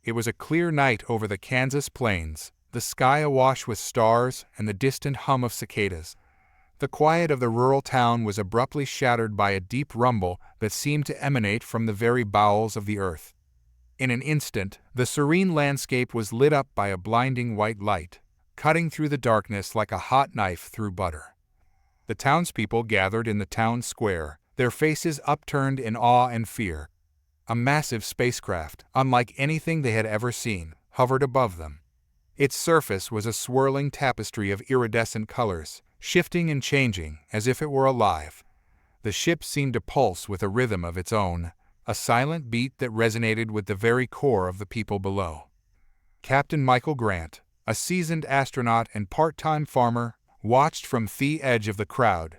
It was a clear night over the Kansas plains, the sky awash with stars and the distant hum of cicadas. The quiet of the rural town was abruptly shattered by a deep rumble that seemed to emanate from the very bowels of the earth. In an instant, the serene landscape was lit up by a blinding white light, cutting through the darkness like a hot knife through butter. The townspeople gathered in the town square, their faces upturned in awe and fear. A massive spacecraft, unlike anything they had ever seen, hovered above them. Its surface was a swirling tapestry of iridescent colors, shifting and changing as if it were alive. The ship seemed to pulse with a rhythm of its own, a silent beat that resonated with the very core of the people below. Captain Michael Grant, a seasoned astronaut and part-time farmer, watched from the edge of the crowd.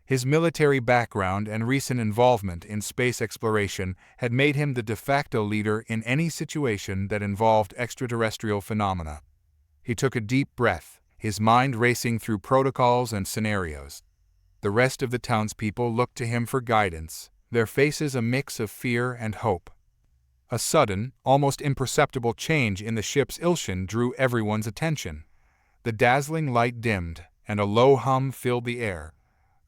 His military background and recent involvement in space exploration had made him the de facto leader in any situation that involved extraterrestrial phenomena. He took a deep breath, his mind racing through protocols and scenarios. The rest of the townspeople looked to him for guidance, their faces a mix of fear and hope. A sudden, almost imperceptible change in the ship's illusion drew everyone's attention. The dazzling light dimmed, and a low hum filled the air.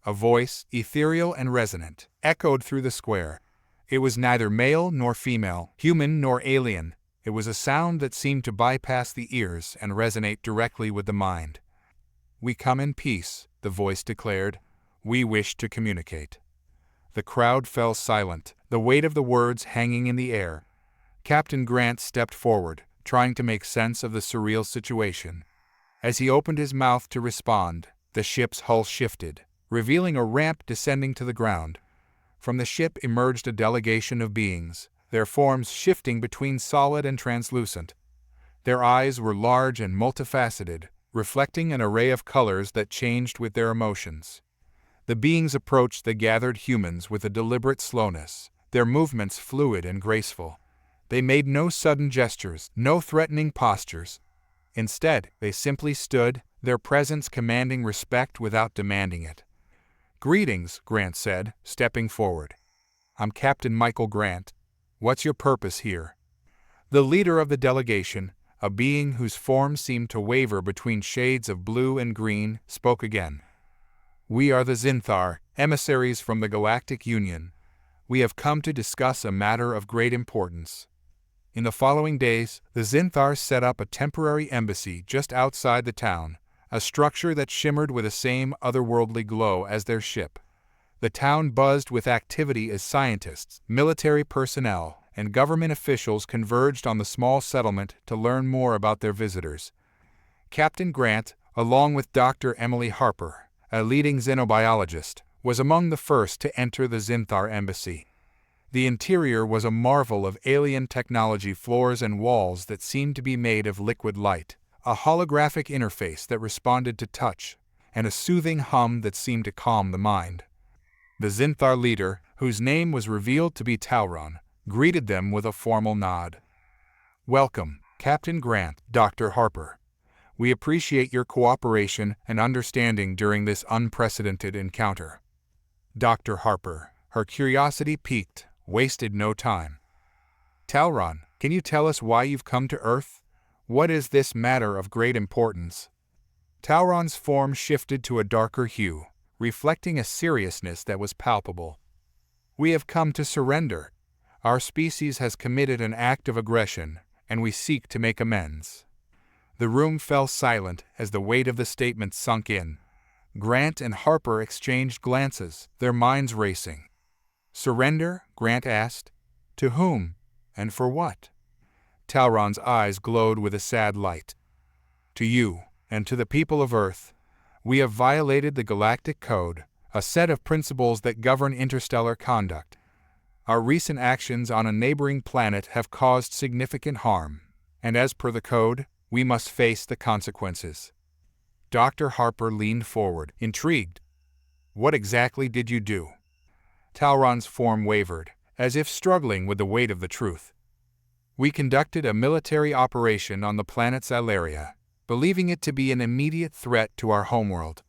A voice, ethereal and resonant, echoed through the square. It was neither male nor female, human nor alien. It was a sound that seemed to bypass the ears and resonate directly with the mind. "We come in peace," the voice declared. "We wish to communicate." The crowd fell silent, the weight of the words hanging in the air. Captain Grant stepped forward, trying to make sense of the surreal situation. As he opened his mouth to respond, the ship's hull shifted, revealing a ramp descending to the ground. From the ship emerged a delegation of beings, their forms shifting between solid and translucent. Their eyes were large and multifaceted, reflecting an array of colors that changed with their emotions. The beings approached the gathered humans with a deliberate slowness, their movements fluid and graceful. They made no sudden gestures, no threatening postures. Instead, they simply stood, their presence commanding respect without demanding it. "Greetings," Grant said, stepping forward. "I'm Captain Michael Grant. What's your purpose here?" The leader of the delegation, a being whose form seemed to waver between shades of blue and green, spoke again. "We are the Zynthar, emissaries from the Galactic Union. We have come to discuss a matter of great importance." In the following days, the Zynthar set up a temporary embassy just outside the town, a structure that shimmered with the same otherworldly glow as their ship. The town buzzed with activity as scientists, military personnel, and government officials converged on the small settlement to learn more about their visitors. Captain Grant, along with Dr. Emily Harper, a leading xenobiologist, was among the first to enter the Zynthar embassy. The interior was a marvel of alien technology, floors and walls that seemed to be made of liquid light, a holographic interface that responded to touch, and a soothing hum that seemed to calm the mind. The Zynthar leader, whose name was revealed to be Talron, greeted them with a formal nod. "Welcome, Captain Grant, Dr. Harper. We appreciate your cooperation and understanding during this unprecedented encounter." Dr. Harper, her curiosity piqued, wasted no time. "Talron, can you tell us why you've come to Earth? What is this matter of great importance?" Talron's form shifted to a darker hue, reflecting a seriousness that was palpable. "We have come to surrender. Our species has committed an act of aggression, and we seek to make amends." The room fell silent as the weight of the statement sunk in. Grant and Harper exchanged glances, their minds racing. "Surrender?" Grant asked. "To whom? And for what?" Talron's eyes glowed with a sad light. "To you, and to the people of Earth. We have violated the Galactic Code, a set of principles that govern interstellar conduct. Our recent actions on a neighboring planet have caused significant harm, and as per the code, we must face the consequences." Dr. Harper leaned forward, intrigued. "What exactly did you do?" Talron's form wavered, as if struggling with the weight of the truth. "We conducted a military operation on the planet Xylaria, believing it to be an immediate threat to our homeworld.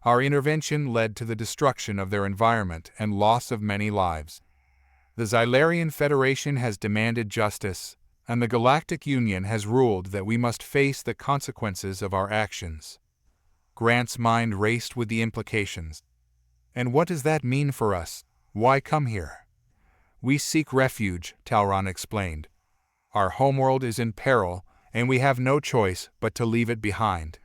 Our intervention led to the destruction of their environment and loss of many lives. The Xylarian Federation has demanded justice, and the Galactic Union has ruled that we must face the consequences of our actions. Grant's mind raced with the implications. And what does that mean for us? Why come here? We seek refuge, Talron explained. Our homeworld is in peril, and we have no choice but to leave it behind.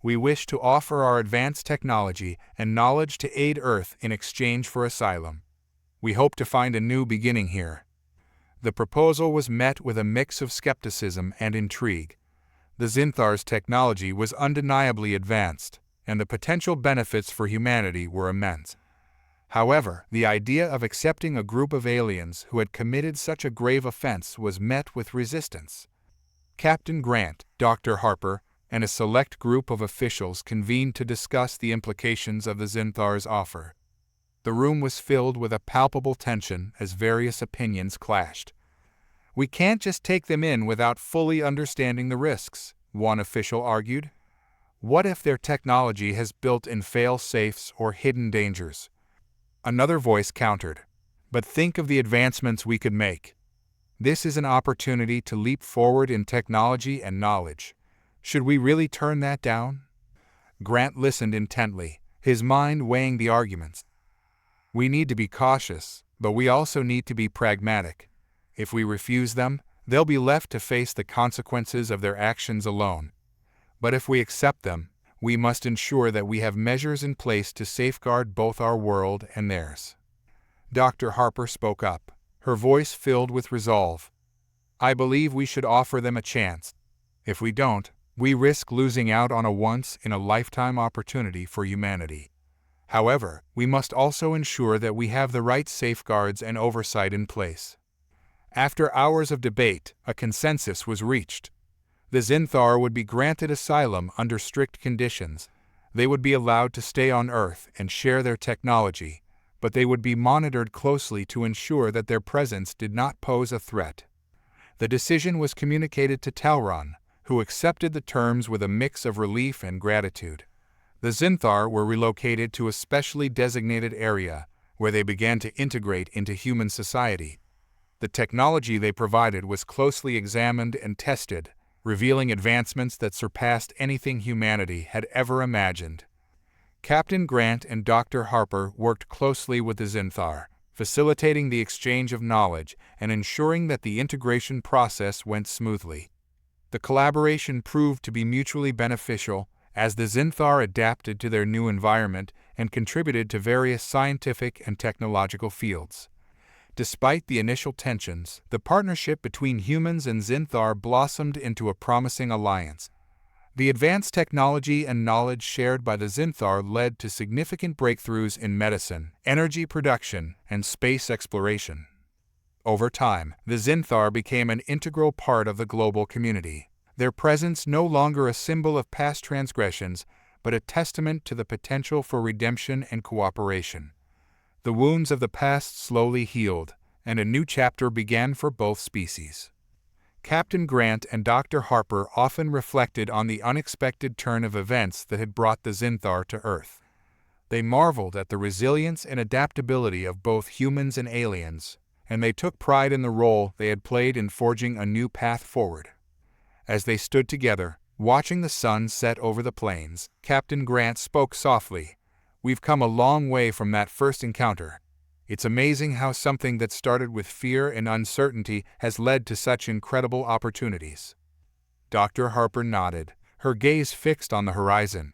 We wish to offer our advanced technology and knowledge to aid Earth in exchange for asylum. We hope to find a new beginning here. The proposal was met with a mix of skepticism and intrigue. The Zynthar's technology was undeniably advanced, and the potential benefits for humanity were immense. However, the idea of accepting a group of aliens who had committed such a grave offense was met with resistance. Captain Grant, Dr. Harper, and a select group of officials convened to discuss the implications of the Zynthar's offer. The room was filled with a palpable tension as various opinions clashed. "We can't just take them in without fully understanding the risks," one official argued. "What if their technology has built-in fail-safes or hidden dangers?" Another voice countered. "But think of the advancements we could make. This is an opportunity to leap forward in technology and knowledge. Should we really turn that down?" Grant listened intently, his mind weighing the arguments. "We need to be cautious, but we also need to be pragmatic. If we refuse them, they'll be left to face the consequences of their actions alone. But if we accept them, we must ensure that we have measures in place to safeguard both our world and theirs." Dr. Harper spoke up, her voice filled with resolve. "I believe we should offer them a chance. If we don't, we risk losing out on a once-in-a-lifetime opportunity for humanity. However, we must also ensure that we have the right safeguards and oversight in place." After hours of debate, a consensus was reached. The Zynthar would be granted asylum under strict conditions. They would be allowed to stay on Earth and share their technology, but they would be monitored closely to ensure that their presence did not pose a threat. The decision was communicated to Talron, who accepted the terms with a mix of relief and gratitude. The Zynthar were relocated to a specially designated area, where they began to integrate into human society. The technology they provided was closely examined and tested, revealing advancements that surpassed anything humanity had ever imagined. Captain Grant and Dr. Harper worked closely with the Zynthar, facilitating the exchange of knowledge and ensuring that the integration process went smoothly. The collaboration proved to be mutually beneficial as the Zynthar adapted to their new environment and contributed to various scientific and technological fields. Despite the initial tensions, the partnership between humans and Zynthar blossomed into a promising alliance. The advanced technology and knowledge shared by the Zynthar led to significant breakthroughs in medicine, energy production, and space exploration. Over time, the Zynthar became an integral part of the global community, their presence no longer a symbol of past transgressions, but a testament to the potential for redemption and cooperation. The wounds of the past slowly healed, and a new chapter began for both species. Captain Grant and Dr. Harper often reflected on the unexpected turn of events that had brought the Zynthar to Earth. They marveled at the resilience and adaptability of both humans and aliens, and they took pride in the role they had played in forging a new path forward. As they stood together, watching the sun set over the plains, Captain Grant spoke softly. "We've come a long way from that first encounter. It's amazing how something that started with fear and uncertainty has led to such incredible opportunities." Dr. Harper nodded, her gaze fixed on the horizon.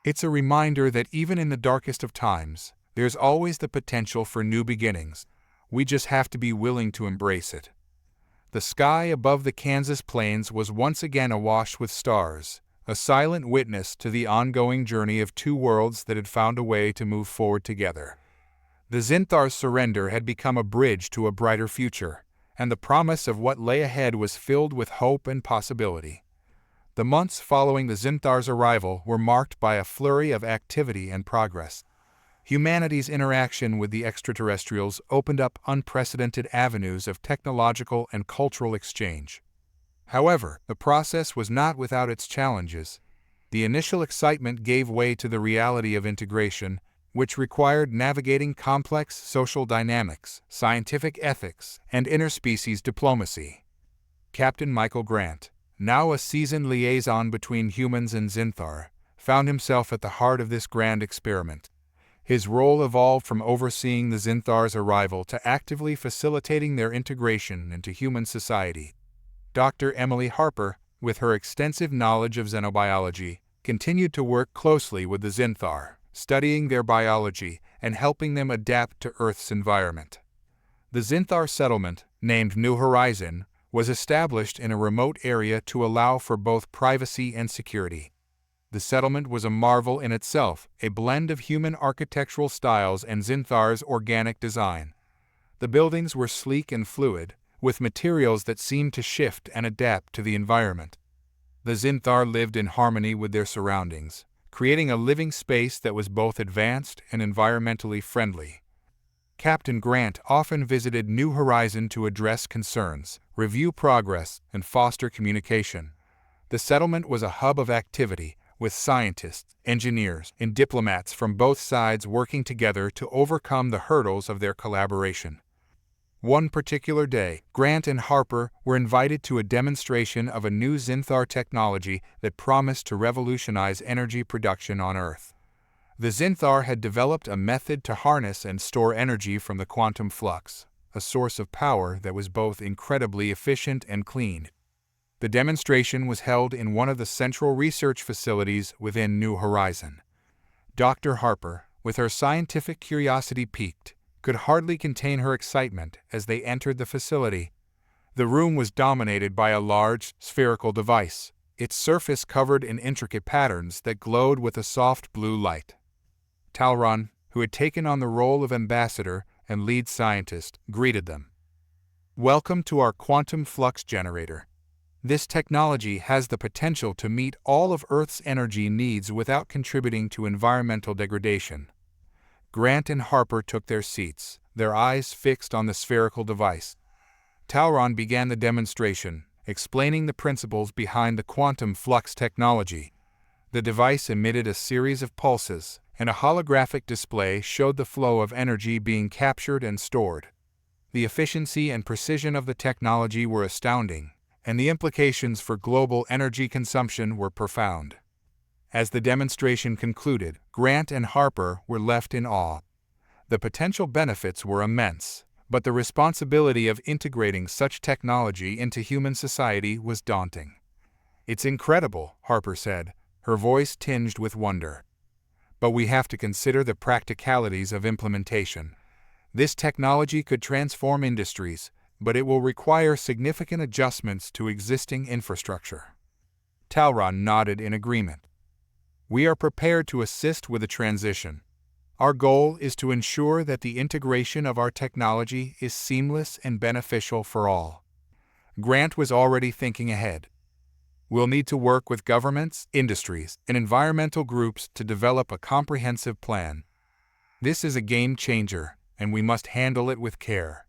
"It's a reminder that even in the darkest of times, there's always the potential for new beginnings. We just have to be willing to embrace it." The sky above the Kansas plains was once again awash with stars, a silent witness to the ongoing journey of two worlds that had found a way to move forward together. The Zinthar's surrender had become a bridge to a brighter future, and the promise of what lay ahead was filled with hope and possibility. The months following the Zinthar's arrival were marked by a flurry of activity and progress. Humanity's interaction with the extraterrestrials opened up unprecedented avenues of technological and cultural exchange. However, the process was not without its challenges. The initial excitement gave way to the reality of integration, which required navigating complex social dynamics, scientific ethics, and interspecies diplomacy. Captain Michael Grant, now a seasoned liaison between humans and Zynthar, found himself at the heart of this grand experiment. His role evolved from overseeing the Zynthar's arrival to actively facilitating their integration into human society. Dr. Emily Harper, with her extensive knowledge of xenobiology, continued to work closely with the Zynthar, studying their biology and helping them adapt to Earth's environment. The Zynthar settlement, named New Horizon, was established in a remote area to allow for both privacy and security. The settlement was a marvel in itself, a blend of human architectural styles and Zinthar's organic design. The buildings were sleek and fluid, with materials that seemed to shift and adapt to the environment. The Zynthar lived in harmony with their surroundings, creating a living space that was both advanced and environmentally friendly. Captain Grant often visited New Horizon to address concerns, review progress, and foster communication. The settlement was a hub of activity, with scientists, engineers, and diplomats from both sides working together to overcome the hurdles of their collaboration. One particular day, Grant and Harper were invited to a demonstration of a new Zynthar technology that promised to revolutionize energy production on Earth. The Zynthar had developed a method to harness and store energy from the quantum flux, a source of power that was both incredibly efficient and clean. The demonstration was held in one of the central research facilities within New Horizon. Dr. Harper, with her scientific curiosity piqued, could hardly contain her excitement as they entered the facility. The room was dominated by a large, spherical device, its surface covered in intricate patterns that glowed with a soft blue light. Talron, who had taken on the role of ambassador and lead scientist, greeted them. "Welcome to our quantum flux generator. This technology has the potential to meet all of Earth's energy needs without contributing to environmental degradation." Grant and Harper took their seats, their eyes fixed on the spherical device. Talron began the demonstration, explaining the principles behind the quantum flux technology. The device emitted a series of pulses, and a holographic display showed the flow of energy being captured and stored. The efficiency and precision of the technology were astounding, and the implications for global energy consumption were profound. As the demonstration concluded, Grant and Harper were left in awe. The potential benefits were immense, but the responsibility of integrating such technology into human society was daunting. "It's incredible," Harper said, her voice tinged with wonder. "But we have to consider the practicalities of implementation. This technology could transform industries, but it will require significant adjustments to existing infrastructure." Talron nodded in agreement. "We are prepared to assist with the transition. Our goal is to ensure that the integration of our technology is seamless and beneficial for all." Grant was already thinking ahead. "We'll need to work with governments, industries, and environmental groups to develop a comprehensive plan. This is a game changer, and we must handle it with care."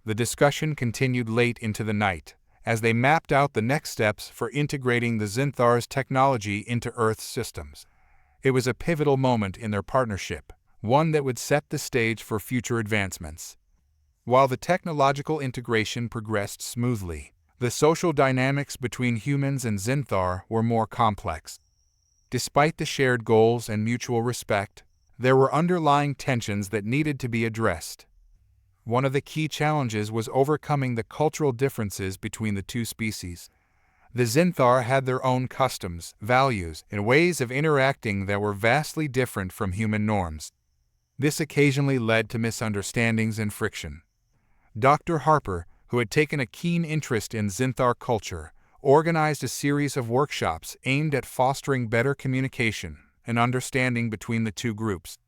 The discussion continued late into the night, as they mapped out the next steps for integrating the Zinthar's technology into Earth's systems. It was a pivotal moment in their partnership, one that would set the stage for future advancements. While the technological integration progressed smoothly, the social dynamics between humans and Zynthar were more complex. Despite the shared goals and mutual respect, there were underlying tensions that needed to be addressed. One of the key challenges was overcoming the cultural differences between the two species. The Zynthar had their own customs, values, and ways of interacting that were vastly different from human norms. This occasionally led to misunderstandings and friction. Dr. Harper, who had taken a keen interest in Zynthar culture, organized a series of workshops aimed at fostering better communication and understanding between the two groups.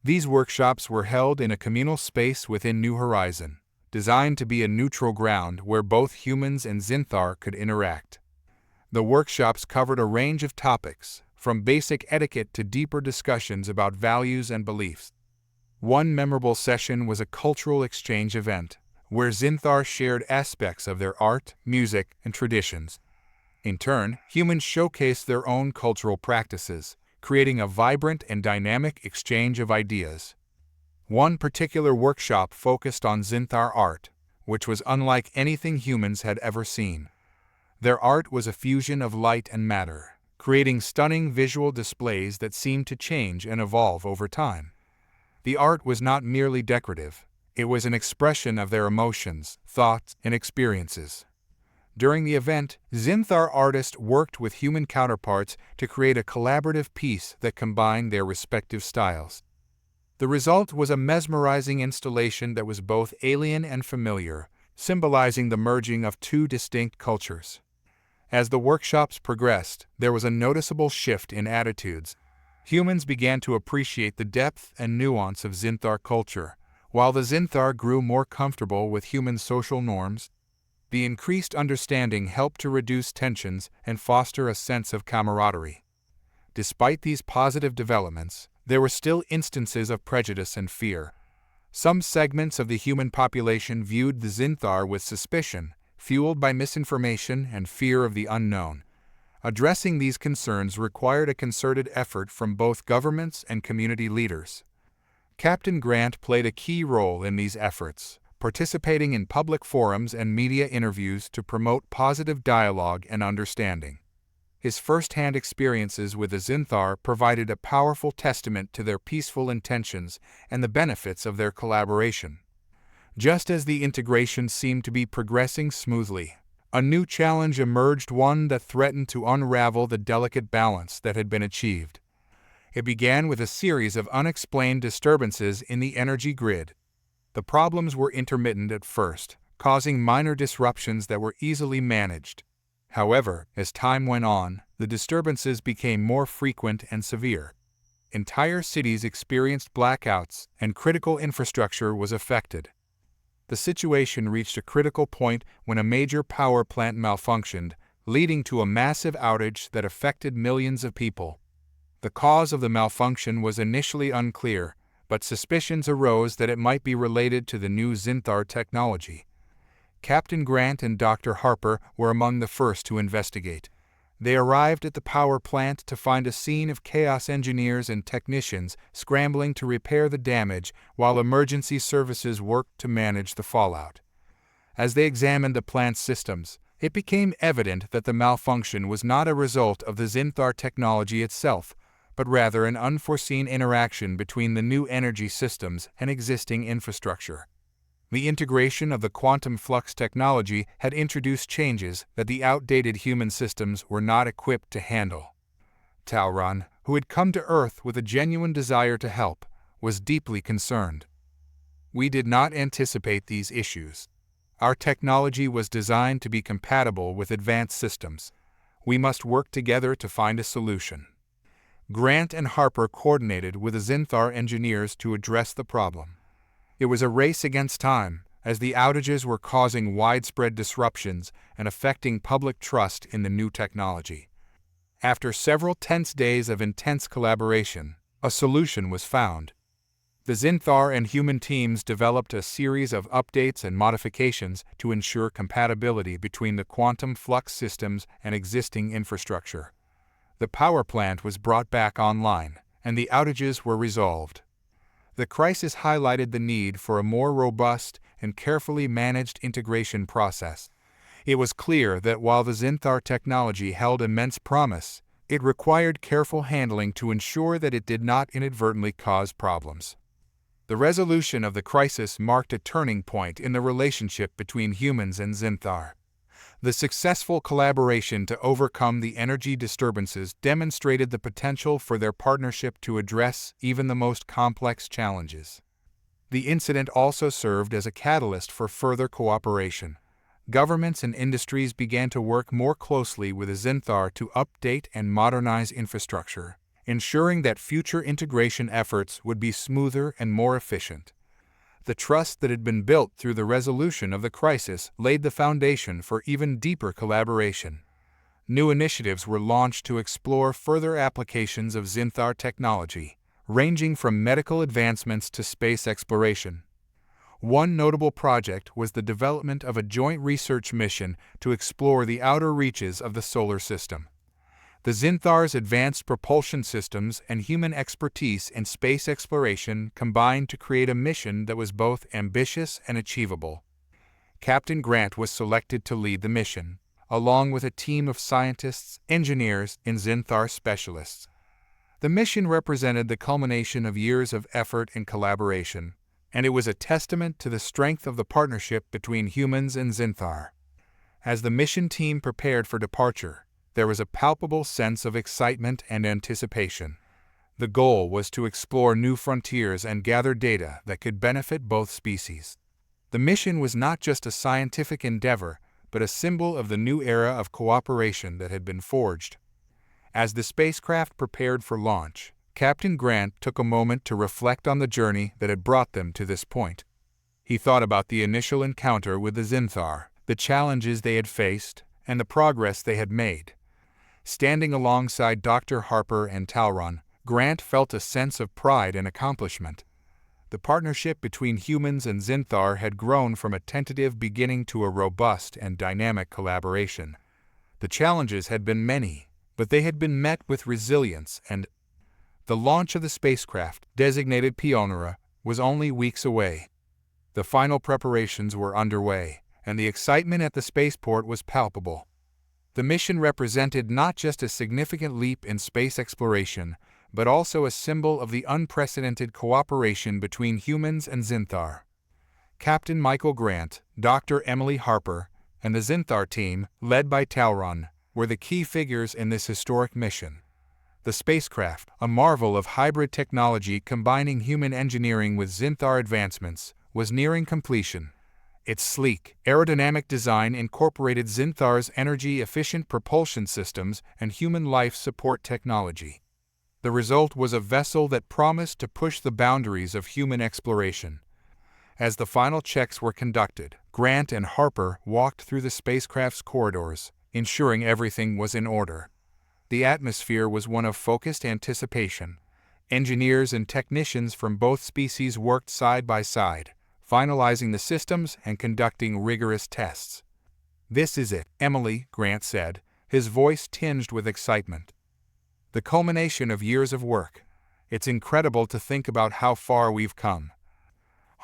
These workshops were held in a communal space within New Horizon, designed to be a neutral ground where both humans and Zynthar could interact. The workshops covered a range of topics, from basic etiquette to deeper discussions about values and beliefs. One memorable session was a cultural exchange event, where Zynthar shared aspects of their art, music, and traditions. In turn, humans showcased their own cultural practices, creating a vibrant and dynamic exchange of ideas. One particular workshop focused on Zynthar art, which was unlike anything humans had ever seen. Their art was a fusion of light and matter, creating stunning visual displays that seemed to change and evolve over time. The art was not merely decorative, it was an expression of their emotions, thoughts, and experiences. During the event, Zynthar artists worked with human counterparts to create a collaborative piece that combined their respective styles. The result was a mesmerizing installation that was both alien and familiar, symbolizing the merging of two distinct cultures. As the workshops progressed, there was a noticeable shift in attitudes. Humans began to appreciate the depth and nuance of Zynthar culture, while the Zynthar grew more comfortable with human social norms. The increased understanding helped to reduce tensions and foster a sense of camaraderie. Despite these positive developments, there were still instances of prejudice and fear. Some segments of the human population viewed the Zynthar with suspicion, fueled by misinformation and fear of the unknown. Addressing these concerns required a concerted effort from both governments and community leaders. Captain Grant played a key role in these efforts, participating in public forums and media interviews to promote positive dialogue and understanding. His first-hand experiences with the Zynthar provided a powerful testament to their peaceful intentions and the benefits of their collaboration. Just as the integration seemed to be progressing smoothly, a new challenge emerged, one that threatened to unravel the delicate balance that had been achieved. It began with a series of unexplained disturbances in the energy grid. The problems were intermittent at first, causing minor disruptions that were easily managed. However, as time went on, the disturbances became more frequent and severe. Entire cities experienced blackouts, and critical infrastructure was affected. The situation reached a critical point when a major power plant malfunctioned, leading to a massive outage that affected millions of people. The cause of the malfunction was initially unclear, but suspicions arose that it might be related to the new Zynthar technology. Captain Grant and Dr. Harper were among the first to investigate. They arrived at the power plant to find a scene of chaos, engineers and technicians scrambling to repair the damage while emergency services worked to manage the fallout. As they examined the plant's systems, it became evident that the malfunction was not a result of the Zynthar technology itself, but rather an unforeseen interaction between the new energy systems and existing infrastructure. The integration of the quantum flux technology had introduced changes that the outdated human systems were not equipped to handle. Tauron, who had come to Earth with a genuine desire to help, was deeply concerned. "We did not anticipate these issues. Our technology was designed to be compatible with advanced systems. We must work together to find a solution." Grant and Harper coordinated with the Zynthar engineers to address the problem. It was a race against time, as the outages were causing widespread disruptions and affecting public trust in the new technology. After several tense days of intense collaboration, a solution was found. The Zynthar and human teams developed a series of updates and modifications to ensure compatibility between the quantum flux systems and existing infrastructure. The power plant was brought back online, and the outages were resolved. The crisis highlighted the need for a more robust and carefully managed integration process. It was clear that while the Zynthar technology held immense promise, it required careful handling to ensure that it did not inadvertently cause problems. The resolution of the crisis marked a turning point in the relationship between humans and Zynthar. The successful collaboration to overcome the energy disturbances demonstrated the potential for their partnership to address even the most complex challenges. The incident also served as a catalyst for further cooperation. Governments and industries began to work more closely with the Zynthar to update and modernize infrastructure, ensuring that future integration efforts would be smoother and more efficient. The trust that had been built through the resolution of the crisis laid the foundation for even deeper collaboration. New initiatives were launched to explore further applications of Zynthar technology, ranging from medical advancements to space exploration. One notable project was the development of a joint research mission to explore the outer reaches of the solar system. The Zinthar's advanced propulsion systems and human expertise in space exploration combined to create a mission that was both ambitious and achievable. Captain Grant was selected to lead the mission, along with a team of scientists, engineers, and Zynthar specialists. The mission represented the culmination of years of effort and collaboration, and it was a testament to the strength of the partnership between humans and Zynthar. As the mission team prepared for departure, there was a palpable sense of excitement and anticipation. The goal was to explore new frontiers and gather data that could benefit both species. The mission was not just a scientific endeavor, but a symbol of the new era of cooperation that had been forged. As the spacecraft prepared for launch, Captain Grant took a moment to reflect on the journey that had brought them to this point. He thought about the initial encounter with the Zynthar, the challenges they had faced, and the progress they had made. Standing alongside Dr. Harper and Talron, Grant felt a sense of pride and accomplishment. The partnership between humans and Zynthar had grown from a tentative beginning to a robust and dynamic collaboration. The challenges had been many, but they had been met with resilience, and the launch of the spacecraft, designated Pionera, was only weeks away. The final preparations were underway, and the excitement at the spaceport was palpable. The mission represented not just a significant leap in space exploration, but also a symbol of the unprecedented cooperation between humans and Zynthar. Captain Michael Grant, Dr. Emily Harper, and the Zynthar team, led by Talron, were the key figures in this historic mission. The spacecraft, a marvel of hybrid technology combining human engineering with Zynthar advancements, was nearing completion. Its sleek, aerodynamic design incorporated Zinthar's energy-efficient propulsion systems and human life support technology. The result was a vessel that promised to push the boundaries of human exploration. As the final checks were conducted, Grant and Harper walked through the spacecraft's corridors, ensuring everything was in order. The atmosphere was one of focused anticipation. Engineers and technicians from both species worked side by side, finalizing the systems and conducting rigorous tests. "This is it," Emily, Grant said, his voice tinged with excitement. "The culmination of years of work. It's incredible to think about how far we've come."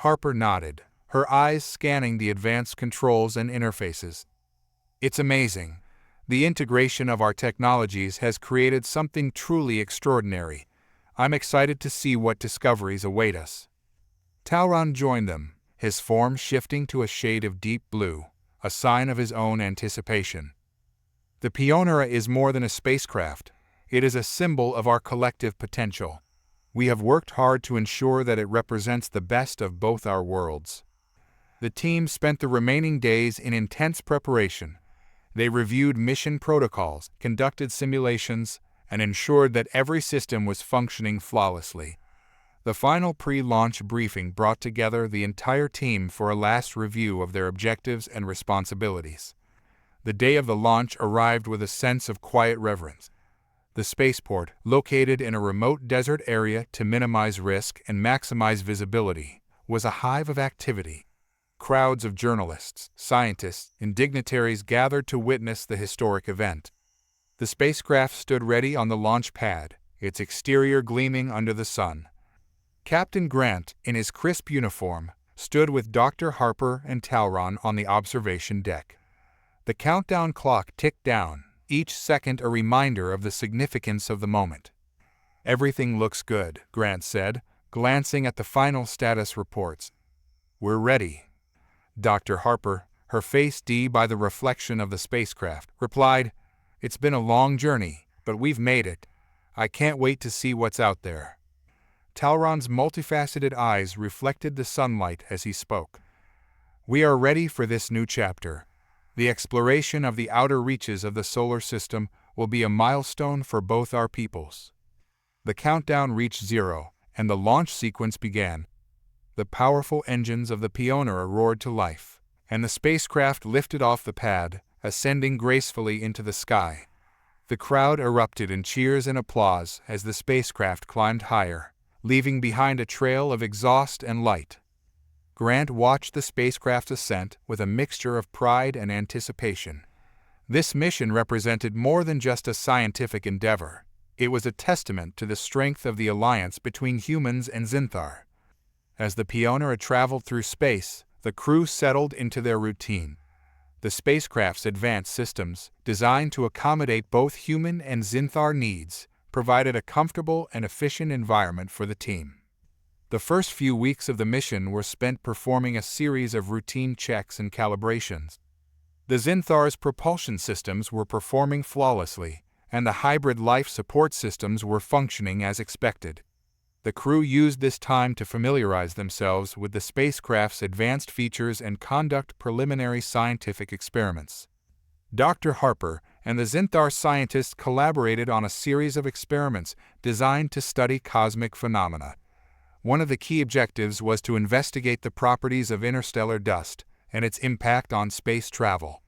Harper nodded, her eyes scanning the advanced controls and interfaces. "It's amazing. The integration of our technologies has created something truly extraordinary. I'm excited to see what discoveries await us." Talron joined them, his form shifting to a shade of deep blue, a sign of his own anticipation. "The Pionera is more than a spacecraft. It is a symbol of our collective potential. We have worked hard to ensure that it represents the best of both our worlds." The team spent the remaining days in intense preparation. They reviewed mission protocols, conducted simulations, and ensured that every system was functioning flawlessly. The final pre-launch briefing brought together the entire team for a last review of their objectives and responsibilities. The day of the launch arrived with a sense of quiet reverence. The spaceport, located in a remote desert area to minimize risk and maximize visibility, was a hive of activity. Crowds of journalists, scientists, and dignitaries gathered to witness the historic event. The spacecraft stood ready on the launch pad, its exterior gleaming under the sun. Captain Grant, in his crisp uniform, stood with Dr. Harper and Talron on the observation deck. The countdown clock ticked down, each second a reminder of the significance of the moment. "Everything looks good," Grant said, glancing at the final status reports. "We're ready." Dr. Harper, her face dimmed by the reflection of the spacecraft, replied, "It's been a long journey, but we've made it. I can't wait to see what's out there." Talron's multifaceted eyes reflected the sunlight as he spoke. "We are ready for this new chapter. The exploration of the outer reaches of the solar system will be a milestone for both our peoples." The countdown reached 0, and the launch sequence began. The powerful engines of the Pionera roared to life, and the spacecraft lifted off the pad, ascending gracefully into the sky. The crowd erupted in cheers and applause as the spacecraft climbed higher, leaving behind a trail of exhaust and light. Grant watched the spacecraft's ascent with a mixture of pride and anticipation. This mission represented more than just a scientific endeavor. It was a testament to the strength of the alliance between humans and Zynthar. As the Pionera traveled through space, the crew settled into their routine. The spacecraft's advanced systems, designed to accommodate both human and Zynthar needs, provided a comfortable and efficient environment for the team. The first few weeks of the mission were spent performing a series of routine checks and calibrations. The Zinthar's propulsion systems were performing flawlessly, and the hybrid life support systems were functioning as expected. The crew used this time to familiarize themselves with the spacecraft's advanced features and conduct preliminary scientific experiments. Dr. Harper and the Zynthar scientists collaborated on a series of experiments designed to study cosmic phenomena. One of the key objectives was to investigate the properties of interstellar dust and its impact on space travel.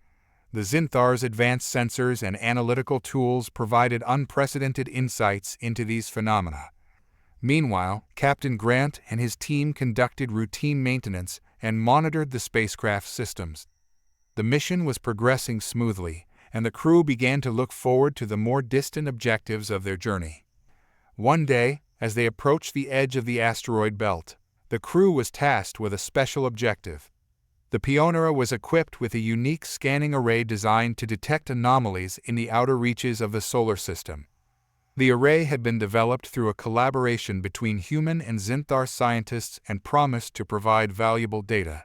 The Zinthar's advanced sensors and analytical tools provided unprecedented insights into these phenomena. Meanwhile, Captain Grant and his team conducted routine maintenance and monitored the spacecraft's systems. The mission was progressing smoothly, and the crew began to look forward to the more distant objectives of their journey. One day, as they approached the edge of the asteroid belt, the crew was tasked with a special objective. The Pionera was equipped with a unique scanning array designed to detect anomalies in the outer reaches of the solar system. The array had been developed through a collaboration between human and Zynthar scientists and promised to provide valuable data.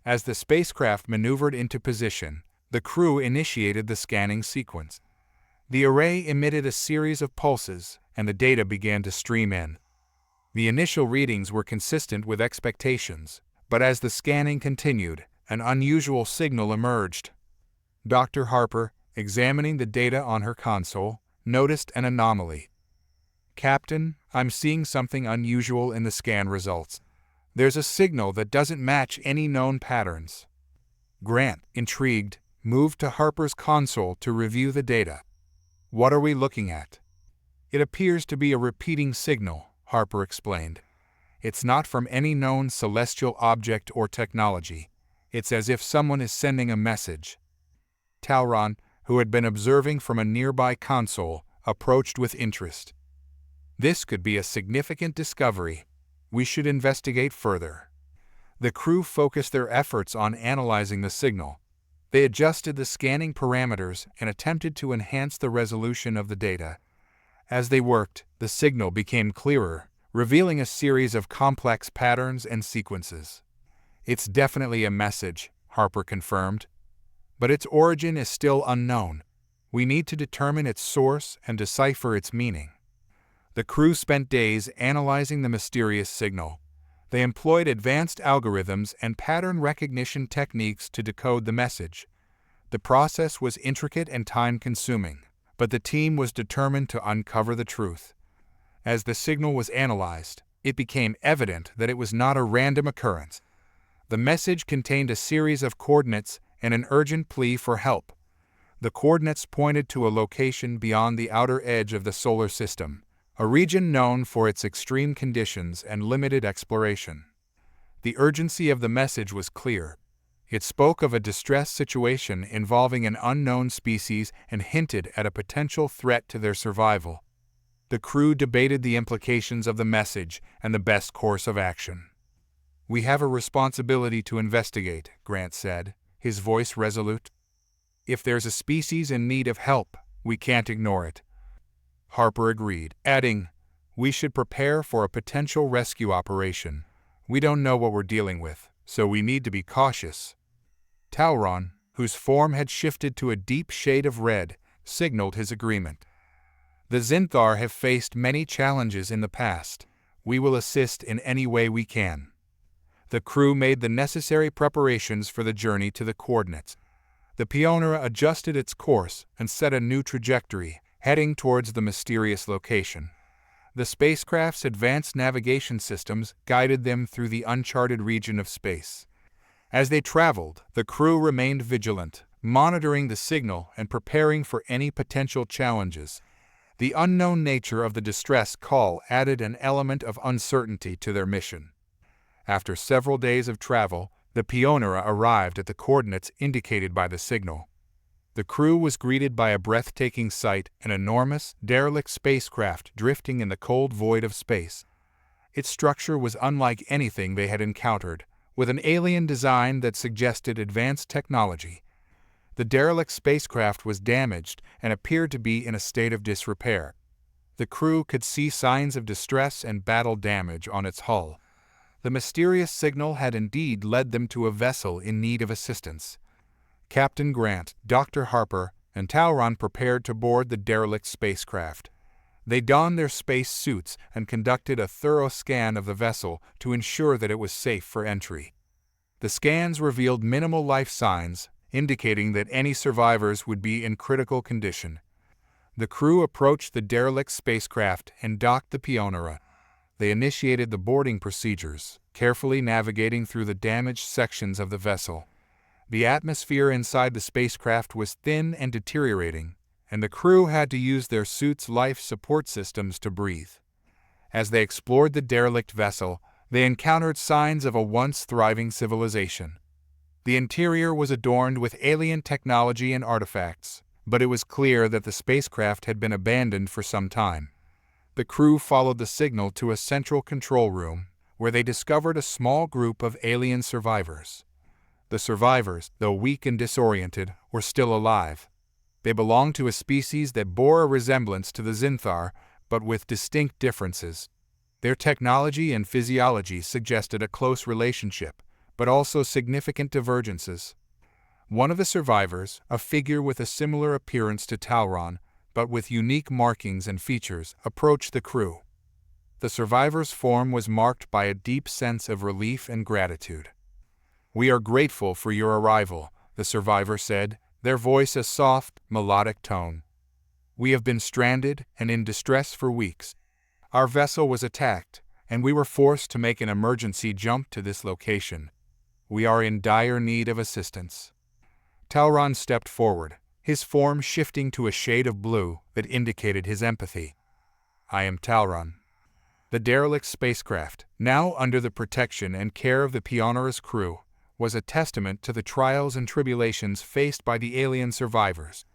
As the spacecraft maneuvered into position, the crew initiated the scanning sequence. The array emitted a series of pulses, and the data began to stream in. The initial readings were consistent with expectations, but as the scanning continued, an unusual signal emerged. Dr. Harper, examining the data on her console, noticed an anomaly. "Captain, I'm seeing something unusual in the scan results. There's a signal that doesn't match any known patterns." Grant, intrigued, moved to Harper's console to review the data. "What are we looking at?" "It appears to be a repeating signal," Harper explained. "It's not from any known celestial object or technology. It's as if someone is sending a message." Talron, who had been observing from a nearby console, approached with interest. "This could be a significant discovery. We should investigate further." The crew focused their efforts on analyzing the signal. They adjusted the scanning parameters and attempted to enhance the resolution of the data. As they worked, the signal became clearer, revealing a series of complex patterns and sequences. "It's definitely a message," Harper confirmed. "But its origin is still unknown. We need to determine its source and decipher its meaning." The crew spent days analyzing the mysterious signal. They employed advanced algorithms and pattern recognition techniques to decode the message. The process was intricate and time-consuming, but the team was determined to uncover the truth. As the signal was analyzed, it became evident that it was not a random occurrence. The message contained a series of coordinates and an urgent plea for help. The coordinates pointed to a location beyond the outer edge of the solar system, a region known for its extreme conditions and limited exploration. The urgency of the message was clear. It spoke of a distress situation involving an unknown species and hinted at a potential threat to their survival. The crew debated the implications of the message and the best course of action. "We have a responsibility to investigate," Grant said, his voice resolute. "If there's a species in need of help, we can't ignore it." Harper agreed, adding, "We should prepare for a potential rescue operation. We don't know what we're dealing with, so we need to be cautious." Talron, whose form had shifted to a deep shade of red, signaled his agreement. "The Zynthar have faced many challenges in the past. We will assist in any way we can." The crew made the necessary preparations for the journey to the coordinates. The Pionera adjusted its course and set a new trajectory, heading towards the mysterious location. The spacecraft's advanced navigation systems guided them through the uncharted region of space. As they traveled, the crew remained vigilant, monitoring the signal and preparing for any potential challenges. The unknown nature of the distress call added an element of uncertainty to their mission. After several days of travel, the Pionera arrived at the coordinates indicated by the signal. The crew was greeted by a breathtaking sight, an enormous, derelict spacecraft drifting in the cold void of space. Its structure was unlike anything they had encountered, with an alien design that suggested advanced technology. The derelict spacecraft was damaged and appeared to be in a state of disrepair. The crew could see signs of distress and battle damage on its hull. The mysterious signal had indeed led them to a vessel in need of assistance. Captain Grant, Dr. Harper, and Towron prepared to board the derelict spacecraft. They donned their space suits and conducted a thorough scan of the vessel to ensure that it was safe for entry. The scans revealed minimal life signs, indicating that any survivors would be in critical condition. The crew approached the derelict spacecraft and docked the Pionera. They initiated the boarding procedures, carefully navigating through the damaged sections of the vessel. The atmosphere inside the spacecraft was thin and deteriorating, and the crew had to use their suits' life support systems to breathe. As they explored the derelict vessel, they encountered signs of a once thriving civilization. The interior was adorned with alien technology and artifacts, but it was clear that the spacecraft had been abandoned for some time. The crew followed the signal to a central control room, where they discovered a small group of alien survivors. The survivors, though weak and disoriented, were still alive. They belonged to a species that bore a resemblance to the Zynthar, but with distinct differences. Their technology and physiology suggested a close relationship, but also significant divergences. One of the survivors, a figure with a similar appearance to Towron, but with unique markings and features, approached the crew. The survivor's form was marked by a deep sense of relief and gratitude. "We are grateful for your arrival," the survivor said, their voice a soft, melodic tone. "We have been stranded and in distress for weeks. Our vessel was attacked, and we were forced to make an emergency jump to this location. We are in dire need of assistance." Towron stepped forward, his form shifting to a shade of blue that indicated his empathy. "I am Towron." The derelict spacecraft, now under the protection and care of the Pionera's crew, was a testament to the trials and tribulations faced by the alien survivors.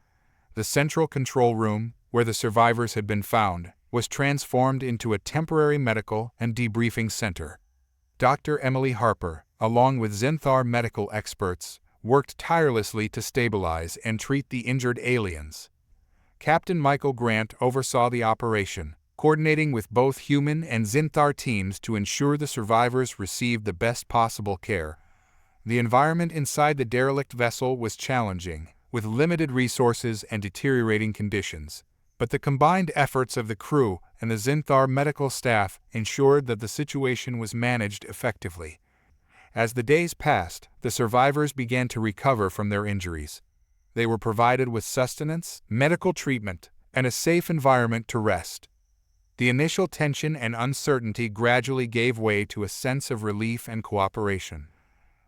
The central control room, where the survivors had been found, was transformed into a temporary medical and debriefing center. Dr. Emily Harper, along with Zynthar medical experts, worked tirelessly to stabilize and treat the injured aliens. Captain Michael Grant oversaw the operation, coordinating with both human and Zynthar teams to ensure the survivors received the best possible care. The environment inside the derelict vessel was challenging, with limited resources and deteriorating conditions, but the combined efforts of the crew and the Zynthar medical staff ensured that the situation was managed effectively. As the days passed, the survivors began to recover from their injuries. They were provided with sustenance, medical treatment, and a safe environment to rest. The initial tension and uncertainty gradually gave way to a sense of relief and cooperation.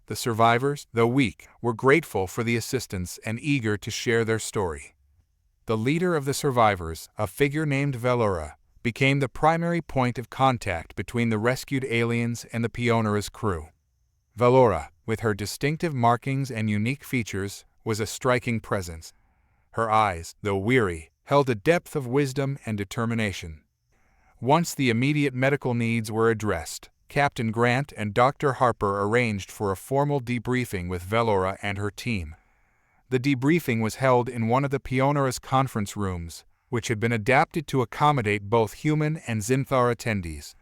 The survivors, though weak, were grateful for the assistance and eager to share their story. The leader of the survivors, a figure named Velora, became the primary point of contact between the rescued aliens and the Pionera's crew. Velora, with her distinctive markings and unique features, was a striking presence. Her eyes, though weary, held a depth of wisdom and determination. Once the immediate medical needs were addressed, Captain Grant and Dr. Harper arranged for a formal debriefing with Velora and her team. The debriefing was held in one of the Pionera's conference rooms, which had been adapted to accommodate both human and Zynthar attendees.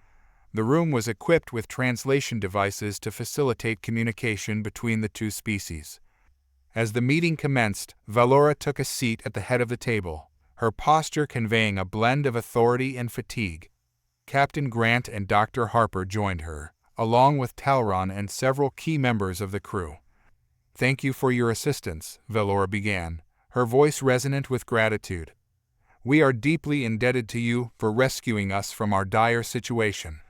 The room was equipped with translation devices to facilitate communication between the two species. As the meeting commenced, Velora took a seat at the head of the table, her posture conveying a blend of authority and fatigue. Captain Grant and Dr. Harper joined her, along with Towron and several key members of the crew. "Thank you for your assistance," Velora began, her voice resonant with gratitude. "We are deeply indebted to you for rescuing us from our dire situation.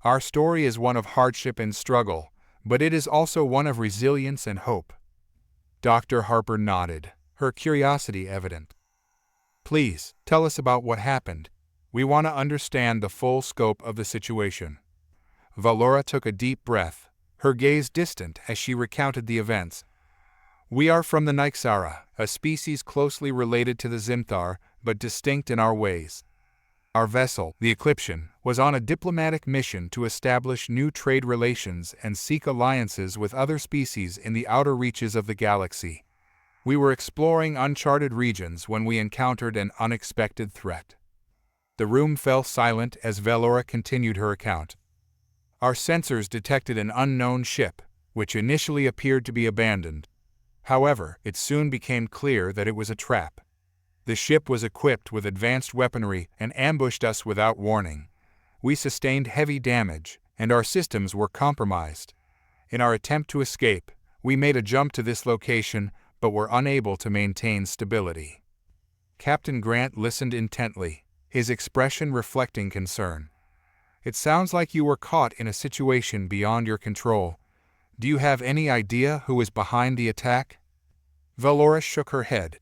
Our story is one of hardship and struggle, but it is also one of resilience and hope." Dr. Harper nodded, her curiosity evident. "Please, tell us about what happened. We want to understand the full scope of the situation." Velora took a deep breath, her gaze distant as she recounted the events. "We are from the Nyxara, a species closely related to the Zynthar, but distinct in our ways. Our vessel, the Eclipsion, was on a diplomatic mission to establish new trade relations and seek alliances with other species in the outer reaches of the galaxy. We were exploring uncharted regions when we encountered an unexpected threat. The room fell silent as Velora continued her account. Our sensors detected an unknown ship, which initially appeared to be abandoned. However, it soon became clear that it was a trap. The ship was equipped with advanced weaponry and ambushed us without warning. We sustained heavy damage, and our systems were compromised. In our attempt to escape, we made a jump to this location, but were unable to maintain stability. Captain Grant listened intently, his expression reflecting concern. It sounds like you were caught in a situation beyond your control. Do you have any idea who is behind the attack? Velora shook her head.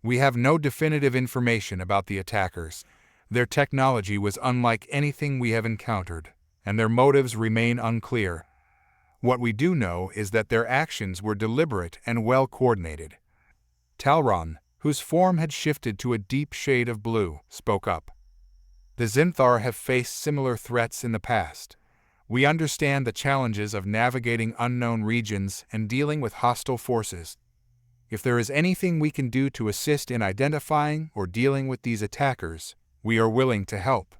We have no definitive information about the attackers. Their technology was unlike anything we have encountered, and their motives remain unclear. What we do know is that their actions were deliberate and well coordinated. Talron, whose form had shifted to a deep shade of blue, spoke up. The Zynthar have faced similar threats in the past. We understand the challenges of navigating unknown regions and dealing with hostile forces. If there is anything we can do to assist in identifying or dealing with these attackers, we are willing to help.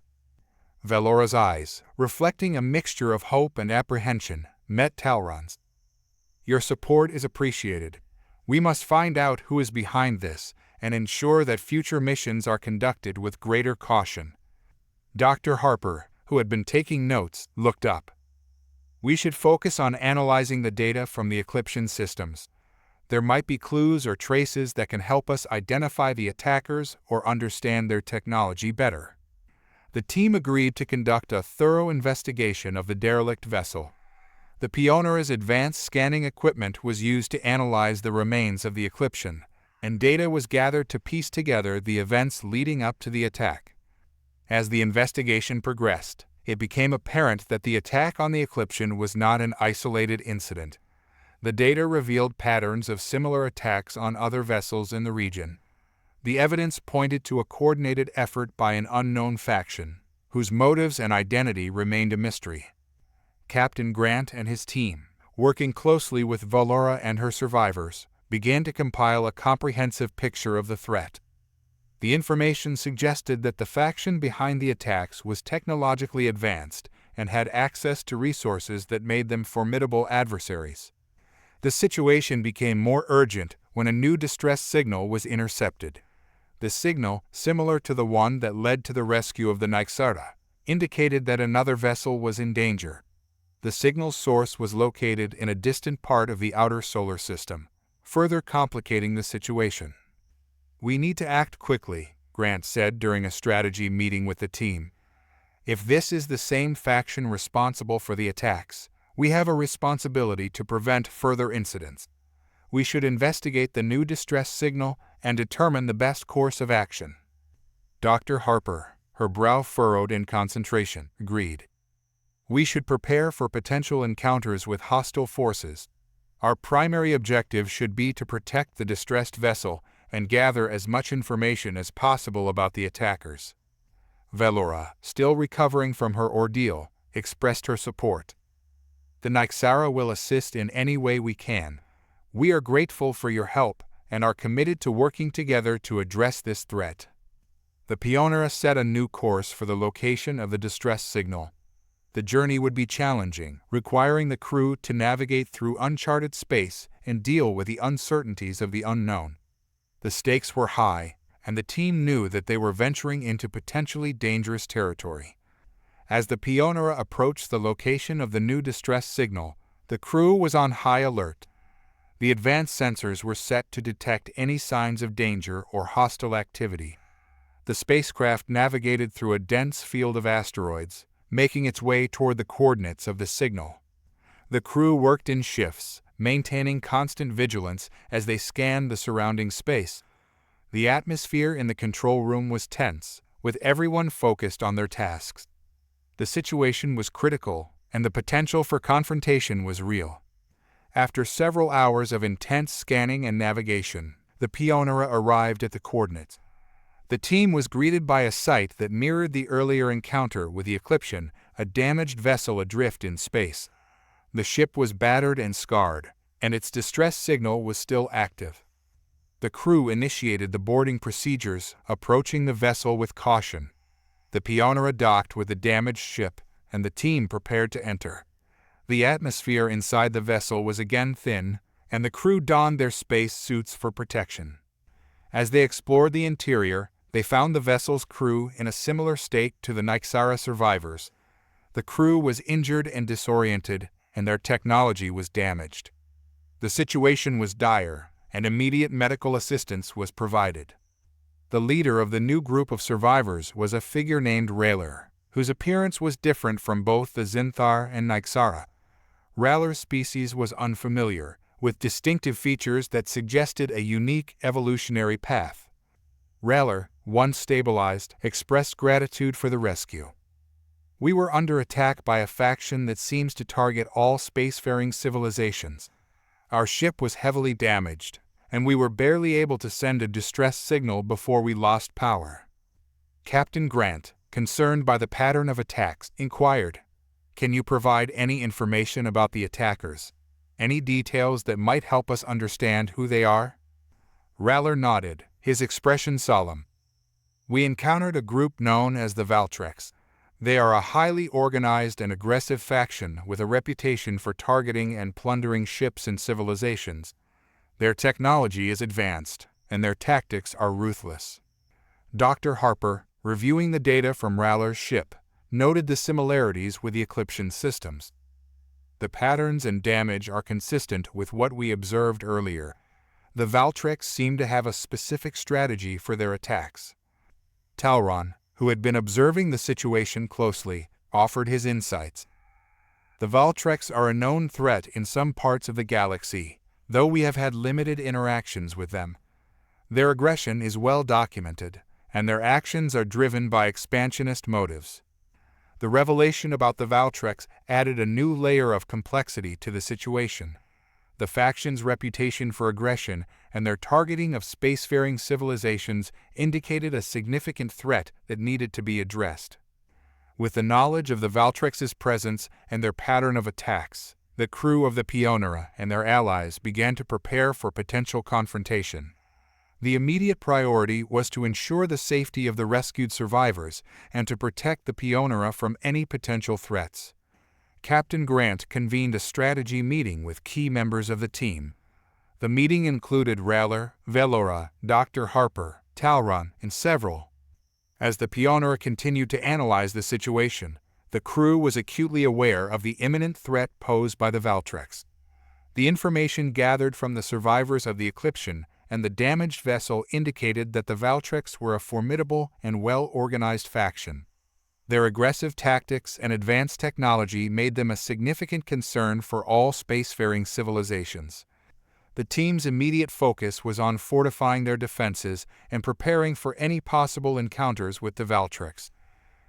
Velora's eyes, reflecting a mixture of hope and apprehension, met Talron's. Your support is appreciated. We must find out who is behind this and ensure that future missions are conducted with greater caution. Dr. Harper, who had been taking notes, looked up. We should focus on analyzing the data from the Eclipsion systems. There might be clues or traces that can help us identify the attackers or understand their technology better. The team agreed to conduct a thorough investigation of the derelict vessel. The Pioneer's advanced scanning equipment was used to analyze the remains of the Eclipsion, and data was gathered to piece together the events leading up to the attack. As the investigation progressed, it became apparent that the attack on the Eclipsion was not an isolated incident. The data revealed patterns of similar attacks on other vessels in the region. The evidence pointed to a coordinated effort by an unknown faction, whose motives and identity remained a mystery. Captain Grant and his team, working closely with Velora and her survivors, began to compile a comprehensive picture of the threat. The information suggested that the faction behind the attacks was technologically advanced and had access to resources that made them formidable adversaries. The situation became more urgent when a new distress signal was intercepted. The signal, similar to the one that led to the rescue of the Nyxara, indicated that another vessel was in danger. The signal's source was located in a distant part of the outer solar system, further complicating the situation. We need to act quickly, Grant said during a strategy meeting with the team. If this is the same faction responsible for the attacks, we have a responsibility to prevent further incidents. We should investigate the new distress signal and determine the best course of action. Dr. Harper, her brow furrowed in concentration, agreed. We should prepare for potential encounters with hostile forces. Our primary objective should be to protect the distressed vessel and gather as much information as possible about the attackers. Velora, still recovering from her ordeal, expressed her support. The Nyxara will assist in any way we can. We are grateful for your help and are committed to working together to address this threat. The Pioneer set a new course for the location of the distress signal. The journey would be challenging, requiring the crew to navigate through uncharted space and deal with the uncertainties of the unknown. The stakes were high, and the team knew that they were venturing into potentially dangerous territory. As the Pioneer approached the location of the new distress signal, the crew was on high alert. The advanced sensors were set to detect any signs of danger or hostile activity. The spacecraft navigated through a dense field of asteroids, making its way toward the coordinates of the signal. The crew worked in shifts, maintaining constant vigilance as they scanned the surrounding space. The atmosphere in the control room was tense, with everyone focused on their tasks. The situation was critical, and the potential for confrontation was real. After several hours of intense scanning and navigation, the Pioneer arrived at the coordinates. The team was greeted by a sight that mirrored the earlier encounter with the Eclipsion, a damaged vessel adrift in space. The ship was battered and scarred, and its distress signal was still active. The crew initiated the boarding procedures, approaching the vessel with caution. The Pionera docked with the damaged ship, and the team prepared to enter. The atmosphere inside the vessel was again thin, and the crew donned their space suits for protection. As they explored the interior, they found the vessel's crew in a similar state to the Nyxara survivors. The crew was injured and disoriented, and their technology was damaged. The situation was dire, and immediate medical assistance was provided. The leader of the new group of survivors was a figure named Rayler, whose appearance was different from both the Zynthar and Nyxara. Rayler's species was unfamiliar, with distinctive features that suggested a unique evolutionary path. Rayler, once stabilized, expressed gratitude for the rescue. "We were under attack by a faction that seems to target all spacefaring civilizations. Our ship was heavily damaged, and we were barely able to send a distress signal before we lost power." Captain Grant, concerned by the pattern of attacks, inquired, "Can you provide any information about the attackers? Any details that might help us understand who they are?" Rayler nodded, his expression solemn. "We encountered a group known as the Valtrex. They are a highly organized and aggressive faction with a reputation for targeting and plundering ships and civilizations. Their technology is advanced, and their tactics are ruthless." Dr. Harper, reviewing the data from Rayler's ship, noted the similarities with the Eclipsion systems. "The patterns and damage are consistent with what we observed earlier. The Valtrex seem to have a specific strategy for their attacks." Talron, who had been observing the situation closely, offered his insights. "The Valtrex are a known threat in some parts of the galaxy, though we have had limited interactions with them. Their aggression is well documented, and their actions are driven by expansionist motives." The revelation about the Valtrex added a new layer of complexity to the situation. The faction's reputation for aggression and their targeting of spacefaring civilizations indicated a significant threat that needed to be addressed. With the knowledge of the Valtrex's presence and their pattern of attacks, the crew of the Pionera and their allies began to prepare for potential confrontation. The immediate priority was to ensure the safety of the rescued survivors and to protect the Pionera from any potential threats. Captain Grant convened a strategy meeting with key members of the team. The meeting included Rayler, Velora, Dr. Harper, Talron, and several. As the Pionera continued to analyze the situation, the crew was acutely aware of the imminent threat posed by the Valtrex. The information gathered from the survivors of the Eclipsion and the damaged vessel indicated that the Valtrex were a formidable and well-organized faction. Their aggressive tactics and advanced technology made them a significant concern for all spacefaring civilizations. The team's immediate focus was on fortifying their defenses and preparing for any possible encounters with the Valtrex.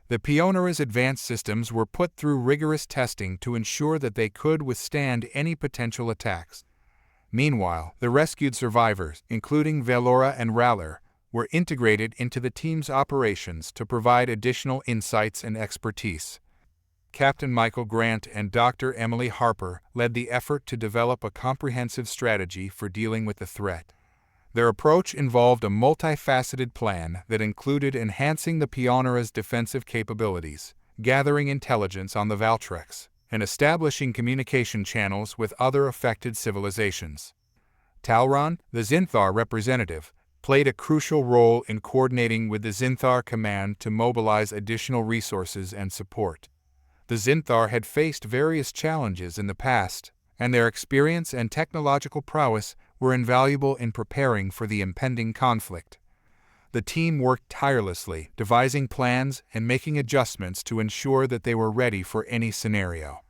The Pionera's advanced systems were put through rigorous testing to ensure that they could withstand any potential attacks. Meanwhile, the rescued survivors, including Velora and Rayler, were integrated into the team's operations to provide additional insights and expertise. Captain Michael Grant and Dr. Emily Harper led the effort to develop a comprehensive strategy for dealing with the threat. Their approach involved a multifaceted plan that included enhancing the Pionera's defensive capabilities, gathering intelligence on the Valtrex, and establishing communication channels with other affected civilizations. Talron, the Zynthar representative, played a crucial role in coordinating with the Zynthar command to mobilize additional resources and support. The Zynthar had faced various challenges in the past, and their experience and technological prowess were invaluable in preparing for the impending conflict. The team worked tirelessly, devising plans and making adjustments to ensure that they were ready for any scenario.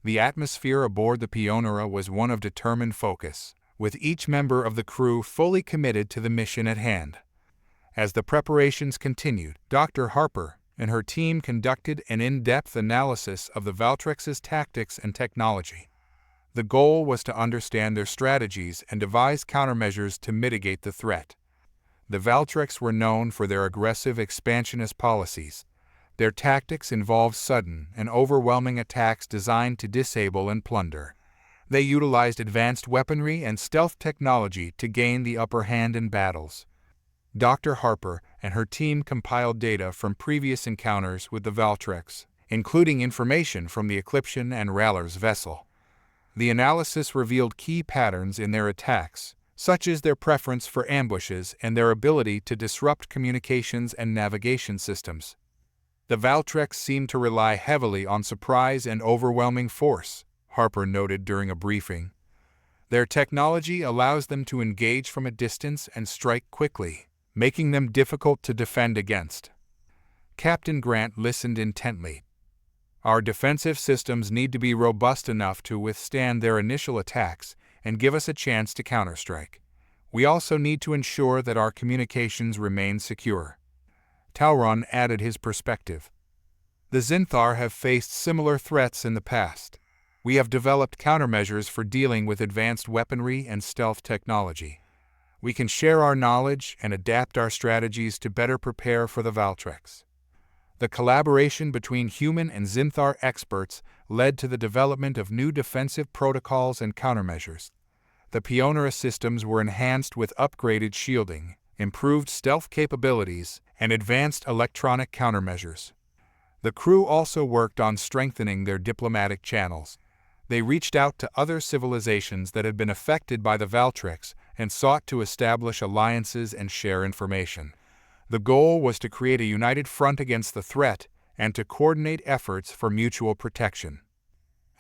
The atmosphere aboard the Pionera was one of determined focus, with each member of the crew fully committed to the mission at hand. As the preparations continued, Dr. Harper and her team conducted an in-depth analysis of the Valtrex's tactics and technology. The goal was to understand their strategies and devise countermeasures to mitigate the threat. The Valtrex were known for their aggressive expansionist policies. Their tactics involved sudden and overwhelming attacks designed to disable and plunder. They utilized advanced weaponry and stealth technology to gain the upper hand in battles. Dr. Harper and her team compiled data from previous encounters with the Valtrex, including information from the Ecliptian and Rallar's vessel. The analysis revealed key patterns in their attacks, such as their preference for ambushes and their ability to disrupt communications and navigation systems. The Valtrex seemed to rely heavily on surprise and overwhelming force, Harper noted during a briefing. Their technology allows them to engage from a distance and strike quickly, making them difficult to defend against. Captain Grant listened intently. Our defensive systems need to be robust enough to withstand their initial attacks and give us a chance to counterstrike. We also need to ensure that our communications remain secure. Tauron added his perspective. The Zynthar have faced similar threats in the past. We have developed countermeasures for dealing with advanced weaponry and stealth technology. We can share our knowledge and adapt our strategies to better prepare for the Valtrex. The collaboration between human and Zynthar experts led to the development of new defensive protocols and countermeasures. The Pionera systems were enhanced with upgraded shielding, improved stealth capabilities, and advanced electronic countermeasures. The crew also worked on strengthening their diplomatic channels. They reached out to other civilizations that had been affected by the Valtrex and sought to establish alliances and share information. The goal was to create a united front against the threat and to coordinate efforts for mutual protection.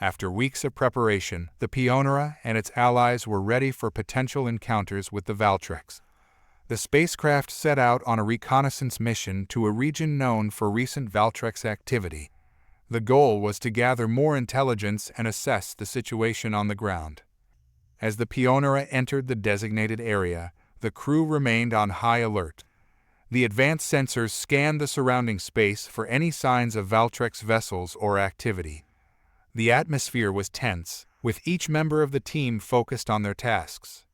After weeks of preparation, the Pionera and its allies were ready for potential encounters with the Valtrex. The spacecraft set out on a reconnaissance mission to a region known for recent Valtrex activity. The goal was to gather more intelligence and assess the situation on the ground. As the Pionera entered the designated area, the crew remained on high alert. The advanced sensors scanned the surrounding space for any signs of Valtrex vessels or activity. The atmosphere was tense, with each member of the team focused on their tasks.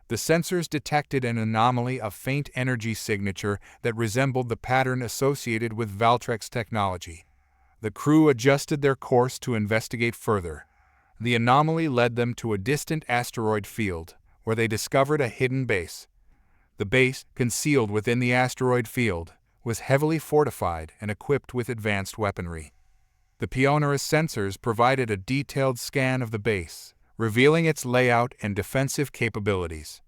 The sensors detected an anomaly of faint energy signature that resembled the pattern associated with Valtrex technology. The crew adjusted their course to investigate further. The anomaly led them to a distant asteroid field, where they discovered a hidden base. The base, concealed within the asteroid field, was heavily fortified and equipped with advanced weaponry. The Pionera's sensors provided a detailed scan of the base, revealing its layout and defensive capabilities.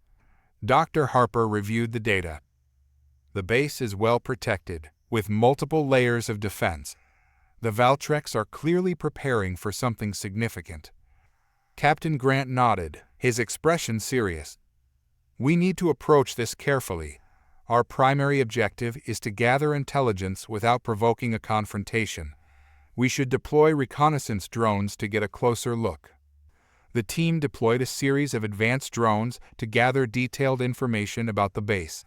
Dr. Harper reviewed the data. The base is well protected, with multiple layers of defense. The Valtrex are clearly preparing for something significant. Captain Grant nodded, his expression serious. We need to approach this carefully. Our primary objective is to gather intelligence without provoking a confrontation. We should deploy reconnaissance drones to get a closer look. The team deployed a series of advanced drones to gather detailed information about the base.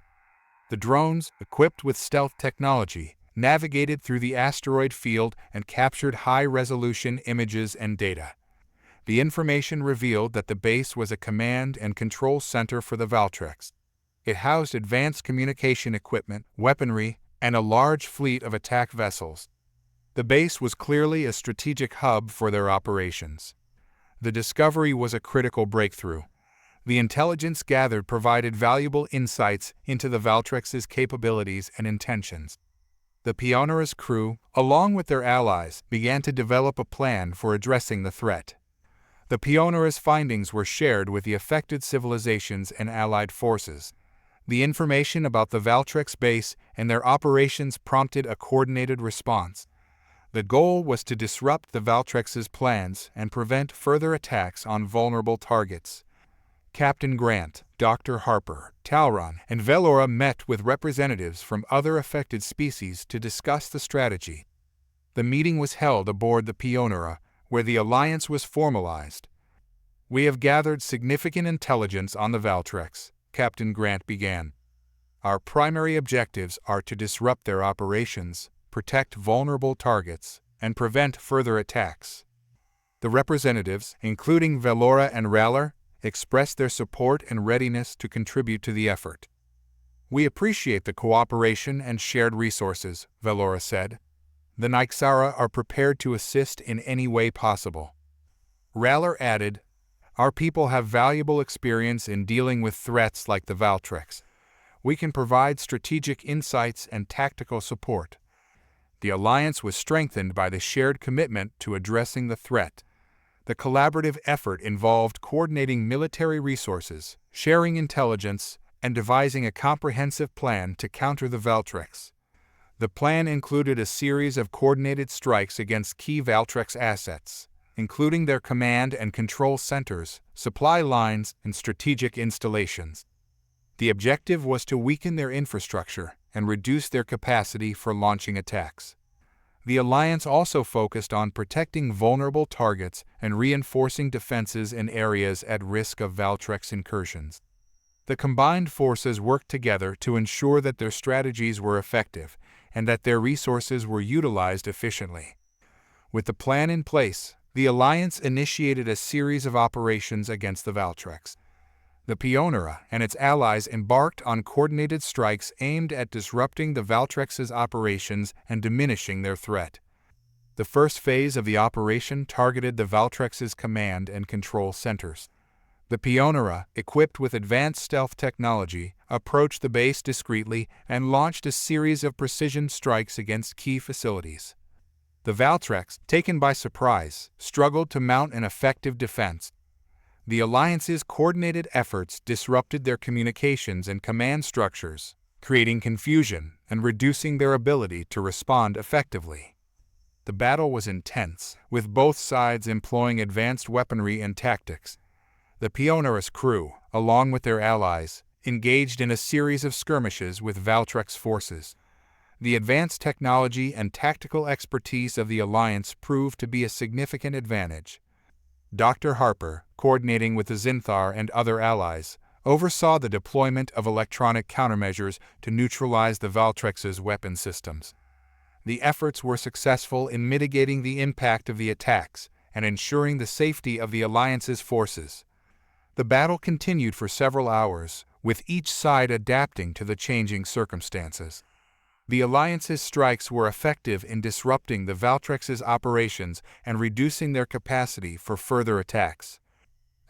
The drones, equipped with stealth technology, navigated through the asteroid field and captured high-resolution images and data. The information revealed that the base was a command and control center for the Valtrex. It housed advanced communication equipment, weaponry, and a large fleet of attack vessels. The base was clearly a strategic hub for their operations. The discovery was a critical breakthrough. The intelligence gathered provided valuable insights into the Valtrex's capabilities and intentions. The Pionera's crew, along with their allies, began to develop a plan for addressing the threat. The Pionera's findings were shared with the affected civilizations and allied forces. The information about the Valtrex base and their operations prompted a coordinated response. The goal was to disrupt the Valtrex's plans and prevent further attacks on vulnerable targets. Captain Grant, Dr. Harper, Tauron, and Velora met with representatives from other affected species to discuss the strategy. The meeting was held aboard the Pionera, where the alliance was formalized. We have gathered significant intelligence on the Valtrex, Captain Grant began. Our primary objectives are to disrupt their operations, protect vulnerable targets, and prevent further attacks. The representatives, including Velora and Rallar, expressed their support and readiness to contribute to the effort. "We appreciate the cooperation and shared resources," Velora said. "The Nyxara are prepared to assist in any way possible." Raller added, "Our people have valuable experience in dealing with threats like the Valtrex. We can provide strategic insights and tactical support." The alliance was strengthened by the shared commitment to addressing the threat. The collaborative effort involved coordinating military resources, sharing intelligence, and devising a comprehensive plan to counter the Valtrex. The plan included a series of coordinated strikes against key Valtrex assets, including their command and control centers, supply lines, and strategic installations. The objective was to weaken their infrastructure and reduce their capacity for launching attacks. The alliance also focused on protecting vulnerable targets and reinforcing defenses in areas at risk of Valtrex incursions. The combined forces worked together to ensure that their strategies were effective and that their resources were utilized efficiently. With the plan in place, the alliance initiated a series of operations against the Valtrex. The Pionera and its allies embarked on coordinated strikes aimed at disrupting the Valtrex's operations and diminishing their threat. The first phase of the operation targeted the Valtrex's command and control centers. The Pionera, equipped with advanced stealth technology, approached the base discreetly and launched a series of precision strikes against key facilities. The Valtrex, taken by surprise, struggled to mount an effective defense. The alliance's coordinated efforts disrupted their communications and command structures, creating confusion and reducing their ability to respond effectively. The battle was intense, with both sides employing advanced weaponry and tactics. The Pionera's crew, along with their allies, engaged in a series of skirmishes with Valtrex forces. The advanced technology and tactical expertise of the alliance proved to be a significant advantage. Dr. Harper, coordinating with the Zynthar and other allies, oversaw the deployment of electronic countermeasures to neutralize the Valtrex's weapon systems. The efforts were successful in mitigating the impact of the attacks and ensuring the safety of the alliance's forces. The battle continued for several hours, with each side adapting to the changing circumstances. The alliance's strikes were effective in disrupting the Valtrex's operations and reducing their capacity for further attacks.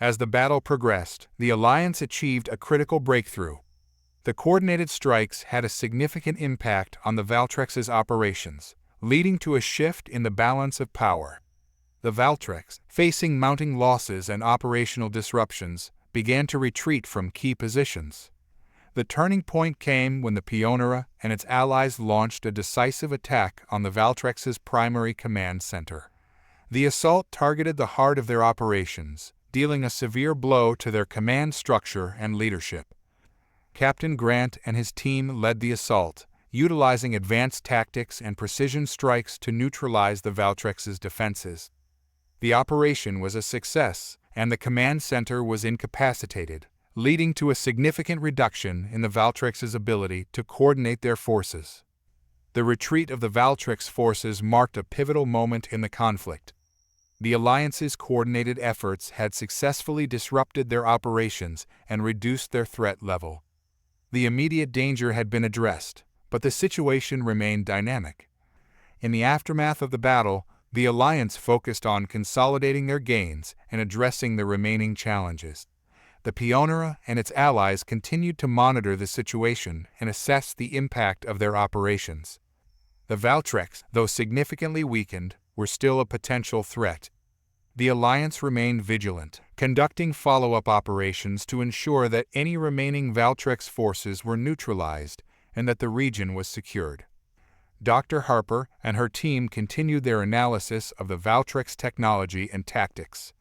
As the battle progressed, the alliance achieved a critical breakthrough. The coordinated strikes had a significant impact on the Valtrex's operations, leading to a shift in the balance of power. The Valtrex, facing mounting losses and operational disruptions, began to retreat from key positions. The turning point came when the Pionera and its allies launched a decisive attack on the Valtrex's primary command center. The assault targeted the heart of their operations, dealing a severe blow to their command structure and leadership. Captain Grant and his team led the assault, utilizing advanced tactics and precision strikes to neutralize the Valtrex's defenses. The operation was a success, and the command center was incapacitated, leading to a significant reduction in the Valtrex's ability to coordinate their forces. The retreat of the Valtrex forces marked a pivotal moment in the conflict. The alliance's coordinated efforts had successfully disrupted their operations and reduced their threat level. The immediate danger had been addressed, but the situation remained dynamic. In the aftermath of the battle, the alliance focused on consolidating their gains and addressing the remaining challenges. The Pionera and its allies continued to monitor the situation and assess the impact of their operations. The Valtrex, though significantly weakened, were still a potential threat. The alliance remained vigilant, conducting follow-up operations to ensure that any remaining Valtrex forces were neutralized and that the region was secured. Dr. Harper and her team continued their analysis of the Valtrex technology and tactics.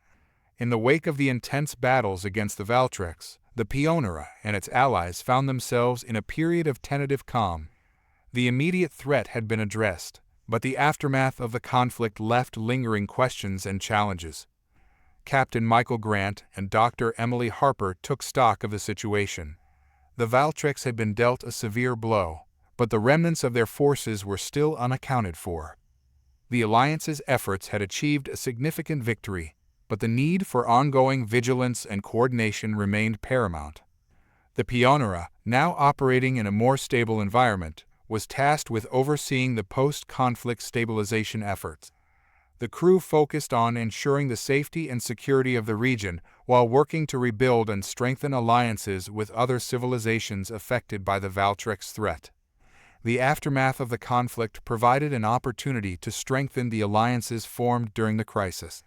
In the wake of the intense battles against the Valtrex, the Pionera and its allies found themselves in a period of tentative calm. The immediate threat had been addressed, but the aftermath of the conflict left lingering questions and challenges. Captain Michael Grant and Dr. Emily Harper took stock of the situation. The Valtrex had been dealt a severe blow, but the remnants of their forces were still unaccounted for. The alliance's efforts had achieved a significant victory, but the need for ongoing vigilance and coordination remained paramount. The Pionera, now operating in a more stable environment, was tasked with overseeing the post-conflict stabilization efforts. The crew focused on ensuring the safety and security of the region while working to rebuild and strengthen alliances with other civilizations affected by the Valtrex threat. The aftermath of the conflict provided an opportunity to strengthen the alliances formed during the crisis.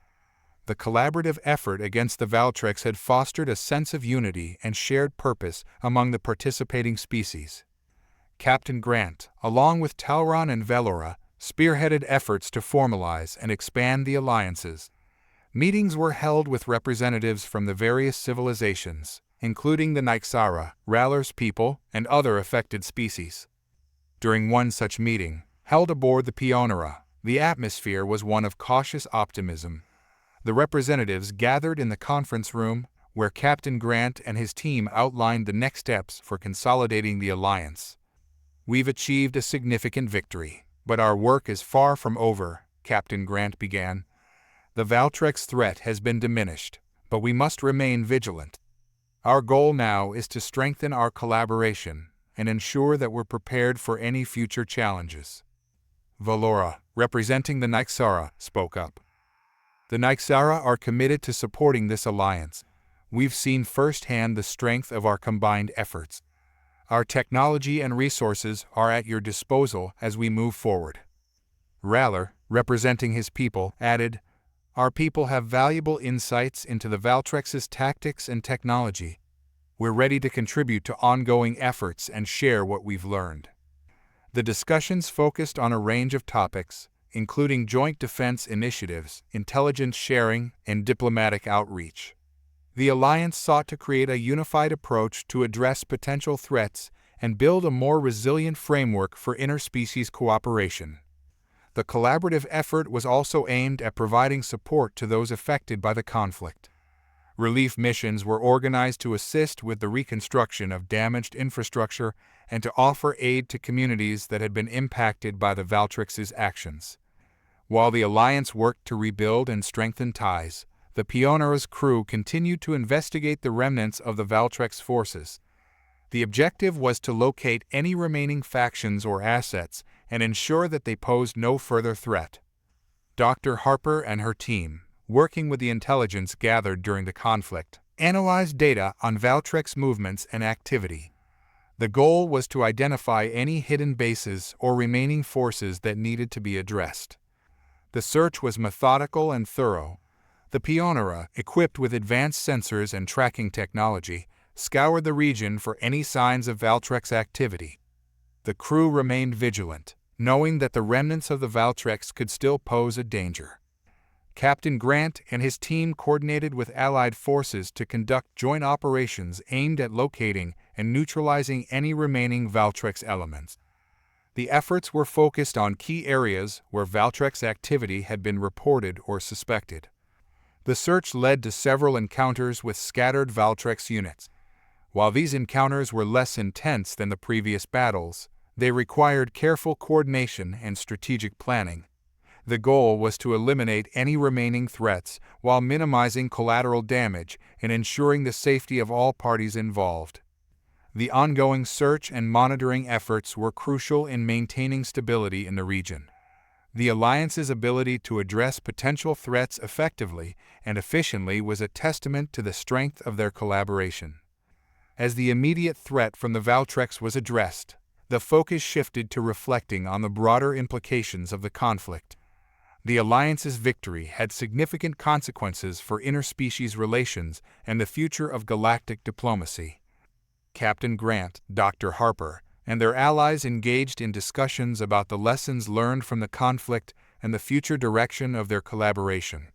The collaborative effort against the Valtrex had fostered a sense of unity and shared purpose among the participating species. Captain Grant, along with Talron and Velora, spearheaded efforts to formalize and expand the alliances. Meetings were held with representatives from the various civilizations, including the Nyxara, Raller's people, and other affected species. During one such meeting, held aboard the Pionera, the atmosphere was one of cautious optimism. The representatives gathered in the conference room, where Captain Grant and his team outlined the next steps for consolidating the alliance. "We've achieved a significant victory, but our work is far from over," Captain Grant began. "The Valtrex threat has been diminished, but we must remain vigilant. Our goal now is to strengthen our collaboration and ensure that we're prepared for any future challenges." Velora, representing the Nyxara, spoke up. "The Nyxara are committed to supporting this alliance. We've seen firsthand the strength of our combined efforts. Our technology and resources are at your disposal as we move forward." Raller, representing his people, added, "Our people have valuable insights into the Valtrex's tactics and technology. We're ready to contribute to ongoing efforts and share what we've learned." The discussions focused on a range of topics, including joint defense initiatives, intelligence sharing, and diplomatic outreach. The alliance sought to create a unified approach to address potential threats and build a more resilient framework for interspecies cooperation. The collaborative effort was also aimed at providing support to those affected by the conflict. Relief missions were organized to assist with the reconstruction of damaged infrastructure and to offer aid to communities that had been impacted by the Valtrex's actions. While the alliance worked to rebuild and strengthen ties, the Pionera's crew continued to investigate the remnants of the Valtrex forces. The objective was to locate any remaining factions or assets and ensure that they posed no further threat. Dr. Harper and her team, working with the intelligence gathered during the conflict, analyzed data on Valtrex movements and activity. The goal was to identify any hidden bases or remaining forces that needed to be addressed. The search was methodical and thorough. The Pionera, equipped with advanced sensors and tracking technology, scoured the region for any signs of Valtrex activity. The crew remained vigilant, knowing that the remnants of the Valtrex could still pose a danger. Captain Grant and his team coordinated with Allied forces to conduct joint operations aimed at locating and neutralizing any remaining Valtrex elements. The efforts were focused on key areas where Valtrex activity had been reported or suspected. The search led to several encounters with scattered Valtrex units. While these encounters were less intense than the previous battles, they required careful coordination and strategic planning. The goal was to eliminate any remaining threats while minimizing collateral damage and ensuring the safety of all parties involved. The ongoing search and monitoring efforts were crucial in maintaining stability in the region. The Alliance's ability to address potential threats effectively and efficiently was a testament to the strength of their collaboration. As the immediate threat from the Valtrex was addressed, the focus shifted to reflecting on the broader implications of the conflict. The Alliance's victory had significant consequences for interspecies relations and the future of galactic diplomacy. Captain Grant, Dr. Harper, and their allies engaged in discussions about the lessons learned from the conflict and the future direction of their collaboration.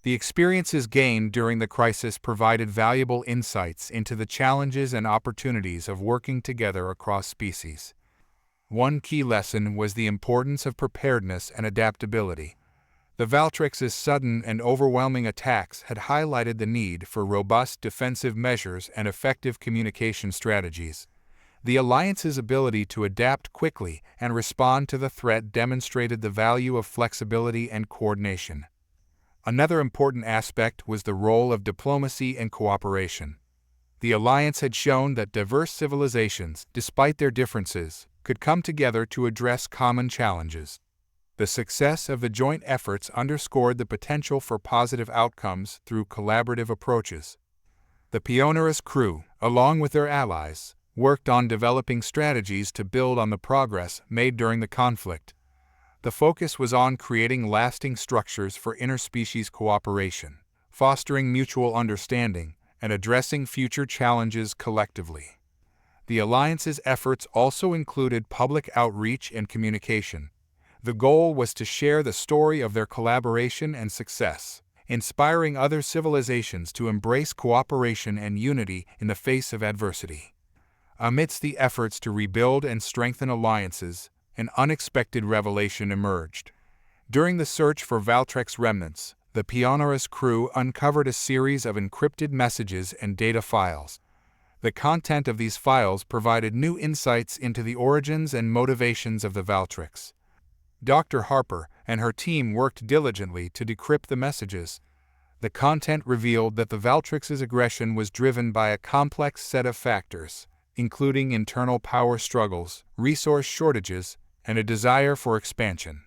The experiences gained during the crisis provided valuable insights into the challenges and opportunities of working together across species. One key lesson was the importance of preparedness and adaptability. The Valtrex's sudden and overwhelming attacks had highlighted the need for robust defensive measures and effective communication strategies. The Alliance's ability to adapt quickly and respond to the threat demonstrated the value of flexibility and coordination. Another important aspect was the role of diplomacy and cooperation. The alliance had shown that diverse civilizations, despite their differences, could come together to address common challenges. The success of the joint efforts underscored the potential for positive outcomes through collaborative approaches. The Pioneer's crew, along with their allies, worked on developing strategies to build on the progress made during the conflict. The focus was on creating lasting structures for interspecies cooperation, fostering mutual understanding, and addressing future challenges collectively. The alliance's efforts also included public outreach and communication. The goal was to share the story of their collaboration and success, inspiring other civilizations to embrace cooperation and unity in the face of adversity. Amidst the efforts to rebuild and strengthen alliances, an unexpected revelation emerged. During the search for Valtrek's remnants, the Pioneer's crew uncovered a series of encrypted messages and data files. The content of these files provided new insights into the origins and motivations of the Valtreks. Dr. Harper and her team worked diligently to decrypt the messages. The content revealed that the Valtreks' aggression was driven by a complex set of factors, including internal power struggles, resource shortages, and a desire for expansion.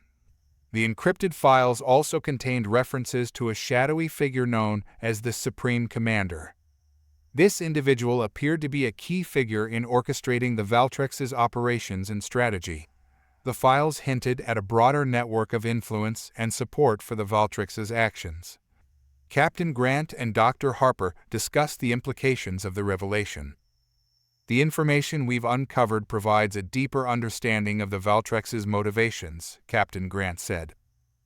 The encrypted files also contained references to a shadowy figure known as the Supreme Commander. This individual appeared to be a key figure in orchestrating the Valtreks' operations and strategy. The files hinted at a broader network of influence and support for the Valtreks' actions. Captain Grant and Dr. Harper discussed the implications of the revelation. The information we've uncovered provides a deeper understanding of the Valtreks' motivations, Captain Grant said.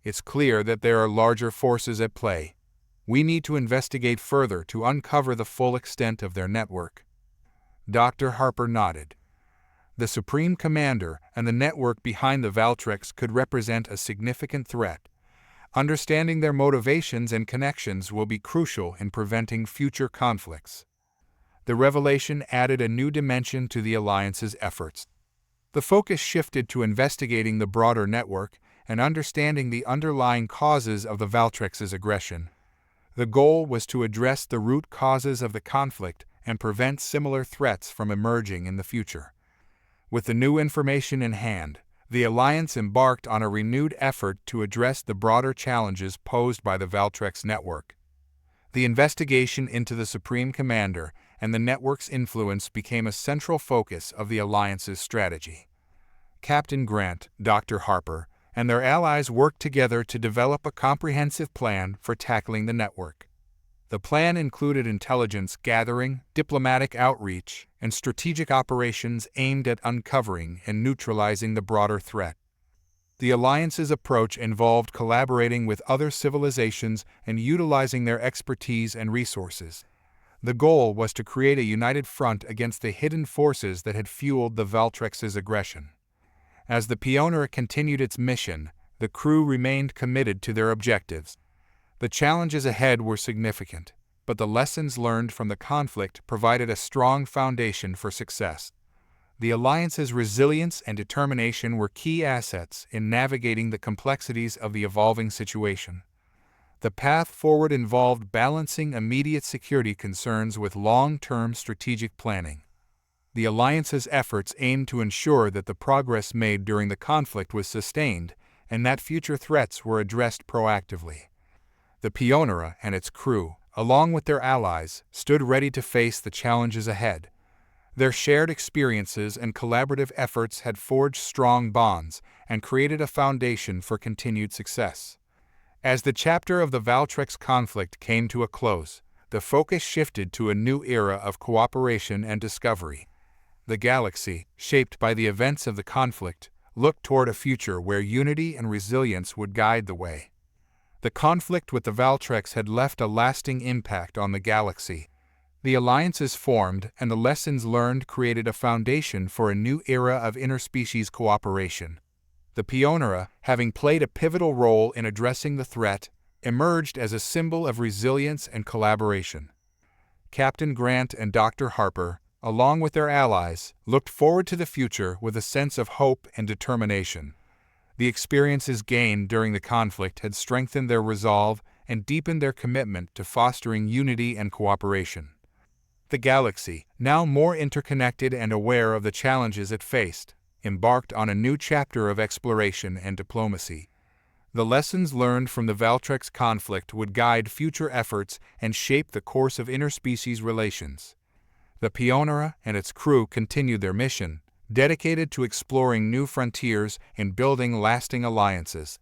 It's clear that there are larger forces at play. We need to investigate further to uncover the full extent of their network. Dr. Harper nodded. The Supreme Commander and the network behind the Valtreks could represent a significant threat. Understanding their motivations and connections will be crucial in preventing future conflicts. The revelation added a new dimension to the Alliance's efforts. The focus shifted to investigating the broader network and understanding the underlying causes of the Valtreks' aggression. The goal was to address the root causes of the conflict and prevent similar threats from emerging in the future. With the new information in hand, the Alliance embarked on a renewed effort to address the broader challenges posed by the Valtreks network. The investigation into the Supreme Commander and the network's influence became a central focus of the Alliance's strategy. Captain Grant, Dr. Harper, and their allies worked together to develop a comprehensive plan for tackling the network. The plan included intelligence gathering, diplomatic outreach, and strategic operations aimed at uncovering and neutralizing the broader threat. The Alliance's approach involved collaborating with other civilizations and utilizing their expertise and resources. The goal was to create a united front against the hidden forces that had fueled the Valtreks' aggression. As the Pioneer continued its mission, the crew remained committed to their objectives. The challenges ahead were significant, but the lessons learned from the conflict provided a strong foundation for success. The Alliance's resilience and determination were key assets in navigating the complexities of the evolving situation. The path forward involved balancing immediate security concerns with long-term strategic planning. The Alliance's efforts aimed to ensure that the progress made during the conflict was sustained and that future threats were addressed proactively. The Pioneer and its crew, along with their allies, stood ready to face the challenges ahead. Their shared experiences and collaborative efforts had forged strong bonds and created a foundation for continued success. As the chapter of the Valtreks conflict came to a close, the focus shifted to a new era of cooperation and discovery. The galaxy, shaped by the events of the conflict, looked toward a future where unity and resilience would guide the way. The conflict with the Valtreks had left a lasting impact on the galaxy. The alliances formed and the lessons learned created a foundation for a new era of interspecies cooperation. The Pioneer, having played a pivotal role in addressing the threat, emerged as a symbol of resilience and collaboration. Captain Grant and Dr. Harper, along with their allies, looked forward to the future with a sense of hope and determination. The experiences gained during the conflict had strengthened their resolve and deepened their commitment to fostering unity and cooperation. The galaxy, now more interconnected and aware of the challenges it faced, embarked on a new chapter of exploration and diplomacy. The lessons learned from the Valtrex conflict would guide future efforts and shape the course of interspecies relations. The Pionera and its crew continued their mission, dedicated to exploring new frontiers and building lasting alliances.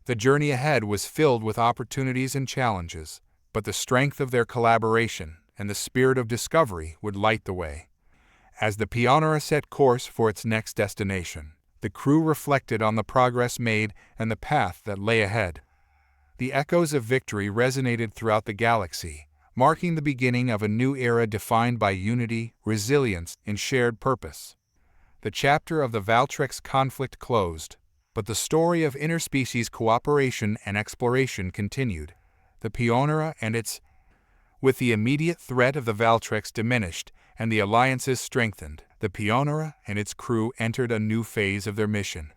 The journey ahead was filled with opportunities and challenges, but the strength of their collaboration and the spirit of discovery would light the way. As the Pionera set course for its next destination, the crew reflected on the progress made and the path that lay ahead. The echoes of victory resonated throughout the galaxy, marking the beginning of a new era defined by unity, resilience, and shared purpose. The chapter of the Valtrex conflict closed, but the story of interspecies cooperation and exploration continued. The Pionera and its With the immediate threat of the Valtrex diminished and the alliances strengthened, the Pionera and its crew entered a new phase of their mission.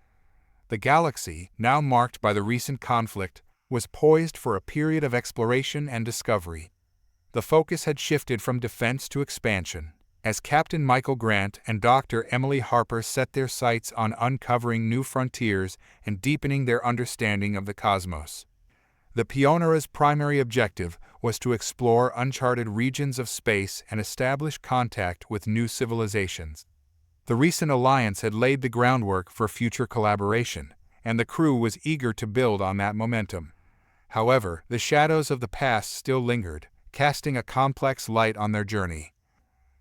The galaxy, now marked by the recent conflict, was poised for a period of exploration and discovery. The focus had shifted from defense to expansion, as Captain Michael Grant and Dr. Emily Harper set their sights on uncovering new frontiers and deepening their understanding of the cosmos. The Pionera's primary objective was to explore uncharted regions of space and establish contact with new civilizations. The recent alliance had laid the groundwork for future collaboration, and the crew was eager to build on that momentum. However, the shadows of the past still lingered, casting a complex light on their journey.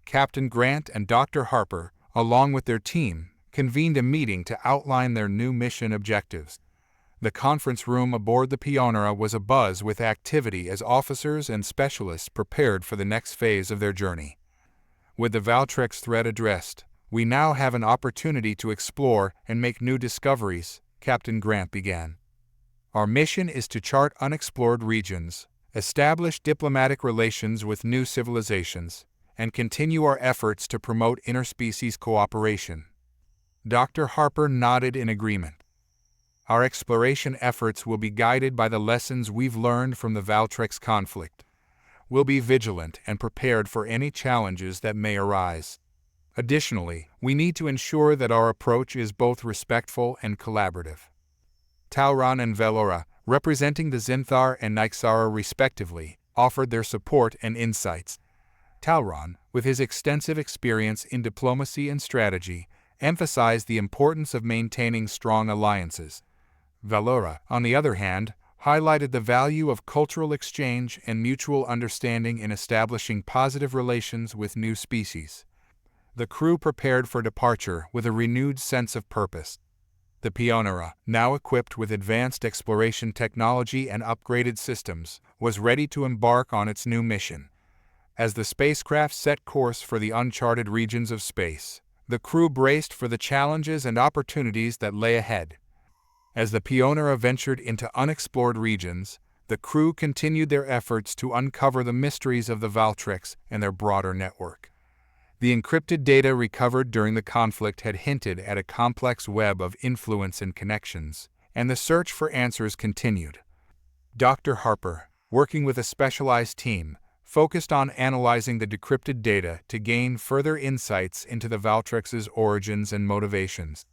Captain Grant and Dr. Harper, along with their team, convened a meeting to outline their new mission objectives. The conference room aboard the Pionera was abuzz with activity as officers and specialists prepared for the next phase of their journey. With the Valtrex threat addressed, "We now have an opportunity to explore and make new discoveries," Captain Grant began. "Our mission is to chart unexplored regions, establish diplomatic relations with new civilizations, and continue our efforts to promote interspecies cooperation." Dr. Harper nodded in agreement. "Our exploration efforts will be guided by the lessons we've learned from the Valtrex conflict. We'll be vigilant and prepared for any challenges that may arise. Additionally, we need to ensure that our approach is both respectful and collaborative." Tauron and Velora, representing the Zynthar and Nyxara respectively, offered their support and insights. Tauron, with his extensive experience in diplomacy and strategy, emphasized the importance of maintaining strong alliances. Velora, on the other hand, highlighted the value of cultural exchange and mutual understanding in establishing positive relations with new species. The crew prepared for departure with a renewed sense of purpose. The Pionera, now equipped with advanced exploration technology and upgraded systems, was ready to embark on its new mission. As the spacecraft set course for the uncharted regions of space, the crew braced for the challenges and opportunities that lay ahead. As the Pionera ventured into unexplored regions, the crew continued their efforts to uncover the mysteries of the Valtrex and their broader network. The encrypted data recovered during the conflict had hinted at a complex web of influence and connections, and the search for answers continued. Dr. Harper, working with a specialized team, focused on analyzing the decrypted data to gain further insights into the Valtrex's origins and motivations.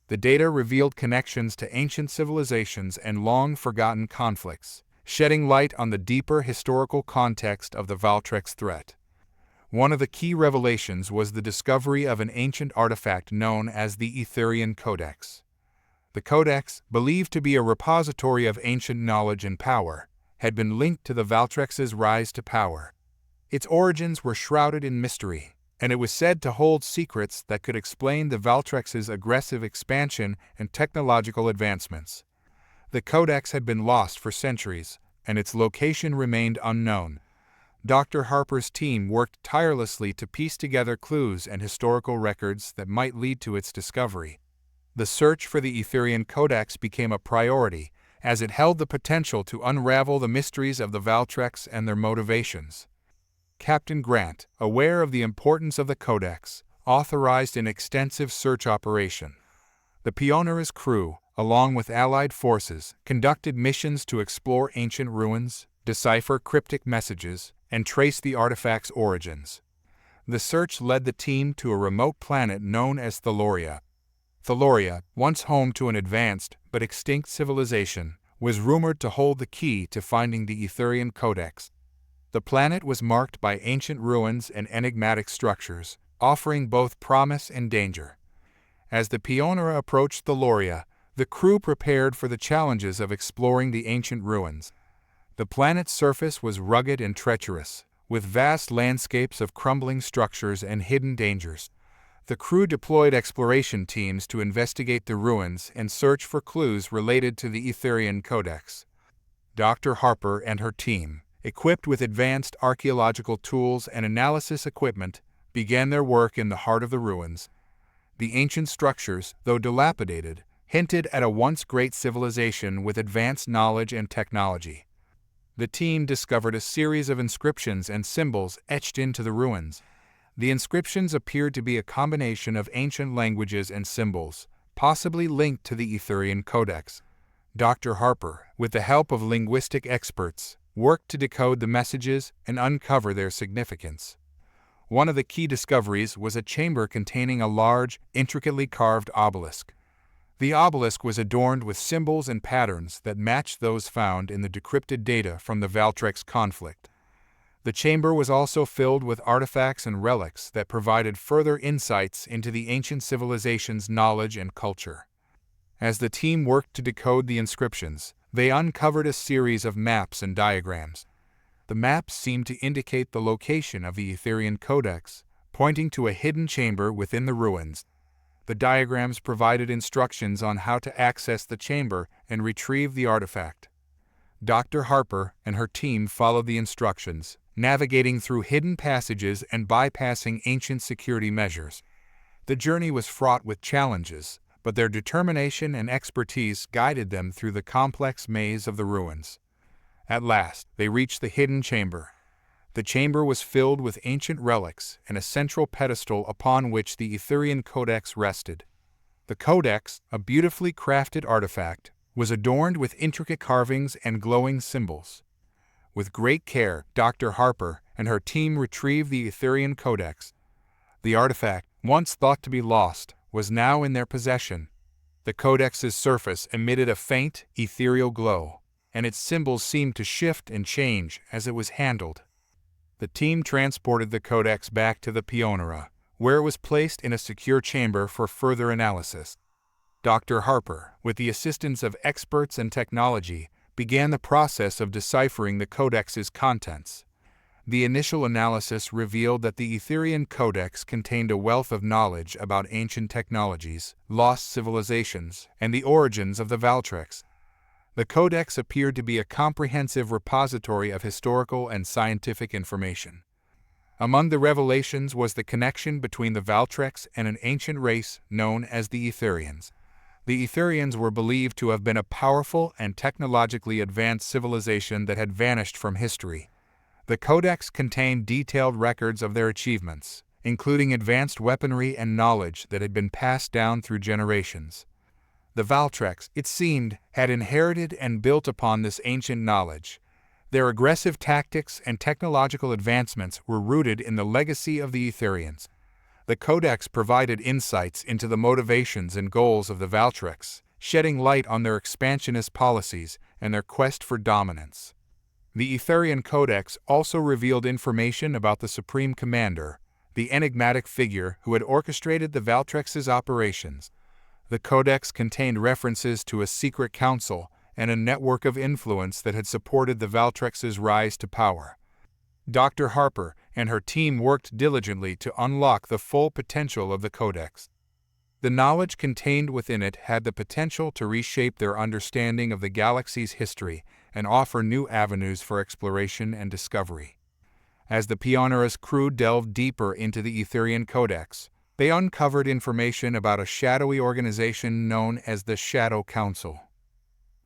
The data revealed connections to ancient civilizations and long-forgotten conflicts, shedding light on the deeper historical context of the Valtrex threat. One of the key revelations was the discovery of an ancient artifact known as the Etherian Codex. The Codex, believed to be a repository of ancient knowledge and power, had been linked to the Valtrex's rise to power. Its origins were shrouded in mystery, and it was said to hold secrets that could explain the Valtrex's aggressive expansion and technological advancements. The Codex had been lost for centuries, and its location remained unknown. Dr. Harper's team worked tirelessly to piece together clues and historical records that might lead to its discovery. The search for the Etherian Codex became a priority, as it held the potential to unravel the mysteries of the Valtrex and their motivations. Captain Grant, aware of the importance of the Codex, authorized an extensive search operation. The Pionera's crew, along with Allied forces, conducted missions to explore ancient ruins, decipher cryptic messages, and trace the artifact's origins. The search led the team to a remote planet known as Thaloria. Thaloria, once home to an advanced but extinct civilization, was rumored to hold the key to finding the Etherian Codex. The planet was marked by ancient ruins and enigmatic structures, offering both promise and danger. As the Pionera approached Thaloria, the crew prepared for the challenges of exploring the ancient ruins. The planet's surface was rugged and treacherous, with vast landscapes of crumbling structures and hidden dangers. The crew deployed exploration teams to investigate the ruins and search for clues related to the Etherian Codex. Dr. Harper and her team, equipped with advanced archaeological tools and analysis equipment, began their work in the heart of the ruins. The ancient structures, though dilapidated, hinted at a once great civilization with advanced knowledge and technology. The team discovered a series of inscriptions and symbols etched into the ruins. The inscriptions appeared to be a combination of ancient languages and symbols, possibly linked to the Etherian Codex. Dr. Harper, with the help of linguistic experts, worked to decode the messages and uncover their significance. One of the key discoveries was a chamber containing a large, intricately carved obelisk. The obelisk was adorned with symbols and patterns that matched those found in the decrypted data from the Valtrex conflict. The chamber was also filled with artifacts and relics that provided further insights into the ancient civilization's knowledge and culture. As the team worked to decode the inscriptions, they uncovered a series of maps and diagrams. The maps seemed to indicate the location of the Etherian Codex, pointing to a hidden chamber within the ruins. The diagrams provided instructions on how to access the chamber and retrieve the artifact. Dr. Harper and her team followed the instructions, navigating through hidden passages and bypassing ancient security measures. The journey was fraught with challenges, but their determination and expertise guided them through the complex maze of the ruins. At last, they reached the hidden chamber. The chamber was filled with ancient relics and a central pedestal upon which the Etherian Codex rested. The Codex, a beautifully crafted artifact, was adorned with intricate carvings and glowing symbols. With great care, Dr. Harper and her team retrieved the Etherian Codex. The artifact, once thought to be lost, was now in their possession. The Codex's surface emitted a faint, ethereal glow, and its symbols seemed to shift and change as it was handled. The team transported the Codex back to the Pionera, where it was placed in a secure chamber for further analysis. Dr. Harper, with the assistance of experts and technology, began the process of deciphering the Codex's contents. The initial analysis revealed that the Etherian Codex contained a wealth of knowledge about ancient technologies, lost civilizations, and the origins of the Valtrex. The Codex appeared to be a comprehensive repository of historical and scientific information. Among the revelations was the connection between the Valtrex and an ancient race known as the Etherians. The Etherians were believed to have been a powerful and technologically advanced civilization that had vanished from history. The Codex contained detailed records of their achievements, including advanced weaponry and knowledge that had been passed down through generations. The Valtrex, it seemed, had inherited and built upon this ancient knowledge. Their aggressive tactics and technological advancements were rooted in the legacy of the Etherians. The Codex provided insights into the motivations and goals of the Valtrex, shedding light on their expansionist policies and their quest for dominance. The Etherian Codex also revealed information about the Supreme Commander, the enigmatic figure who had orchestrated the Valtrex's operations. The Codex contained references to a secret council and a network of influence that had supported the Valtrex's rise to power. Dr. Harper and her team worked diligently to unlock the full potential of the Codex. The knowledge contained within it had the potential to reshape their understanding of the galaxy's history and offer new avenues for exploration and discovery. As the Pionera's crew delved deeper into the Etherian Codex, they uncovered information about a shadowy organization known as the Shadow Council.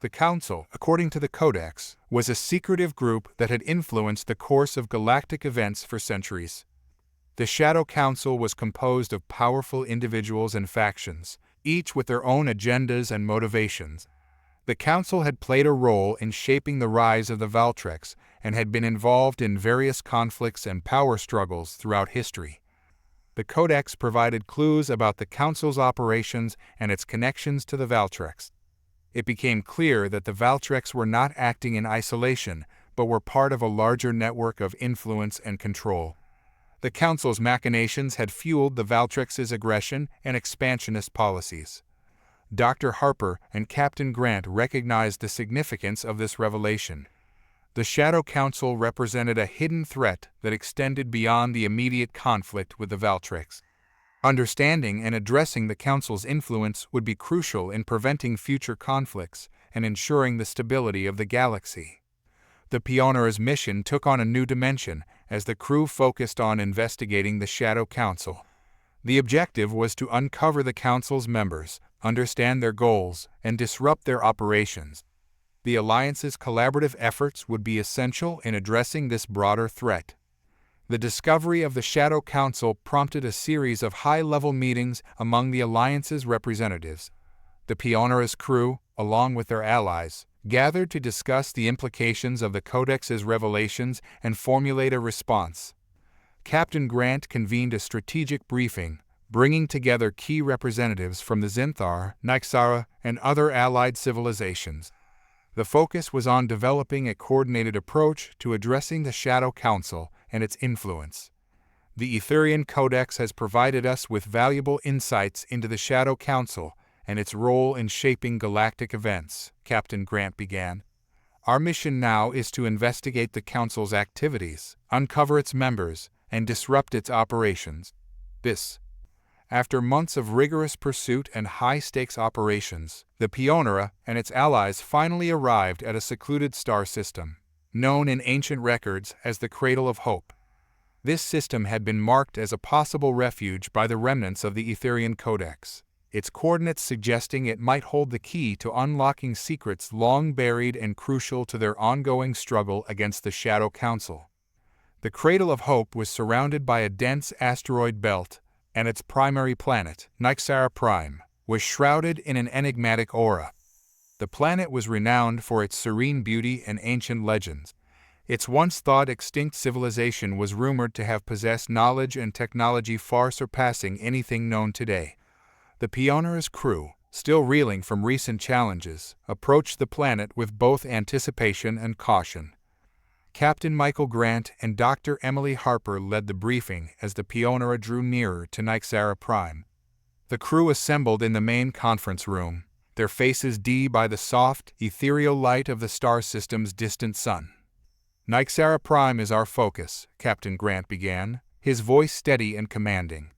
The Council, according to the Codex, was a secretive group that had influenced the course of galactic events for centuries. The Shadow Council was composed of powerful individuals and factions, each with their own agendas and motivations. The Council had played a role in shaping the rise of the Valtrex and had been involved in various conflicts and power struggles throughout history. The codex provided clues about the Council's operations and its connections to the Valtrex. It became clear that the Valtrex were not acting in isolation, but were part of a larger network of influence and control. The Council's machinations had fueled the Valtrex's aggression and expansionist policies. Dr. Harper and Captain Grant recognized the significance of this revelation. The Shadow Council represented a hidden threat that extended beyond the immediate conflict with the Valtrex. Understanding and addressing the Council's influence would be crucial in preventing future conflicts and ensuring the stability of the galaxy. The Pioneer's mission took on a new dimension as the crew focused on investigating the Shadow Council. The objective was to uncover the Council's members, understand their goals, and disrupt their operations. The Alliance's collaborative efforts would be essential in addressing this broader threat. The discovery of the Shadow Council prompted a series of high-level meetings among the Alliance's representatives. The Pioneer's crew, along with their allies, gathered to discuss the implications of the Codex's revelations and formulate a response. Captain Grant convened a strategic briefing, bringing together key representatives from the Zynthar, Nyxara, and other allied civilizations. The focus was on developing a coordinated approach to addressing the Shadow Council and its influence. The Etherian Codex has provided us with valuable insights into the Shadow Council and its role in shaping galactic events, Captain Grant began. Our mission now is to investigate the Council's activities, uncover its members, and disrupt its operations. After months of rigorous pursuit and high-stakes operations, the Pioneer and its allies finally arrived at a secluded star system, known in ancient records as the Cradle of Hope. This system had been marked as a possible refuge by the remnants of the Etherian Codex, its coordinates suggesting it might hold the key to unlocking secrets long buried and crucial to their ongoing struggle against the Shadow Council. The Cradle of Hope was surrounded by a dense asteroid belt, and its primary planet, Nyxara Prime, was shrouded in an enigmatic aura. The planet was renowned for its serene beauty and ancient legends. Its once-thought extinct civilization was rumored to have possessed knowledge and technology far surpassing anything known today. The Pioneer's crew, still reeling from recent challenges, approached the planet with both anticipation and caution. Captain Michael Grant and Dr. Emily Harper led the briefing as the Pioneer drew nearer to Nyxara Prime. The crew assembled in the main conference room, their faces dimmed by the soft, ethereal light of the star system's distant sun. Nyxara Prime is our focus, Captain Grant began, his voice steady and commanding.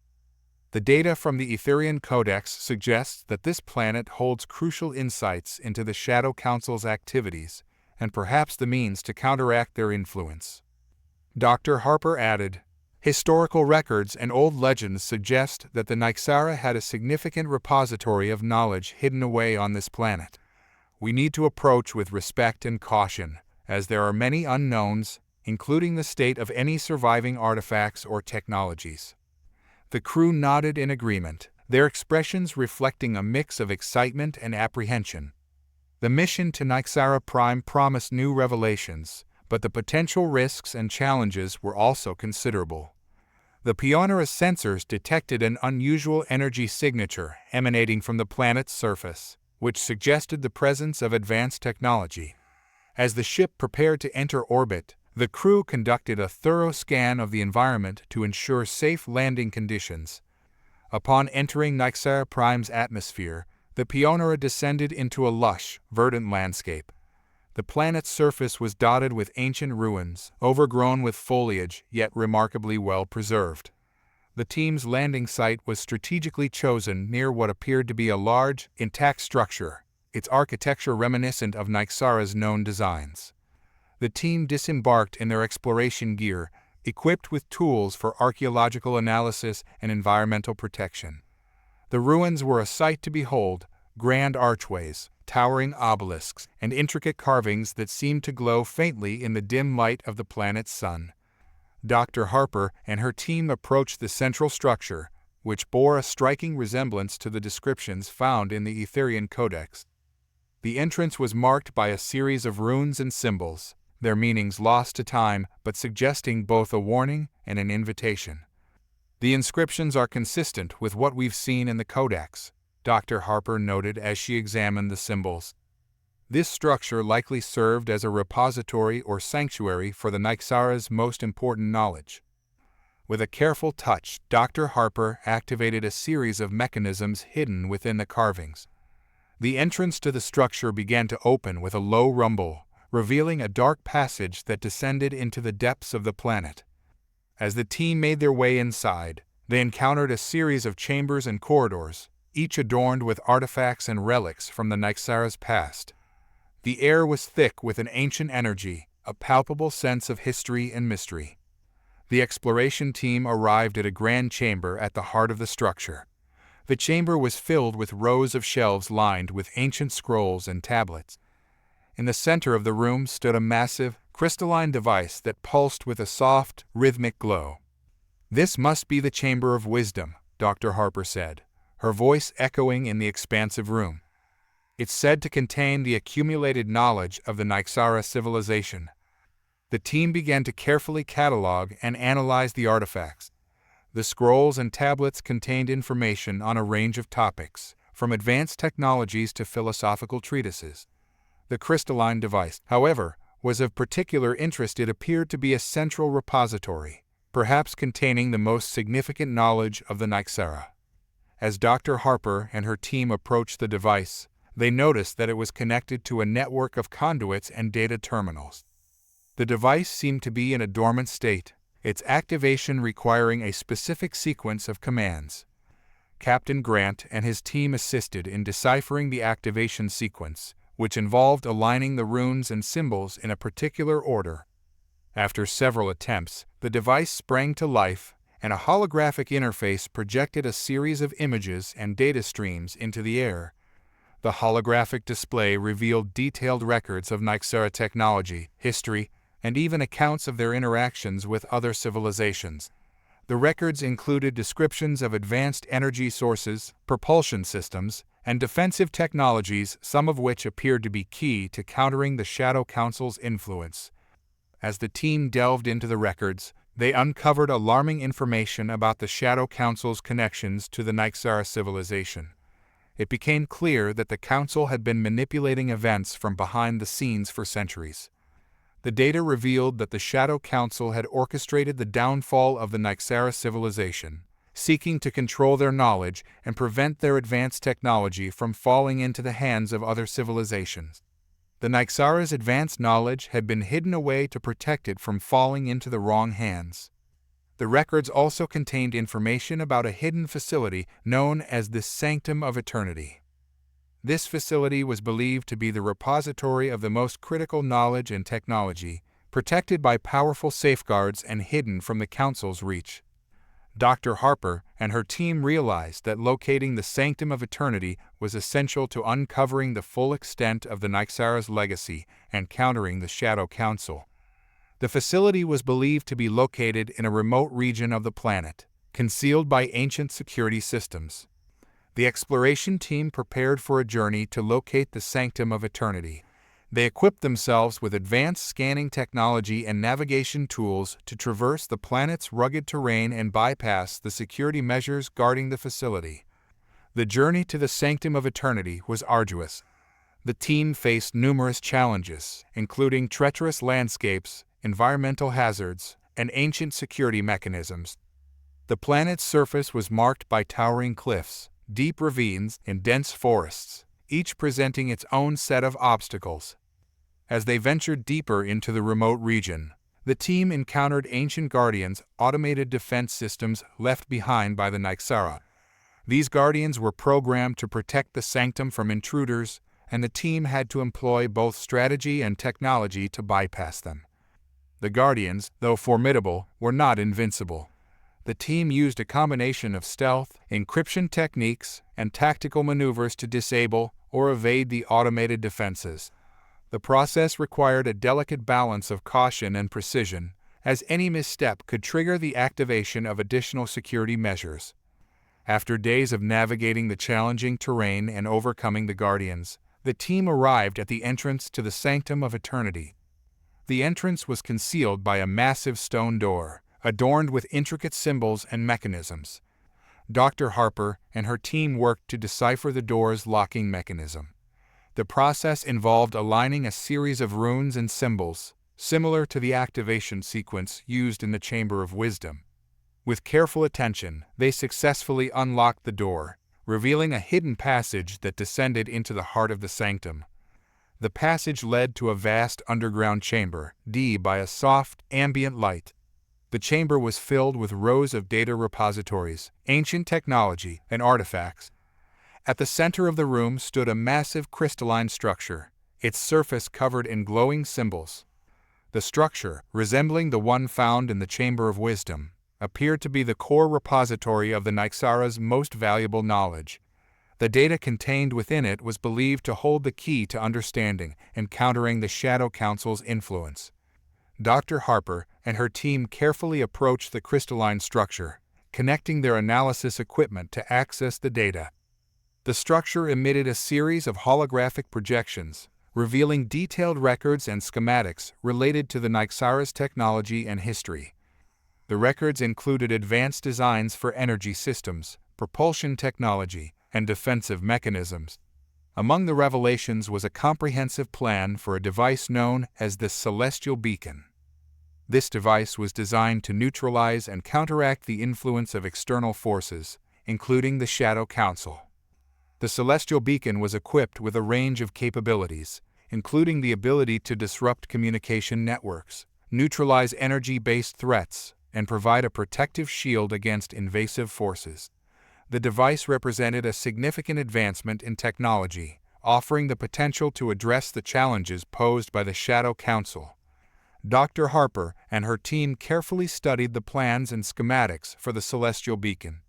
The data from the Etherian Codex suggests that this planet holds crucial insights into the Shadow Council's activities, and perhaps the means to counteract their influence. Dr. Harper added, historical records and old legends suggest that the Nyxara had a significant repository of knowledge hidden away on this planet. We need to approach with respect and caution, as there are many unknowns, including the state of any surviving artifacts or technologies. The crew nodded in agreement, their expressions reflecting a mix of excitement and apprehension. The mission to Nyxara Prime promised new revelations, but the potential risks and challenges were also considerable. The Pioneer's sensors detected an unusual energy signature emanating from the planet's surface, which suggested the presence of advanced technology. As the ship prepared to enter orbit, the crew conducted a thorough scan of the environment to ensure safe landing conditions. Upon entering Nyxara Prime's atmosphere, the Pioneer descended into a lush, verdant landscape. The planet's surface was dotted with ancient ruins, overgrown with foliage, yet remarkably well preserved. The team's landing site was strategically chosen near what appeared to be a large, intact structure, its architecture reminiscent of Nyxara's known designs. The team disembarked in their exploration gear, equipped with tools for archaeological analysis and environmental protection. The ruins were a sight to behold, grand archways, towering obelisks, and intricate carvings that seemed to glow faintly in the dim light of the planet's sun. Dr. Harper and her team approached the central structure, which bore a striking resemblance to the descriptions found in the Etherian Codex. The entrance was marked by a series of runes and symbols, their meanings lost to time but suggesting both a warning and an invitation. The inscriptions are consistent with what we've seen in the codex, Dr. Harper noted as she examined the symbols. This structure likely served as a repository or sanctuary for the Nyxara's most important knowledge. With a careful touch, Dr. Harper activated a series of mechanisms hidden within the carvings. The entrance to the structure began to open with a low rumble, revealing a dark passage that descended into the depths of the planet. As the team made their way inside, they encountered a series of chambers and corridors, each adorned with artifacts and relics from the Nyxara's past. The air was thick with an ancient energy, a palpable sense of history and mystery. The exploration team arrived at a grand chamber at the heart of the structure. The chamber was filled with rows of shelves lined with ancient scrolls and tablets. In the center of the room stood a massive, crystalline device that pulsed with a soft, rhythmic glow. "This must be the Chamber of Wisdom," Dr. Harper said, her voice echoing in the expansive room. "It's said to contain the accumulated knowledge of the Nyxara civilization." The team began to carefully catalog and analyze the artifacts. The scrolls and tablets contained information on a range of topics, from advanced technologies to philosophical treatises. The crystalline device, however, was of particular interest. It appeared to be a central repository, perhaps containing the most significant knowledge of the Nyxara. As Dr. Harper and her team approached the device, they noticed that it was connected to a network of conduits and data terminals. The device seemed to be in a dormant state, its activation requiring a specific sequence of commands. Captain Grant and his team assisted in deciphering the activation sequence, which involved aligning the runes and symbols in a particular order. After several attempts, the device sprang to life, and a holographic interface projected a series of images and data streams into the air. The holographic display revealed detailed records of Nyxara technology, history, and even accounts of their interactions with other civilizations. The records included descriptions of advanced energy sources, propulsion systems, and defensive technologies, some of which appeared to be key to countering the Shadow Council's influence. As the team delved into the records, they uncovered alarming information about the Shadow Council's connections to the Nyxara civilization. It became clear that the Council had been manipulating events from behind the scenes for centuries. The data revealed that the Shadow Council had orchestrated the downfall of the Nyxara civilization, seeking to control their knowledge and prevent their advanced technology from falling into the hands of other civilizations. The Nyxara's advanced knowledge had been hidden away to protect it from falling into the wrong hands. The records also contained information about a hidden facility known as the Sanctum of Eternity. This facility was believed to be the repository of the most critical knowledge and technology, protected by powerful safeguards and hidden from the Council's reach. Dr. Harper and her team realized that locating the Sanctum of Eternity was essential to uncovering the full extent of the Nyxara's legacy and countering the Shadow Council. The facility was believed to be located in a remote region of the planet, concealed by ancient security systems. The exploration team prepared for a journey to locate the Sanctum of Eternity. They equipped themselves with advanced scanning technology and navigation tools to traverse the planet's rugged terrain and bypass the security measures guarding the facility. The journey to the Sanctum of Eternity was arduous. The team faced numerous challenges, including treacherous landscapes, environmental hazards, and ancient security mechanisms. The planet's surface was marked by towering cliffs, deep ravines, and dense forests, each presenting its own set of obstacles. As they ventured deeper into the remote region, the team encountered ancient guardians, automated defense systems left behind by the Nyxara. These guardians were programmed to protect the sanctum from intruders, and the team had to employ both strategy and technology to bypass them. The guardians, though formidable, were not invincible. The team used a combination of stealth, encryption techniques, and tactical maneuvers to disable or evade the automated defenses. The process required a delicate balance of caution and precision, as any misstep could trigger the activation of additional security measures. After days of navigating the challenging terrain and overcoming the guardians, the team arrived at the entrance to the Sanctum of Eternity. The entrance was concealed by a massive stone door, adorned with intricate symbols and mechanisms. Dr. Harper and her team worked to decipher the door's locking mechanism. The process involved aligning a series of runes and symbols, similar to the activation sequence used in the Chamber of Wisdom. With careful attention, they successfully unlocked the door, revealing a hidden passage that descended into the heart of the sanctum. The passage led to a vast underground chamber, lit by a soft, ambient light. The chamber was filled with rows of data repositories, ancient technology, and artifacts. At the center of the room stood a massive crystalline structure, its surface covered in glowing symbols. The structure, resembling the one found in the Chamber of Wisdom, appeared to be the core repository of the Nyxara's most valuable knowledge. The data contained within it was believed to hold the key to understanding and countering the Shadow Council's influence. Dr. Harper and her team carefully approached the crystalline structure, connecting their analysis equipment to access the data. The structure emitted a series of holographic projections, revealing detailed records and schematics related to the Nyxara's technology and history. The records included advanced designs for energy systems, propulsion technology, and defensive mechanisms. Among the revelations was a comprehensive plan for a device known as the Celestial Beacon. This device was designed to neutralize and counteract the influence of external forces, including the Shadow Council. The Celestial Beacon was equipped with a range of capabilities, including the ability to disrupt communication networks, neutralize energy-based threats, and provide a protective shield against invasive forces. The device represented a significant advancement in technology, offering the potential to address the challenges posed by the Shadow Council. Dr. Harper and her team carefully studied the plans and schematics for the Celestial Beacon.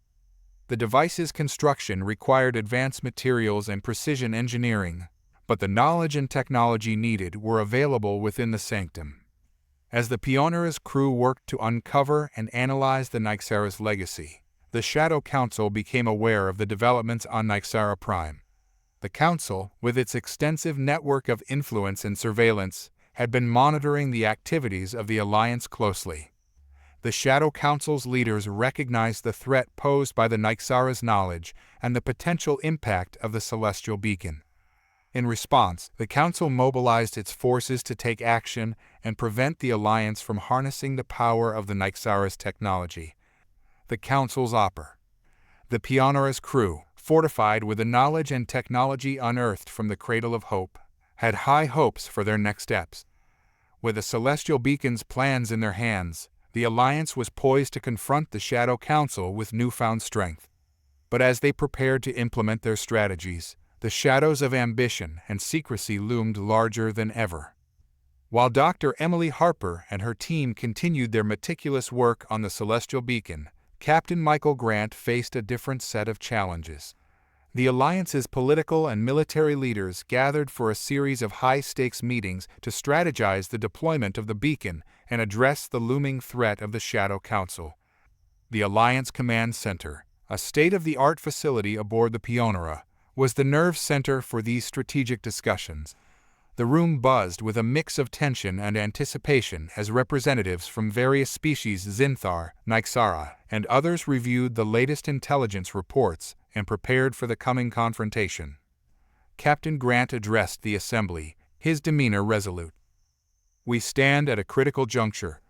The device's construction required advanced materials and precision engineering, but the knowledge and technology needed were available within the sanctum. As the Pionera's crew worked to uncover and analyze the Nyxara's legacy, the Shadow Council became aware of the developments on Nyxara Prime. The Council, with its extensive network of influence and surveillance, had been monitoring the activities of the Alliance closely. The Shadow Council's leaders recognized the threat posed by the Nyxara's knowledge and the potential impact of the Celestial Beacon. In response, the Council mobilized its forces to take action and prevent the Alliance from harnessing the power of the Nyxara's technology. The Council's The Pionera's crew, fortified with the knowledge and technology unearthed from the Cradle of Hope, had high hopes for their next steps. With the Celestial Beacon's plans in their hands, the Alliance was poised to confront the Shadow Council with newfound strength. But as they prepared to implement their strategies, the shadows of ambition and secrecy loomed larger than ever. While Dr. Emily Harper and her team continued their meticulous work on the Celestial Beacon, Captain Michael Grant faced a different set of challenges. The Alliance's political and military leaders gathered for a series of high-stakes meetings to strategize the deployment of the beacon and address the looming threat of the Shadow Council. The Alliance Command Center, a state-of-the-art facility aboard the Pionera, was the nerve center for these strategic discussions. The room buzzed with a mix of tension and anticipation as representatives from various species Zynthar, Nyxara, and others reviewed the latest intelligence reports and prepared for the coming confrontation. Captain Grant addressed the assembly, his demeanor resolute. "We stand at a critical juncture.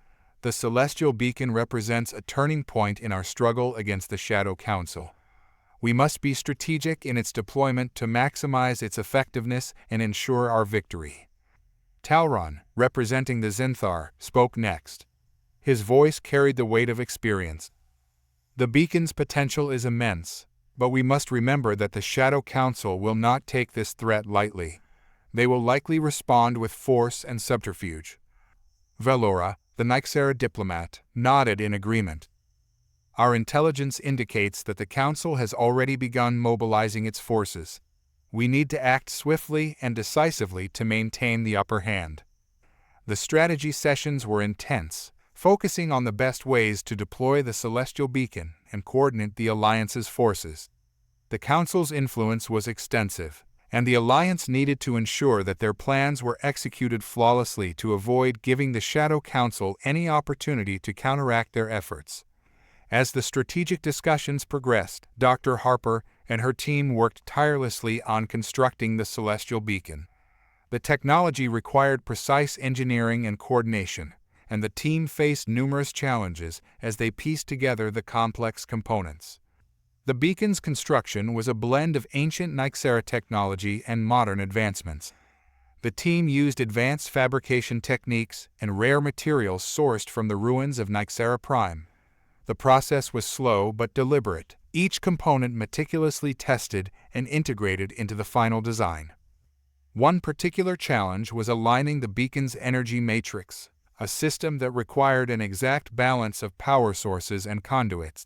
The Celestial Beacon represents a turning point in our struggle against the Shadow Council. We must be strategic in its deployment to maximize its effectiveness and ensure our victory." Talron, representing the Zynthar, spoke next. His voice carried the weight of experience. "The beacon's potential is immense, but we must remember that the Shadow Council will not take this threat lightly. They will likely respond with force and subterfuge." Velora, the Nyxara diplomat, nodded in agreement. "Our intelligence indicates that the Council has already begun mobilizing its forces. We need to act swiftly and decisively to maintain the upper hand." The strategy sessions were intense, focusing on the best ways to deploy the Celestial Beacon and coordinate the Alliance's forces. The Council's influence was extensive, and the Alliance needed to ensure that their plans were executed flawlessly to avoid giving the Shadow Council any opportunity to counteract their efforts. As the strategic discussions progressed, Dr. Harper and her team worked tirelessly on constructing the celestial beacon. The technology required precise engineering and coordination, and the team faced numerous challenges as they pieced together the complex components. The beacon's construction was a blend of ancient Nyxera technology and modern advancements. The team used advanced fabrication techniques and rare materials sourced from the ruins of Nyxera Prime. The process was slow but deliberate, each component meticulously tested and integrated into the final design. One particular challenge was aligning the beacon's energy matrix, a system that required an exact balance of power sources and conduits.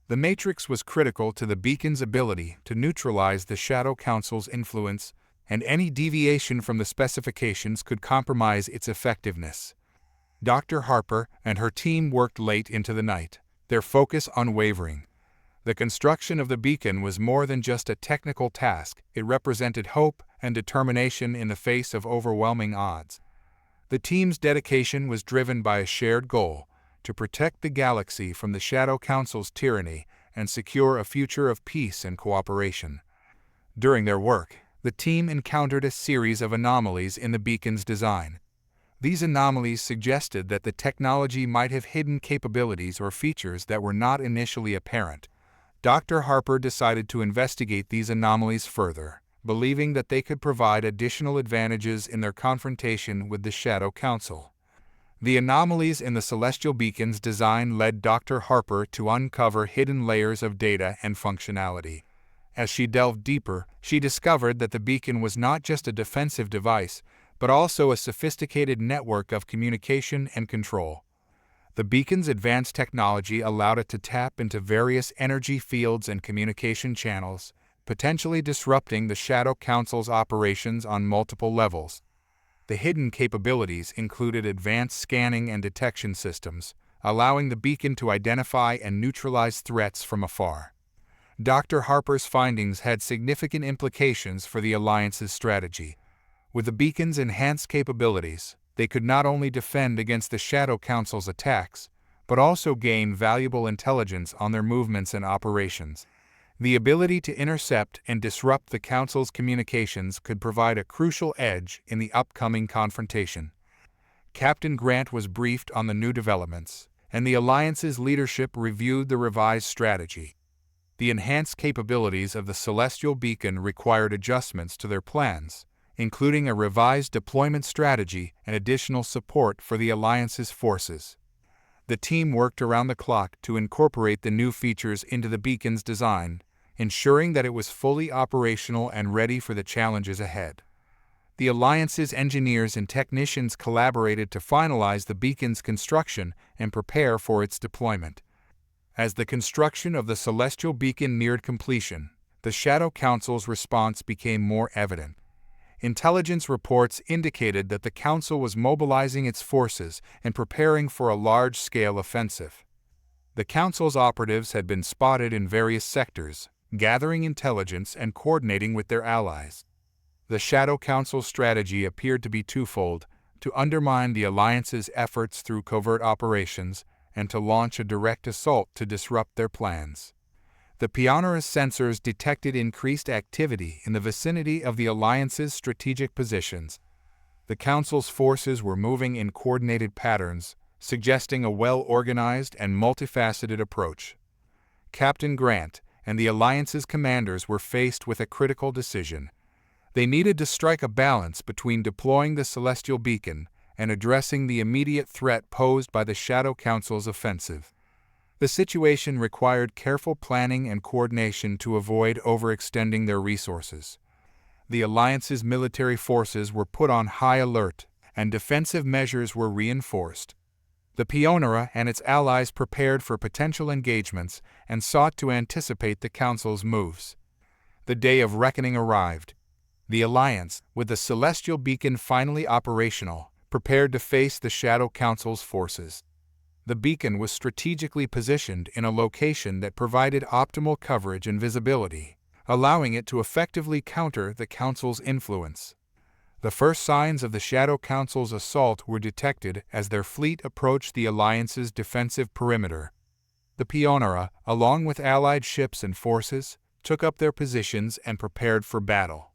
The matrix was critical to the beacon's ability to neutralize the Shadow Council's influence, and any deviation from the specifications could compromise its effectiveness. Dr. Harper and her team worked late into the night, their focus unwavering. The construction of the beacon was more than just a technical task, it represented hope and determination in the face of overwhelming odds. The team's dedication was driven by a shared goal: to protect the galaxy from the Shadow Council's tyranny and secure a future of peace and cooperation. During their work, the team encountered a series of anomalies in the beacon's design. These anomalies suggested that the technology might have hidden capabilities or features that were not initially apparent. Dr. Harper decided to investigate these anomalies further, believing that they could provide additional advantages in their confrontation with the Shadow Council. The anomalies in the celestial beacon's design led Dr. Harper to uncover hidden layers of data and functionality. As she delved deeper, she discovered that the beacon was not just a defensive device, but also a sophisticated network of communication and control. The beacon's advanced technology allowed it to tap into various energy fields and communication channels, potentially disrupting the Shadow Council's operations on multiple levels. The hidden capabilities included advanced scanning and detection systems, allowing the beacon to identify and neutralize threats from afar. Dr. Harper's findings had significant implications for the Alliance's strategy. With the beacon's enhanced capabilities, they could not only defend against the Shadow Council's attacks, but also gain valuable intelligence on their movements and operations. The ability to intercept and disrupt the Council's communications could provide a crucial edge in the upcoming confrontation. Captain Grant was briefed on the new developments, and the Alliance's leadership reviewed the revised strategy. The enhanced capabilities of the Celestial Beacon required adjustments to their plans, including a revised deployment strategy and additional support for the Alliance's forces. The team worked around the clock to incorporate the new features into the beacon's design, ensuring that it was fully operational and ready for the challenges ahead. The Alliance's engineers and technicians collaborated to finalize the beacon's construction and prepare for its deployment. As the construction of the Celestial Beacon neared completion, the Shadow Council's response became more evident. Intelligence reports indicated that the Council was mobilizing its forces and preparing for a large-scale offensive. The Council's operatives had been spotted in various sectors, gathering intelligence and coordinating with their allies. The Shadow Council's strategy appeared to be twofold: to undermine the Alliance's efforts through covert operations, and to launch a direct assault to disrupt their plans. The Pioneer's sensors detected increased activity in the vicinity of the Alliance's strategic positions. The Council's forces were moving in coordinated patterns, suggesting a well-organized and multifaceted approach. Captain Grant and the Alliance's commanders were faced with a critical decision. They needed to strike a balance between deploying the Celestial Beacon and addressing the immediate threat posed by the Shadow Council's offensive. The situation required careful planning and coordination to avoid overextending their resources. The Alliance's military forces were put on high alert, and defensive measures were reinforced. The Pioneer and its allies prepared for potential engagements and sought to anticipate the Council's moves. The day of reckoning arrived. The Alliance, with the Celestial Beacon finally operational, prepared to face the Shadow Council's forces. The beacon was strategically positioned in a location that provided optimal coverage and visibility, allowing it to effectively counter the Council's influence. The first signs of the Shadow Council's assault were detected as their fleet approached the Alliance's defensive perimeter. The Pionera, along with Allied ships and forces, took up their positions and prepared for battle.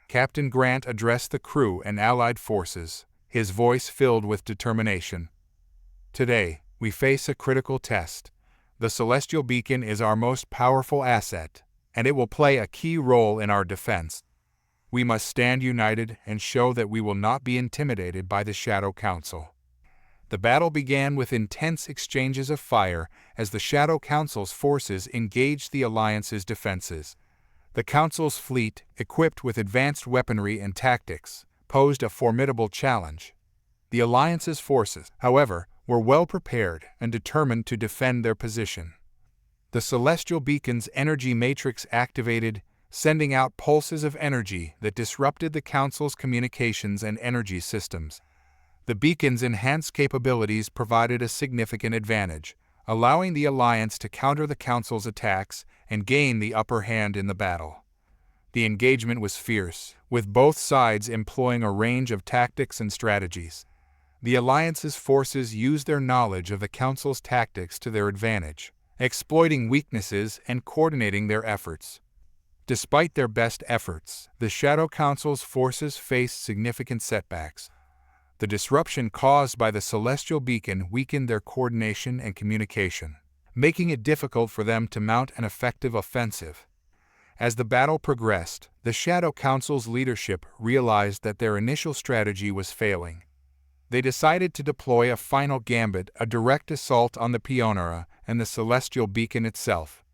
Captain Grant addressed the crew and Allied forces, his voice filled with determination. "Today, we face a critical test. The Celestial Beacon is our most powerful asset, and it will play a key role in our defense. We must stand united and show that we will not be intimidated by the Shadow Council." The battle began with intense exchanges of fire as the Shadow Council's forces engaged the Alliance's defenses. The Council's fleet, equipped with advanced weaponry and tactics, posed a formidable challenge. The Alliance's forces, however, were well prepared and determined to defend their position. The Celestial Beacon's energy matrix activated, sending out pulses of energy that disrupted the Council's communications and energy systems. The beacon's enhanced capabilities provided a significant advantage, allowing the Alliance to counter the Council's attacks and gain the upper hand in the battle. The engagement was fierce, with both sides employing a range of tactics and strategies. The Alliance's forces used their knowledge of the Council's tactics to their advantage, exploiting weaknesses and coordinating their efforts. Despite their best efforts, the Shadow Council's forces faced significant setbacks. The disruption caused by the Celestial Beacon weakened their coordination and communication, making it difficult for them to mount an effective offensive. As the battle progressed, the Shadow Council's leadership realized that their initial strategy was failing. They decided to deploy a final gambit, a direct assault on the Pionera and the Celestial Beacon itself.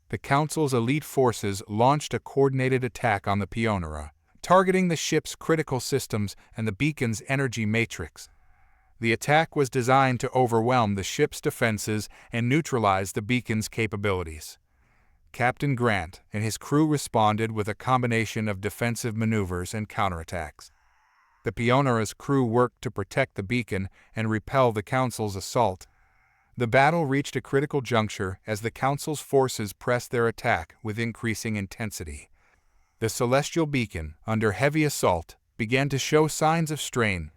The Council's elite forces launched a coordinated attack on the Pionera, targeting the ship's critical systems and the beacon's energy matrix. The attack was designed to overwhelm the ship's defenses and neutralize the beacon's capabilities. Captain Grant and his crew responded with a combination of defensive maneuvers and counterattacks. The Pionera's crew worked to protect the beacon and repel the Council's assault. The battle reached a critical juncture as the Council's forces pressed their attack with increasing intensity. The Celestial Beacon, under heavy assault, began to show signs of strain.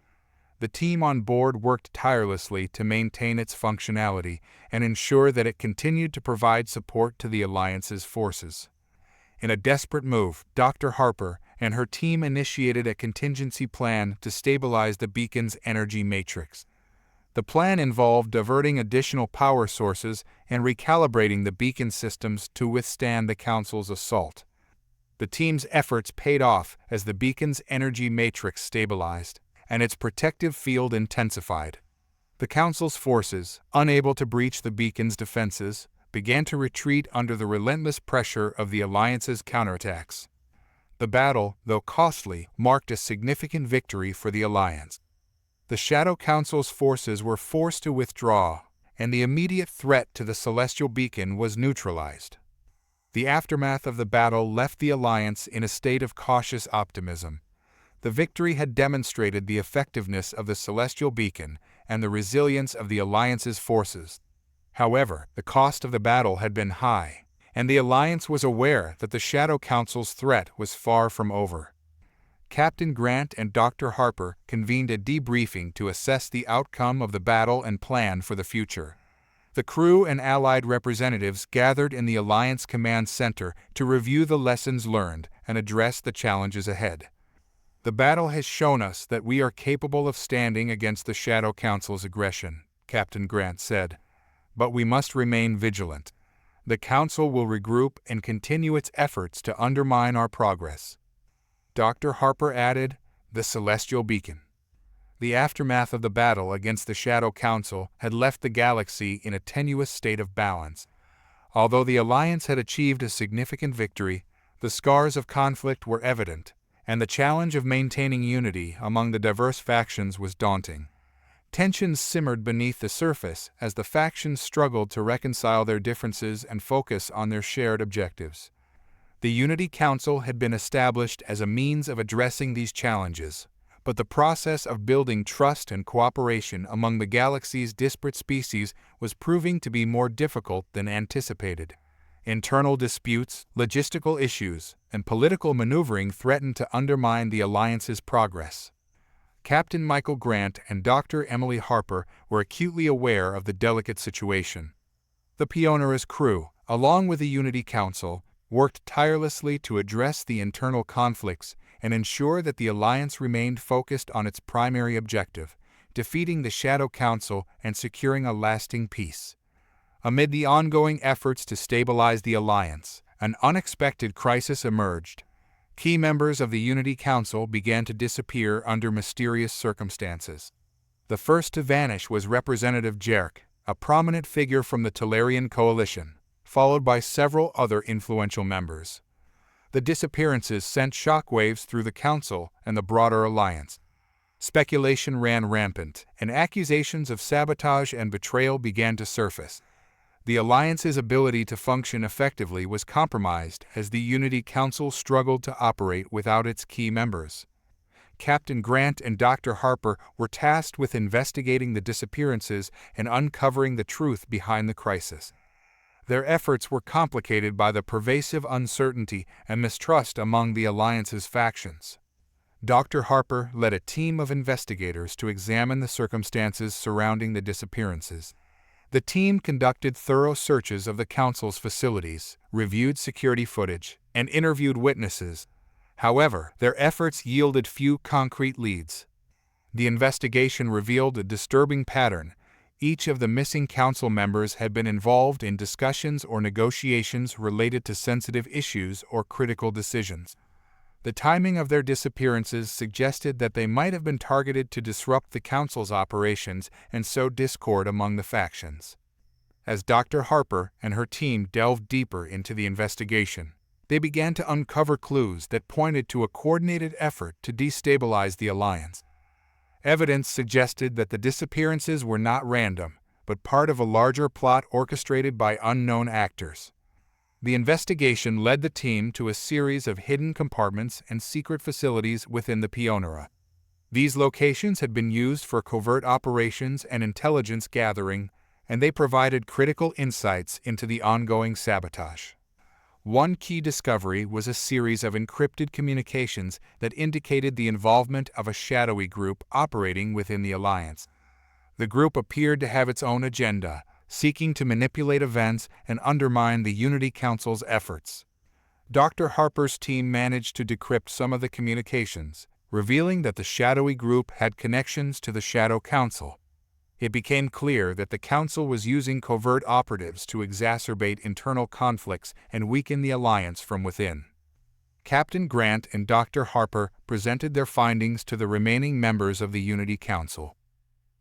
The team on board worked tirelessly to maintain its functionality and ensure that it continued to provide support to the Alliance's forces. In a desperate move, Dr. Harper and her team initiated a contingency plan to stabilize the beacon's energy matrix. The plan involved diverting additional power sources and recalibrating the beacon systems to withstand the Council's assault. The team's efforts paid off as the beacon's energy matrix stabilized, and its protective field intensified. The Council's forces, unable to breach the beacon's defenses, began to retreat under the relentless pressure of the Alliance's counterattacks. The battle, though costly, marked a significant victory for the Alliance. The Shadow Council's forces were forced to withdraw, and the immediate threat to the Celestial Beacon was neutralized. The aftermath of the battle left the Alliance in a state of cautious optimism. The victory had demonstrated the effectiveness of the Celestial Beacon and the resilience of the Alliance's forces. However, the cost of the battle had been high, and the Alliance was aware that the Shadow Council's threat was far from over. Captain Grant and Dr. Harper convened a debriefing to assess the outcome of the battle and plan for the future. The crew and Allied representatives gathered in the Alliance Command Center to review the lessons learned and address the challenges ahead. "The battle has shown us that we are capable of standing against the Shadow Council's aggression," Captain Grant said. "But we must remain vigilant. The Council will regroup and continue its efforts to undermine our progress." Dr. Harper added, "The Celestial Beacon." The aftermath of the battle against the Shadow Council had left the galaxy in a tenuous state of balance. Although the Alliance had achieved a significant victory, the scars of conflict were evident, and the challenge of maintaining unity among the diverse factions was daunting. Tensions simmered beneath the surface as the factions struggled to reconcile their differences and focus on their shared objectives. The Unity Council had been established as a means of addressing these challenges, but the process of building trust and cooperation among the galaxy's disparate species was proving to be more difficult than anticipated. Internal disputes, logistical issues, and political maneuvering threatened to undermine the alliance's progress. Captain Michael Grant and Dr. Emily Harper were acutely aware of the delicate situation. The Pioneer's crew, along with the Unity Council, worked tirelessly to address the internal conflicts and ensure that the alliance remained focused on its primary objective, defeating the Shadow Council and securing a lasting peace. Amid the ongoing efforts to stabilize the alliance, an unexpected crisis emerged. Key members of the Unity Council began to disappear under mysterious circumstances. The first to vanish was Representative Jerk, a prominent figure from the Talarian coalition, followed by several other influential members. The disappearances sent shockwaves through the Council and the broader alliance. Speculation ran rampant, and accusations of sabotage and betrayal began to surface. The alliance's ability to function effectively was compromised as the Unity Council struggled to operate without its key members. Captain Grant and Dr. Harper were tasked with investigating the disappearances and uncovering the truth behind the crisis. Their efforts were complicated by the pervasive uncertainty and mistrust among the alliance's factions. Dr. Harper led a team of investigators to examine the circumstances surrounding the disappearances. The team conducted thorough searches of the Council's facilities, reviewed security footage, and interviewed witnesses. However, their efforts yielded few concrete leads. The investigation revealed a disturbing pattern. Each of the missing Council members had been involved in discussions or negotiations related to sensitive issues or critical decisions. The timing of their disappearances suggested that they might have been targeted to disrupt the Council's operations and sow discord among the factions. As Dr. Harper and her team delved deeper into the investigation, they began to uncover clues that pointed to a coordinated effort to destabilize the alliance. Evidence suggested that the disappearances were not random, but part of a larger plot orchestrated by unknown actors. The investigation led the team to a series of hidden compartments and secret facilities within the Pioneer. These locations had been used for covert operations and intelligence gathering, and they provided critical insights into the ongoing sabotage. One key discovery was a series of encrypted communications that indicated the involvement of a shadowy group operating within the Alliance. The group appeared to have its own agenda, seeking to manipulate events and undermine the Unity Council's efforts. Dr. Harper's team managed to decrypt some of the communications, revealing that the shadowy group had connections to the Shadow Council. It became clear that the Council was using covert operatives to exacerbate internal conflicts and weaken the alliance from within. Captain Grant and Dr. Harper presented their findings to the remaining members of the Unity Council.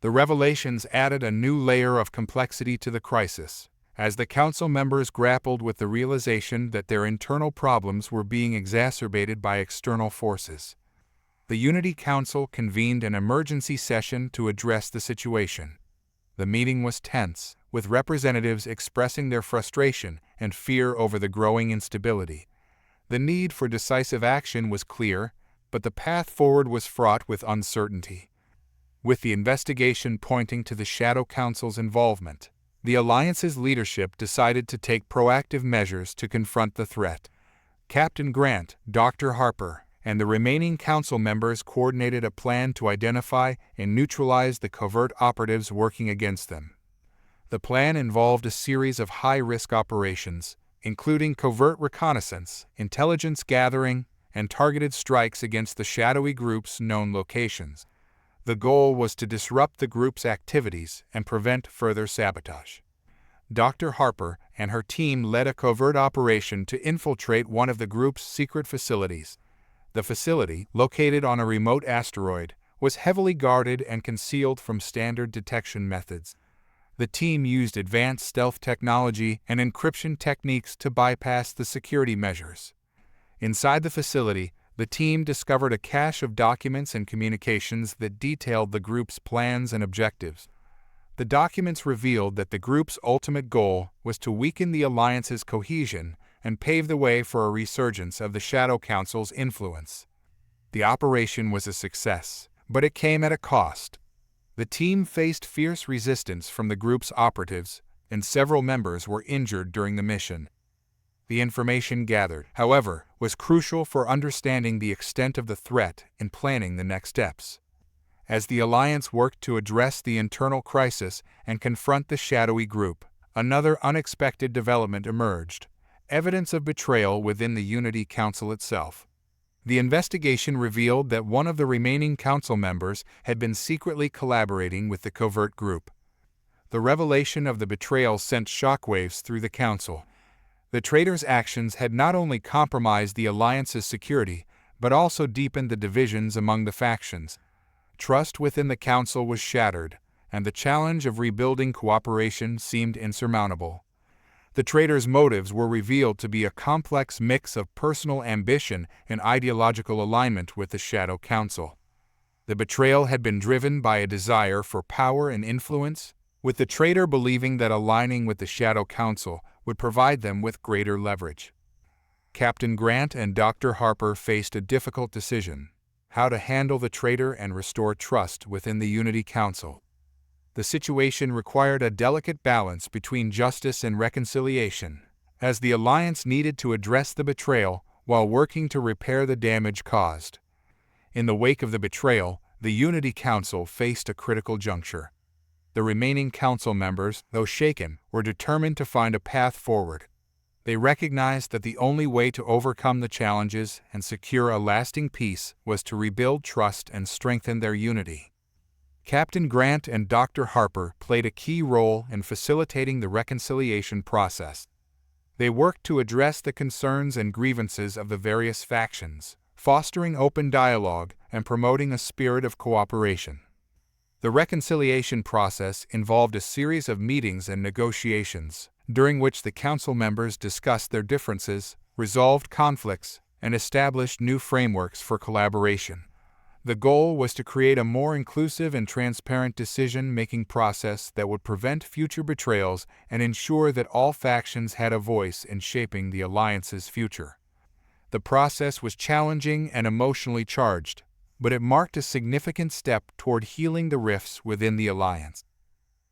The revelations added a new layer of complexity to the crisis, as the Council members grappled with the realization that their internal problems were being exacerbated by external forces. The Unity Council convened an emergency session to address the situation. The meeting was tense, with representatives expressing their frustration and fear over the growing instability. The need for decisive action was clear, but the path forward was fraught with uncertainty. With the investigation pointing to the Shadow Council's involvement, the Alliance's leadership decided to take proactive measures to confront the threat. Captain Grant, Dr. Harper, and the remaining Council members coordinated a plan to identify and neutralize the covert operatives working against them. The plan involved a series of high-risk operations, including covert reconnaissance, intelligence gathering, and targeted strikes against the shadowy group's known locations. The goal was to disrupt the group's activities and prevent further sabotage. Dr. Harper and her team led a covert operation to infiltrate one of the group's secret facilities. The facility, located on a remote asteroid, was heavily guarded and concealed from standard detection methods. The team used advanced stealth technology and encryption techniques to bypass the security measures. Inside the facility, the team discovered a cache of documents and communications that detailed the group's plans and objectives. The documents revealed that the group's ultimate goal was to weaken the Alliance's cohesion and pave the way for a resurgence of the Shadow Council's influence. The operation was a success, but it came at a cost. The team faced fierce resistance from the group's operatives, and several members were injured during the mission. The information gathered, however, was crucial for understanding the extent of the threat and planning the next steps. As the Alliance worked to address the internal crisis and confront the shadowy group, another unexpected development emerged: evidence of betrayal within the Unity Council itself. The investigation revealed that one of the remaining council members had been secretly collaborating with the covert group. The revelation of the betrayal sent shockwaves through the council. The traitor's actions had not only compromised the Alliance's security, but also deepened the divisions among the factions. Trust within the council was shattered, and the challenge of rebuilding cooperation seemed insurmountable. The traitor's motives were revealed to be a complex mix of personal ambition and ideological alignment with the Shadow Council. The betrayal had been driven by a desire for power and influence, with the traitor believing that aligning with the Shadow Council would provide them with greater leverage. Captain Grant and Dr. Harper faced a difficult decision: how to handle the traitor and restore trust within the Unity Council. The situation required a delicate balance between justice and reconciliation, as the Alliance needed to address the betrayal while working to repair the damage caused. In the wake of the betrayal, the Unity Council faced a critical juncture. The remaining council members, though shaken, were determined to find a path forward. They recognized that the only way to overcome the challenges and secure a lasting peace was to rebuild trust and strengthen their unity. Captain Grant and Dr. Harper played a key role in facilitating the reconciliation process. They worked to address the concerns and grievances of the various factions, fostering open dialogue and promoting a spirit of cooperation. The reconciliation process involved a series of meetings and negotiations, during which the council members discussed their differences, resolved conflicts, and established new frameworks for collaboration. The goal was to create a more inclusive and transparent decision-making process that would prevent future betrayals and ensure that all factions had a voice in shaping the Alliance's future. The process was challenging and emotionally charged, but it marked a significant step toward healing the rifts within the Alliance.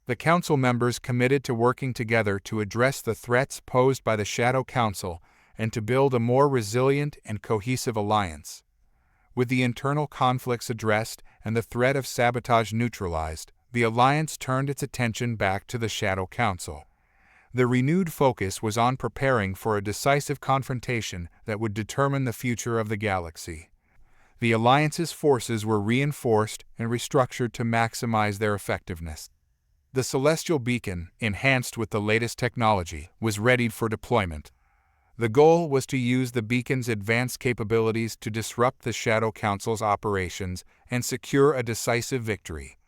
The council members committed to working together to address the threats posed by the Shadow Council and to build a more resilient and cohesive alliance. With the internal conflicts addressed and the threat of sabotage neutralized, the Alliance turned its attention back to the Shadow Council. The renewed focus was on preparing for a decisive confrontation that would determine the future of the galaxy. The Alliance's forces were reinforced and restructured to maximize their effectiveness. The Celestial Beacon, enhanced with the latest technology, was readied for deployment. The goal was to use the beacon's advanced capabilities to disrupt the Shadow Council's operations and secure a decisive victory.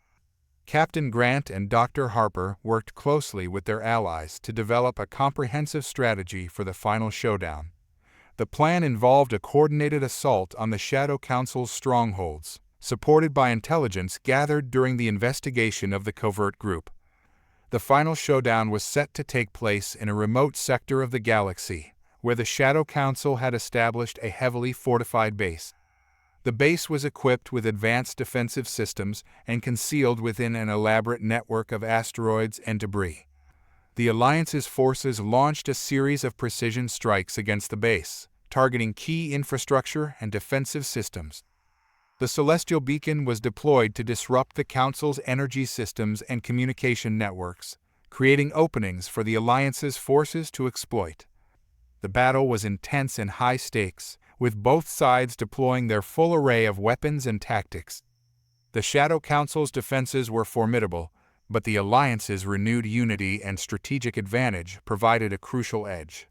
Captain Grant and Dr. Harper worked closely with their allies to develop a comprehensive strategy for the final showdown. The plan involved a coordinated assault on the Shadow Council's strongholds, supported by intelligence gathered during the investigation of the covert group. The final showdown was set to take place in a remote sector of the galaxy, where the Shadow Council had established a heavily fortified base. The base was equipped with advanced defensive systems and concealed within an elaborate network of asteroids and debris. The Alliance's forces launched a series of precision strikes against the base, targeting key infrastructure and defensive systems. The Celestial Beacon was deployed to disrupt the Council's energy systems and communication networks, creating openings for the Alliance's forces to exploit. The battle was intense and high stakes, with both sides deploying their full array of weapons and tactics. The Shadow Council's defenses were formidable, but the Alliance's renewed unity and strategic advantage provided a crucial edge.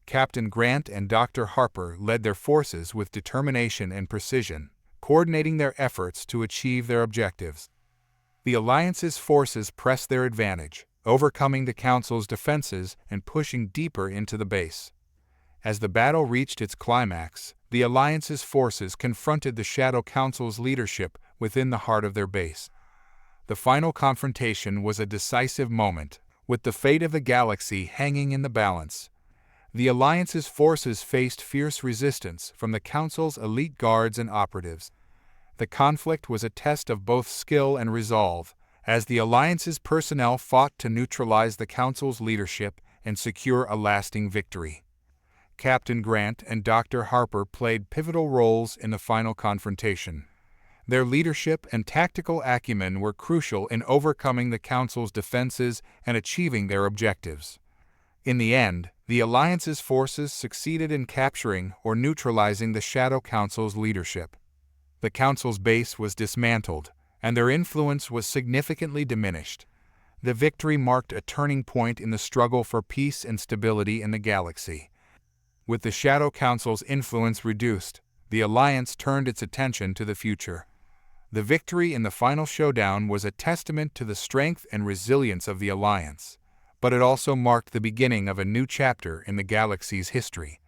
Captain Grant and Dr. Harper led their forces with determination and precision, coordinating their efforts to achieve their objectives. The Alliance's forces pressed their advantage, overcoming the Council's defenses and pushing deeper into the base. As the battle reached its climax, the Alliance's forces confronted the Shadow Council's leadership within the heart of their base. The final confrontation was a decisive moment, with the fate of the galaxy hanging in the balance. The Alliance's forces faced fierce resistance from the Council's elite guards and operatives. The conflict was a test of both skill and resolve, as the Alliance's personnel fought to neutralize the Council's leadership and secure a lasting victory. Captain Grant and Dr. Harper played pivotal roles in the final confrontation. Their leadership and tactical acumen were crucial in overcoming the Council's defenses and achieving their objectives. In the end, the Alliance's forces succeeded in capturing or neutralizing the Shadow Council's leadership. The Council's base was dismantled, and their influence was significantly diminished. The victory marked a turning point in the struggle for peace and stability in the galaxy. With the Shadow Council's influence reduced, the Alliance turned its attention to the future. The victory in the final showdown was a testament to the strength and resilience of the Alliance, but it also marked the beginning of a new chapter in the galaxy's history.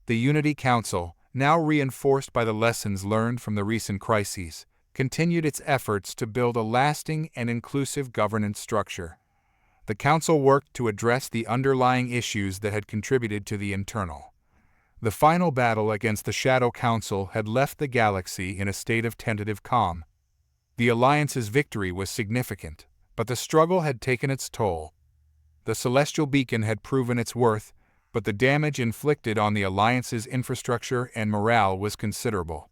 The Unity Council, now reinforced by the lessons learned from the recent crises, continued its efforts to build a lasting and inclusive governance structure. The Council worked to address the underlying issues that had contributed to the internal. The final battle against the Shadow Council had left the galaxy in a state of tentative calm. The Alliance's victory was significant, but the struggle had taken its toll. The Celestial Beacon had proven its worth, but the damage inflicted on the Alliance's infrastructure and morale was considerable.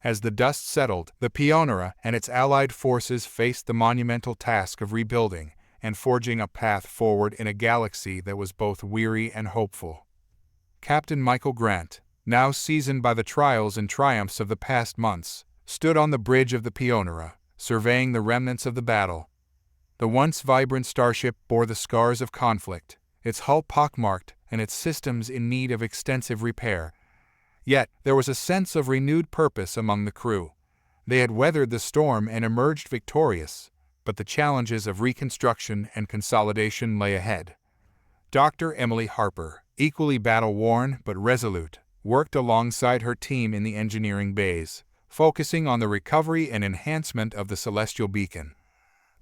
As the dust settled, the Pionera and its allied forces faced the monumental task of rebuilding and forging a path forward in a galaxy that was both weary and hopeful. Captain Michael Grant, now seasoned by the trials and triumphs of the past months, stood on the bridge of the Pionera, surveying the remnants of the battle. The once vibrant starship bore the scars of conflict, its hull pockmarked and its systems in need of extensive repair. Yet, there was a sense of renewed purpose among the crew. They had weathered the storm and emerged victorious, but the challenges of reconstruction and consolidation lay ahead. Dr. Emily Harper, equally battle-worn but resolute, worked alongside her team in the engineering bays, focusing on the recovery and enhancement of the Celestial Beacon.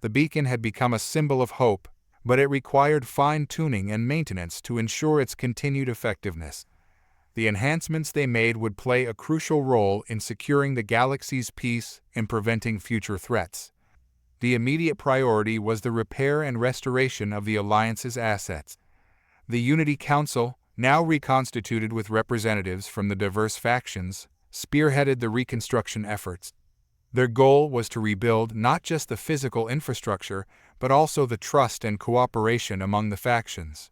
The beacon had become a symbol of hope, but it required fine-tuning and maintenance to ensure its continued effectiveness. The enhancements they made would play a crucial role in securing the galaxy's peace and preventing future threats. The immediate priority was the repair and restoration of the Alliance's assets. The Unity Council, now reconstituted with representatives from the diverse factions, spearheaded the reconstruction efforts. Their goal was to rebuild not just the physical infrastructure, but also the trust and cooperation among the factions.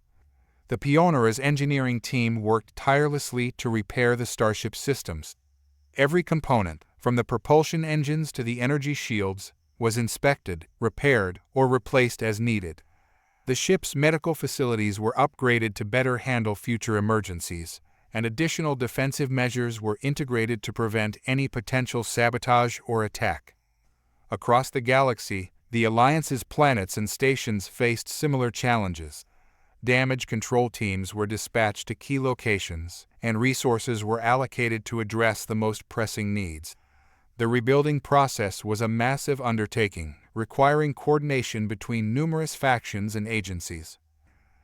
The Pionera's engineering team worked tirelessly to repair the starship's systems. Every component, from the propulsion engines to the energy shields, was inspected, repaired, or replaced as needed. The ship's medical facilities were upgraded to better handle future emergencies, and additional defensive measures were integrated to prevent any potential sabotage or attack. Across the galaxy, the Alliance's planets and stations faced similar challenges. Damage control teams were dispatched to key locations, and resources were allocated to address the most pressing needs. The rebuilding process was a massive undertaking, requiring coordination between numerous factions and agencies.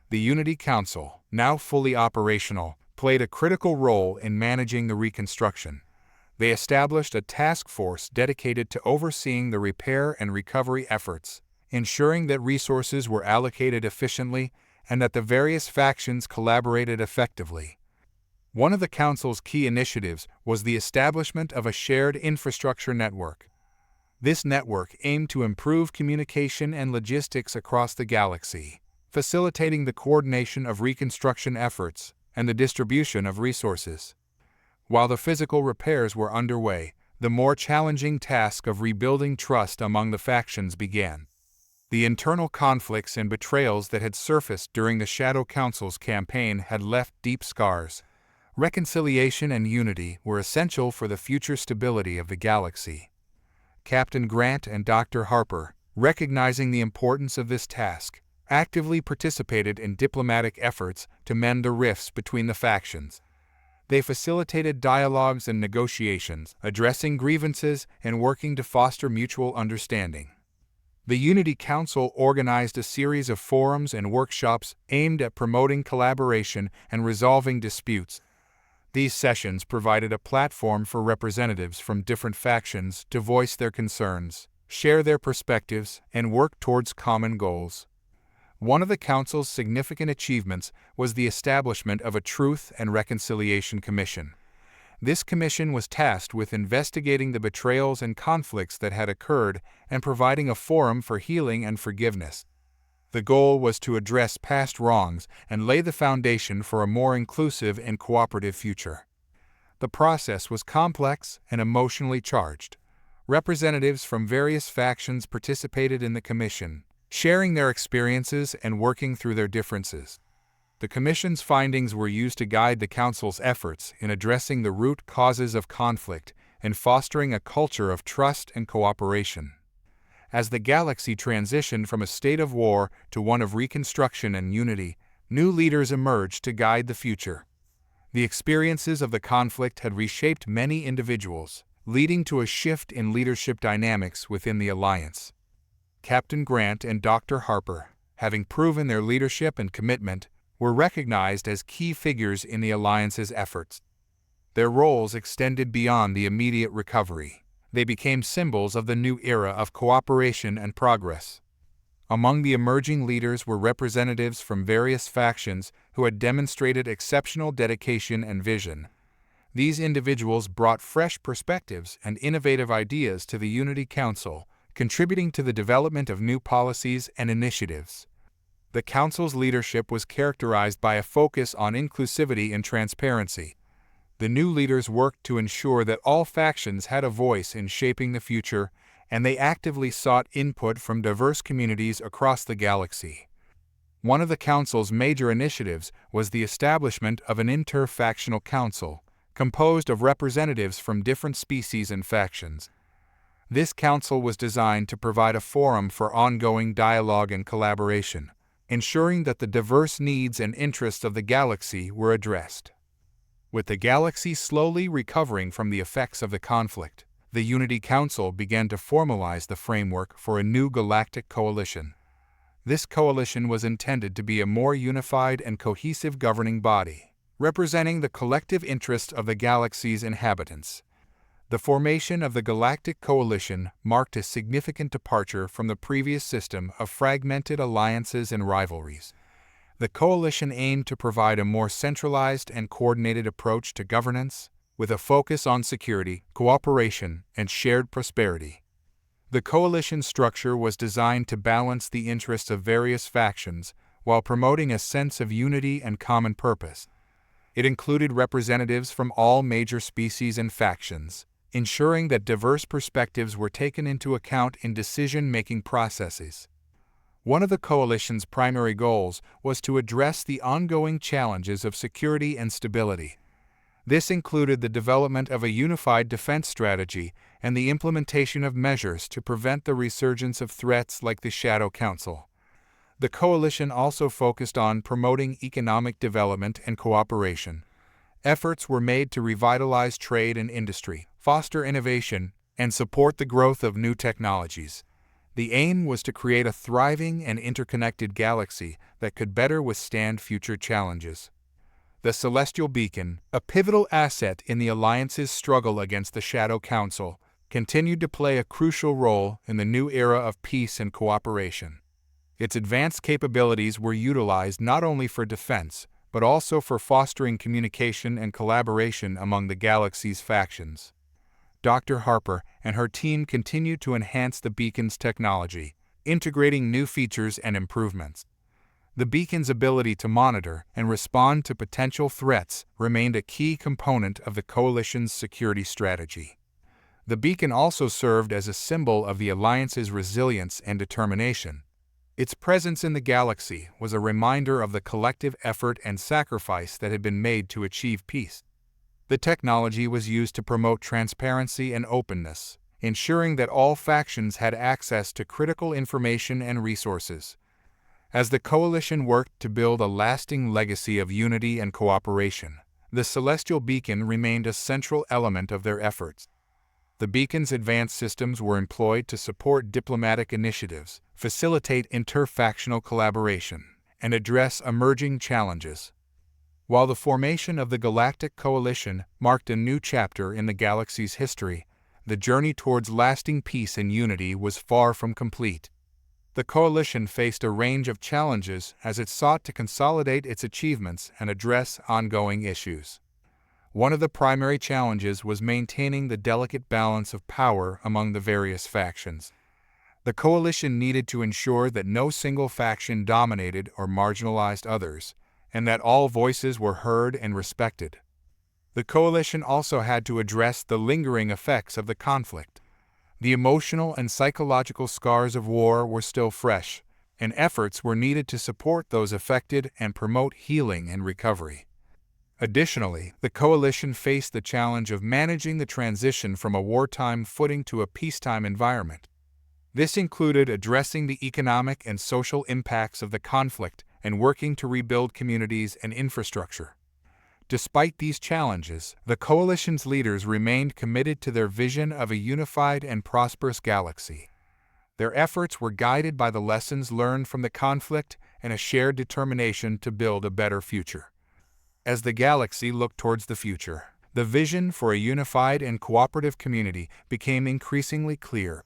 The Unity Council, now fully operational, played a critical role in managing the reconstruction. They established a task force dedicated to overseeing the repair and recovery efforts, ensuring that resources were allocated efficiently and that the various factions collaborated effectively. One of the Council's key initiatives was the establishment of a shared infrastructure network. This network aimed to improve communication and logistics across the galaxy, facilitating the coordination of reconstruction efforts and the distribution of resources. While the physical repairs were underway, the more challenging task of rebuilding trust among the factions began. The internal conflicts and betrayals that had surfaced during the Shadow Council's campaign had left deep scars. Reconciliation and unity were essential for the future stability of the galaxy. Captain Grant and Dr. Harper, recognizing the importance of this task, actively participated in diplomatic efforts to mend the rifts between the factions. They facilitated dialogues and negotiations, addressing grievances and working to foster mutual understanding. The Unity Council organized a series of forums and workshops aimed at promoting collaboration and resolving disputes. These sessions provided a platform for representatives from different factions to voice their concerns, share their perspectives, and work towards common goals. One of the Council's significant achievements was the establishment of a Truth and Reconciliation Commission. This commission was tasked with investigating the betrayals and conflicts that had occurred and providing a forum for healing and forgiveness. The goal was to address past wrongs and lay the foundation for a more inclusive and cooperative future. The process was complex and emotionally charged. Representatives from various factions participated in the commission, sharing their experiences and working through their differences. The Commission's findings were used to guide the Council's efforts in addressing the root causes of conflict and fostering a culture of trust and cooperation. As the galaxy transitioned from a state of war to one of reconstruction and unity, new leaders emerged to guide the future. The experiences of the conflict had reshaped many individuals, leading to a shift in leadership dynamics within the Alliance. Captain Grant and Dr. Harper, having proven their leadership and commitment, were recognized as key figures in the Alliance's efforts. Their roles extended beyond the immediate recovery. They became symbols of the new era of cooperation and progress. Among the emerging leaders were representatives from various factions who had demonstrated exceptional dedication and vision. These individuals brought fresh perspectives and innovative ideas to the Unity Council, contributing to the development of new policies and initiatives. The Council's leadership was characterized by a focus on inclusivity and transparency. The new leaders worked to ensure that all factions had a voice in shaping the future, and they actively sought input from diverse communities across the galaxy. One of the Council's major initiatives was the establishment of an inter-factional council, composed of representatives from different species and factions. This council was designed to provide a forum for ongoing dialogue and collaboration, ensuring that the diverse needs and interests of the galaxy were addressed. With the galaxy slowly recovering from the effects of the conflict, the Unity Council began to formalize the framework for a new galactic coalition. This coalition was intended to be a more unified and cohesive governing body, representing the collective interests of the galaxy's inhabitants. The formation of the Galactic Coalition marked a significant departure from the previous system of fragmented alliances and rivalries. The coalition aimed to provide a more centralized and coordinated approach to governance, with a focus on security, cooperation, and shared prosperity. The coalition structure was designed to balance the interests of various factions while promoting a sense of unity and common purpose. It included representatives from all major species and factions, ensuring that diverse perspectives were taken into account in decision-making processes. One of the coalition's primary goals was to address the ongoing challenges of security and stability. This included the development of a unified defense strategy and the implementation of measures to prevent the resurgence of threats like the Shadow Council. The coalition also focused on promoting economic development and cooperation. Efforts were made to revitalize trade and industry, foster innovation, and support the growth of new technologies. The aim was to create a thriving and interconnected galaxy that could better withstand future challenges. The Celestial Beacon, a pivotal asset in the Alliance's struggle against the Shadow Council, continued to play a crucial role in the new era of peace and cooperation. Its advanced capabilities were utilized not only for defense, but also for fostering communication and collaboration among the galaxy's factions. Dr. Harper and her team continued to enhance the beacon's technology, integrating new features and improvements. The beacon's ability to monitor and respond to potential threats remained a key component of the coalition's security strategy. The beacon also served as a symbol of the Alliance's resilience and determination. Its presence in the galaxy was a reminder of the collective effort and sacrifice that had been made to achieve peace. The technology was used to promote transparency and openness, ensuring that all factions had access to critical information and resources. As the coalition worked to build a lasting legacy of unity and cooperation, the Celestial Beacon remained a central element of their efforts. The beacon's advanced systems were employed to support diplomatic initiatives, facilitate interfactional collaboration, and address emerging challenges. While the formation of the Galactic Coalition marked a new chapter in the galaxy's history, the journey towards lasting peace and unity was far from complete. The coalition faced a range of challenges as it sought to consolidate its achievements and address ongoing issues. One of the primary challenges was maintaining the delicate balance of power among the various factions. The coalition needed to ensure that no single faction dominated or marginalized others, and that all voices were heard and respected. The coalition also had to address the lingering effects of the conflict. The emotional and psychological scars of war were still fresh, and efforts were needed to support those affected and promote healing and recovery. Additionally, the coalition faced the challenge of managing the transition from a wartime footing to a peacetime environment. This included addressing the economic and social impacts of the conflict and working to rebuild communities and infrastructure. Despite these challenges, the coalition's leaders remained committed to their vision of a unified and prosperous galaxy. Their efforts were guided by the lessons learned from the conflict and a shared determination to build a better future. As the galaxy looked towards the future, the vision for a unified and cooperative community became increasingly clear.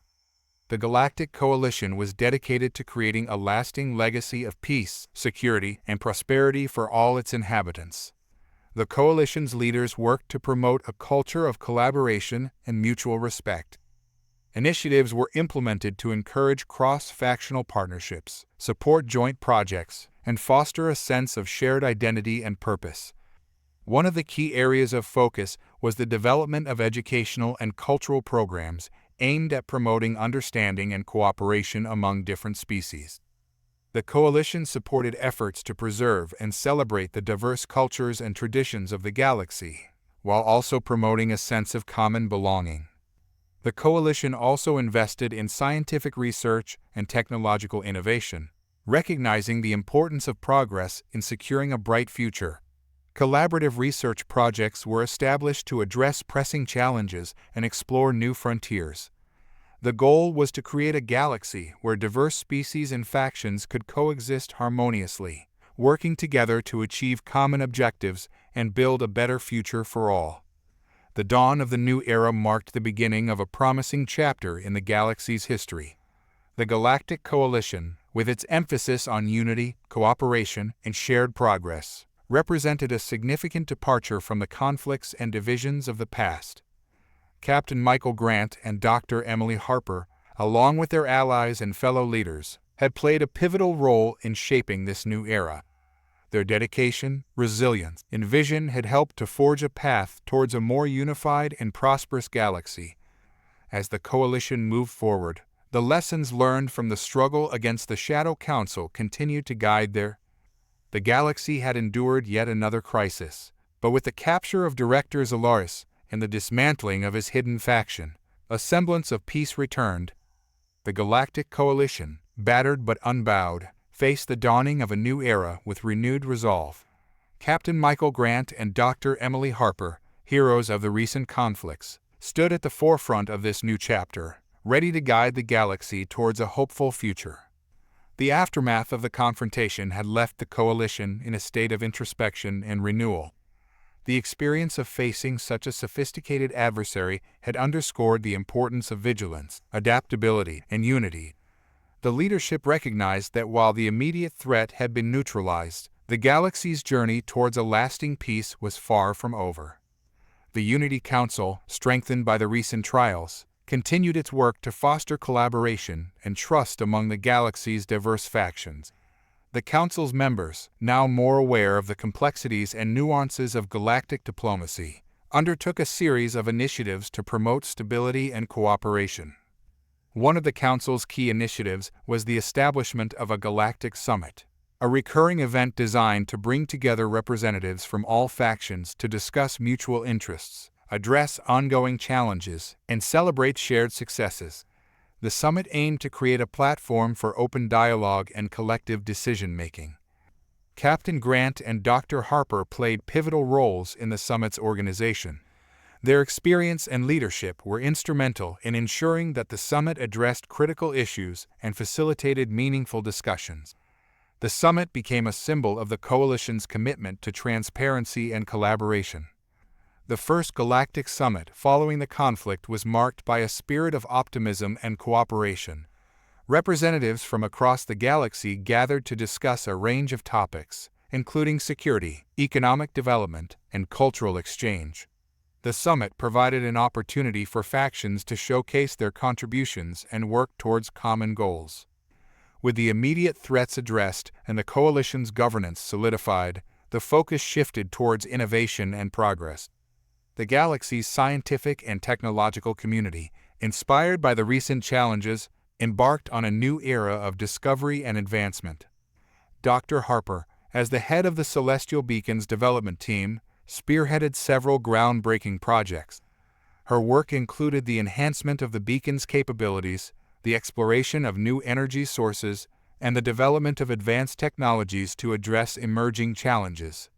The Galactic Coalition was dedicated to creating a lasting legacy of peace, security, and prosperity for all its inhabitants. The coalition's leaders worked to promote a culture of collaboration and mutual respect. Initiatives were implemented to encourage cross-factional partnerships, support joint projects, and foster a sense of shared identity and purpose. One of the key areas of focus was the development of educational and cultural programs aimed at promoting understanding and cooperation among different species. The coalition supported efforts to preserve and celebrate the diverse cultures and traditions of the galaxy, while also promoting a sense of common belonging. The coalition also invested in scientific research and technological innovation, recognizing the importance of progress in securing a bright future. Collaborative research projects were established to address pressing challenges and explore new frontiers. The goal was to create a galaxy where diverse species and factions could coexist harmoniously, working together to achieve common objectives and build a better future for all. The dawn of the new era marked the beginning of a promising chapter in the galaxy's history. The Galactic Coalition, with its emphasis on unity, cooperation, and shared progress, represented a significant departure from the conflicts and divisions of the past. Captain Michael Grant and Dr. Emily Harper, along with their allies and fellow leaders, had played a pivotal role in shaping this new era. Their dedication, resilience, and vision had helped to forge a path towards a more unified and prosperous galaxy. As the coalition moved forward, the lessons learned from the struggle against the Shadow Council continued to guide The galaxy had endured yet another crisis, but with the capture of Director Zalaris and the dismantling of his hidden faction, a semblance of peace returned. The Galactic Coalition, battered but unbowed, faced the dawning of a new era with renewed resolve. Captain Michael Grant and Dr. Emily Harper, heroes of the recent conflicts, stood at the forefront of this new chapter, ready to guide the galaxy towards a hopeful future. The aftermath of the confrontation had left the coalition in a state of introspection and renewal. The experience of facing such a sophisticated adversary had underscored the importance of vigilance, adaptability, and unity. The leadership recognized that while the immediate threat had been neutralized, the galaxy's journey towards a lasting peace was far from over. The Unity Council, strengthened by the recent trials, continued its work to foster collaboration and trust among the galaxy's diverse factions. The Council's members, now more aware of the complexities and nuances of galactic diplomacy, undertook a series of initiatives to promote stability and cooperation. One of the Council's key initiatives was the establishment of a Galactic Summit, a recurring event designed to bring together representatives from all factions to discuss mutual interests, address ongoing challenges, and celebrate shared successes. The summit aimed to create a platform for open dialogue and collective decision-making. Captain Grant and Dr. Harper played pivotal roles in the summit's organization. Their experience and leadership were instrumental in ensuring that the summit addressed critical issues and facilitated meaningful discussions. The summit became a symbol of the coalition's commitment to transparency and collaboration. The first Galactic Summit following the conflict was marked by a spirit of optimism and cooperation. Representatives from across the galaxy gathered to discuss a range of topics, including security, economic development, and cultural exchange. The summit provided an opportunity for factions to showcase their contributions and work towards common goals. With the immediate threats addressed and the coalition's governance solidified, the focus shifted towards innovation and progress. The galaxy's scientific and technological community, inspired by the recent challenges, embarked on a new era of discovery and advancement. Dr. Harper, as the head of the Celestial Beacons development team, spearheaded several groundbreaking projects. Her work included the enhancement of the beacon's capabilities, the exploration of new energy sources, and the development of advanced technologies to address emerging challenges.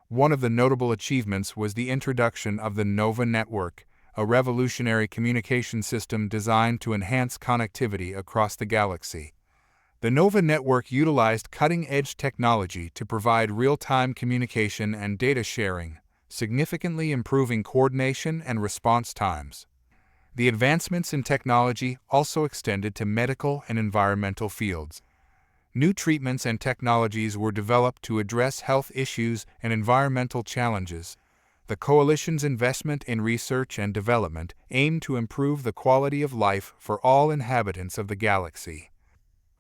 One of the notable achievements was the introduction of the Nova Network, a revolutionary communication system designed to enhance connectivity across the galaxy. The Nova Network utilized cutting-edge technology to provide real-time communication and data sharing, significantly improving coordination and response times. The advancements in technology also extended to medical and environmental fields. New treatments and technologies were developed to address health issues and environmental challenges. The Coalition's investment in research and development aimed to improve the quality of life for all inhabitants of the galaxy.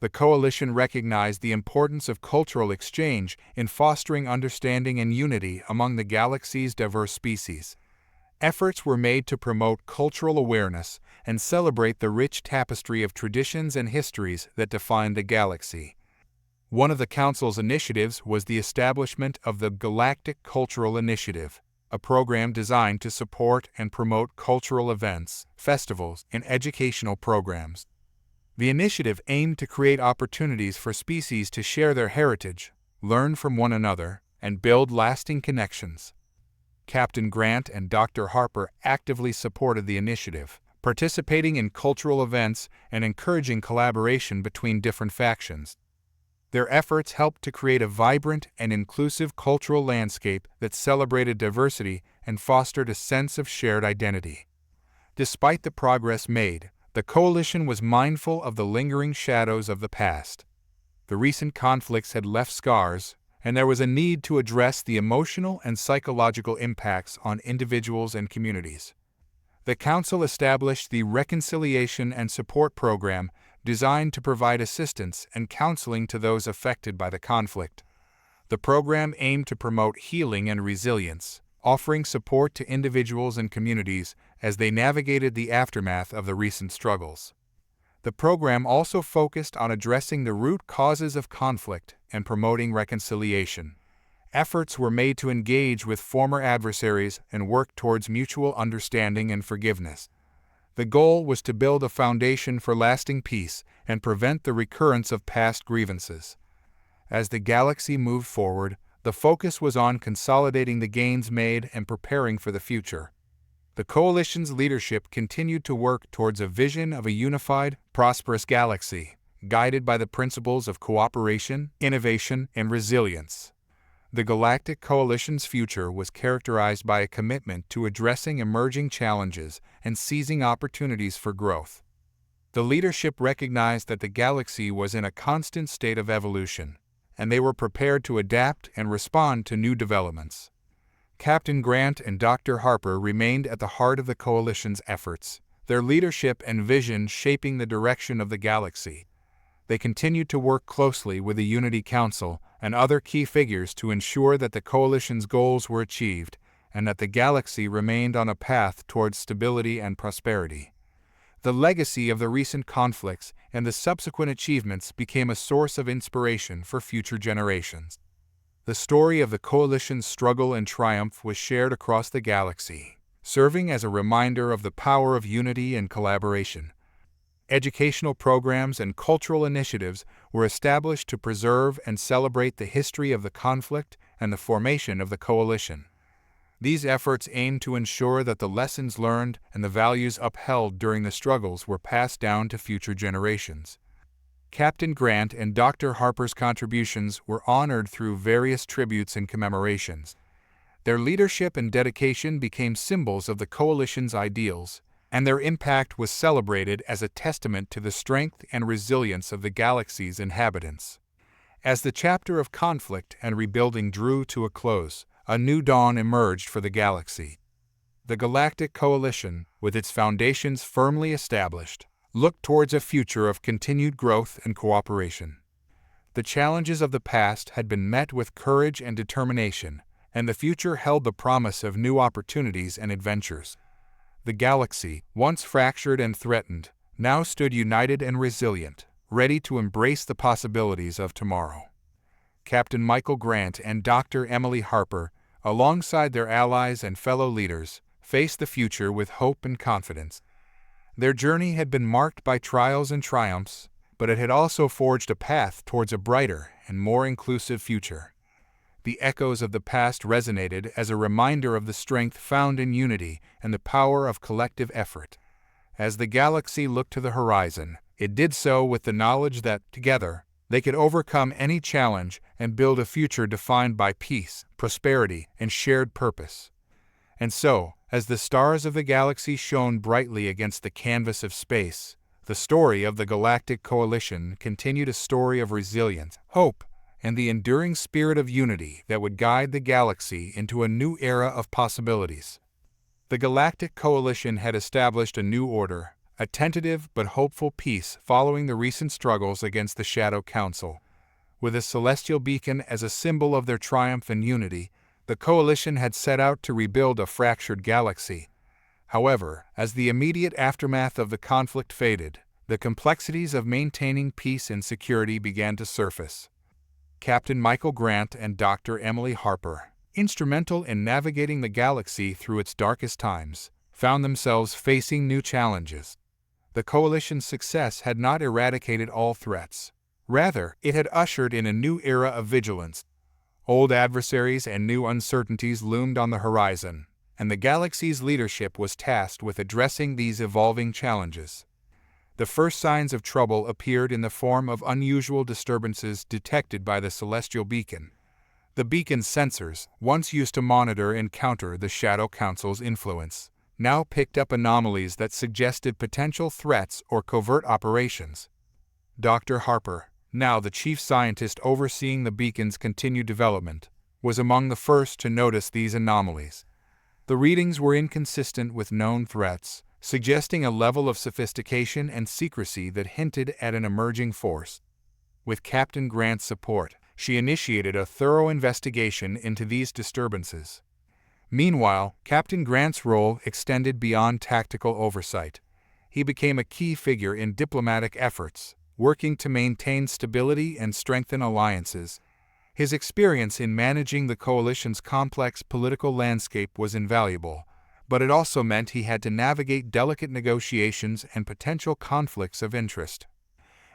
The Coalition recognized the importance of cultural exchange in fostering understanding and unity among the galaxy's diverse species. Efforts were made to promote cultural awareness and celebrate the rich tapestry of traditions and histories that define the galaxy. One of the Council's initiatives was the establishment of the Galactic Cultural Initiative, a program designed to support and promote cultural events, festivals, and educational programs. The initiative aimed to create opportunities for species to share their heritage, learn from one another, and build lasting connections. Captain Grant and Dr. Harper actively supported the initiative, participating in cultural events and encouraging collaboration between different factions. Their efforts helped to create a vibrant and inclusive cultural landscape that celebrated diversity and fostered a sense of shared identity. Despite the progress made, the Coalition was mindful of the lingering shadows of the past. The recent conflicts had left scars, and there was a need to address the emotional and psychological impacts on individuals and communities. The Council established the Reconciliation and Support Program designed to provide assistance and counseling to those affected by the conflict. The program aimed to promote healing and resilience, offering support to individuals and communities as they navigated the aftermath of the recent struggles. The program also focused on addressing the root causes of conflict and promoting reconciliation. Efforts were made to engage with former adversaries and work towards mutual understanding and forgiveness. The goal was to build a foundation for lasting peace and prevent the recurrence of past grievances. As the galaxy moved forward, the focus was on consolidating the gains made and preparing for the future. The Coalition's leadership continued to work towards a vision of a unified, prosperous galaxy, guided by the principles of cooperation, innovation, and resilience. The Galactic Coalition's future was characterized by a commitment to addressing emerging challenges and seizing opportunities for growth. The leadership recognized that the galaxy was in a constant state of evolution, and they were prepared to adapt and respond to new developments. Captain Grant and Dr. Harper remained at the heart of the Coalition's efforts, their leadership and vision shaping the direction of the galaxy. They continued to work closely with the Unity Council and other key figures to ensure that the Coalition's goals were achieved and that the galaxy remained on a path towards stability and prosperity. The legacy of the recent conflicts and the subsequent achievements became a source of inspiration for future generations. The story of the Coalition's struggle and triumph was shared across the galaxy, serving as a reminder of the power of unity and collaboration. Educational programs and cultural initiatives were established to preserve and celebrate the history of the conflict and the formation of the Coalition. These efforts aimed to ensure that the lessons learned and the values upheld during the struggles were passed down to future generations. Captain Grant and Dr. Harper's contributions were honored through various tributes and commemorations. Their leadership and dedication became symbols of the Coalition's ideals, and their impact was celebrated as a testament to the strength and resilience of the galaxy's inhabitants. As the chapter of conflict and rebuilding drew to a close, a new dawn emerged for the galaxy. The Galactic Coalition, with its foundations firmly established, looked towards a future of continued growth and cooperation. The challenges of the past had been met with courage and determination, and the future held the promise of new opportunities and adventures. The galaxy, once fractured and threatened, now stood united and resilient, ready to embrace the possibilities of tomorrow. Captain Michael Grant and Dr. Emily Harper, alongside their allies and fellow leaders, faced the future with hope and confidence. Their journey had been marked by trials and triumphs, but it had also forged a path towards a brighter and more inclusive future. The echoes of the past resonated as a reminder of the strength found in unity and the power of collective effort. As the galaxy looked to the horizon, it did so with the knowledge that, together, they could overcome any challenge and build a future defined by peace, prosperity, and shared purpose. And so, as the stars of the galaxy shone brightly against the canvas of space, the story of the Galactic Coalition continued a story of resilience, hope, and the enduring spirit of unity that would guide the galaxy into a new era of possibilities. The Galactic Coalition had established a new order, a tentative but hopeful peace following the recent struggles against the Shadow Council. With a celestial beacon as a symbol of their triumph and unity, the Coalition had set out to rebuild a fractured galaxy. However, as the immediate aftermath of the conflict faded, the complexities of maintaining peace and security began to surface. Captain Michael Grant and Dr. Emily Harper, instrumental in navigating the galaxy through its darkest times, found themselves facing new challenges. The Coalition's success had not eradicated all threats. Rather, it had ushered in a new era of vigilance. Old adversaries and new uncertainties loomed on the horizon, and the galaxy's leadership was tasked with addressing these evolving challenges. The first signs of trouble appeared in the form of unusual disturbances detected by the celestial beacon. The beacon's sensors, once used to monitor and counter the Shadow Council's influence, now picked up anomalies that suggested potential threats or covert operations. Dr. Harper, now the chief scientist overseeing the beacon's continued development, was among the first to notice these anomalies. The readings were inconsistent with known threats, suggesting a level of sophistication and secrecy that hinted at an emerging force. With Captain Grant's support, she initiated a thorough investigation into these disturbances. Meanwhile, Captain Grant's role extended beyond tactical oversight. He became a key figure in diplomatic efforts, working to maintain stability and strengthen alliances. His experience in managing the Coalition's complex political landscape was invaluable, but it also meant he had to navigate delicate negotiations and potential conflicts of interest.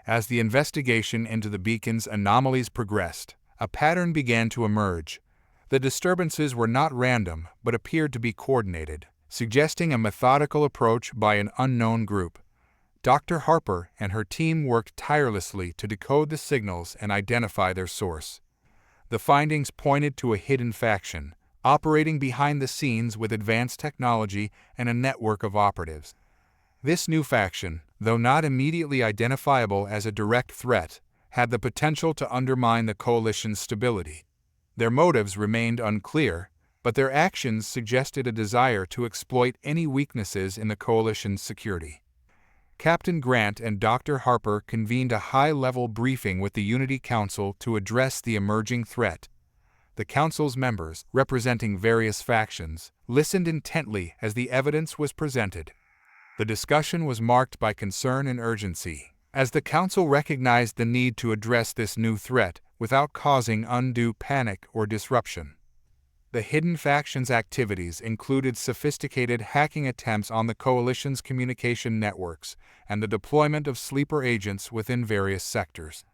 As the investigation into the beacon's anomalies progressed, a pattern began to emerge. The disturbances were not random, but appeared to be coordinated, suggesting a methodical approach by an unknown group. Dr. Harper and her team worked tirelessly to decode the signals and identify their source. The findings pointed to a hidden faction, operating behind the scenes with advanced technology and a network of operatives. This new faction, though not immediately identifiable as a direct threat, had the potential to undermine the Coalition's stability. Their motives remained unclear, but their actions suggested a desire to exploit any weaknesses in the Coalition's security. Captain Grant and Dr. Harper convened a high-level briefing with the Unity Council to address the emerging threat. The Council's members, representing various factions, listened intently as the evidence was presented. The discussion was marked by concern and urgency, as the Council recognized the need to address this new threat without causing undue panic or disruption. The hidden faction's activities included sophisticated hacking attempts on the Coalition's communication networks and the deployment of sleeper agents within various sectors.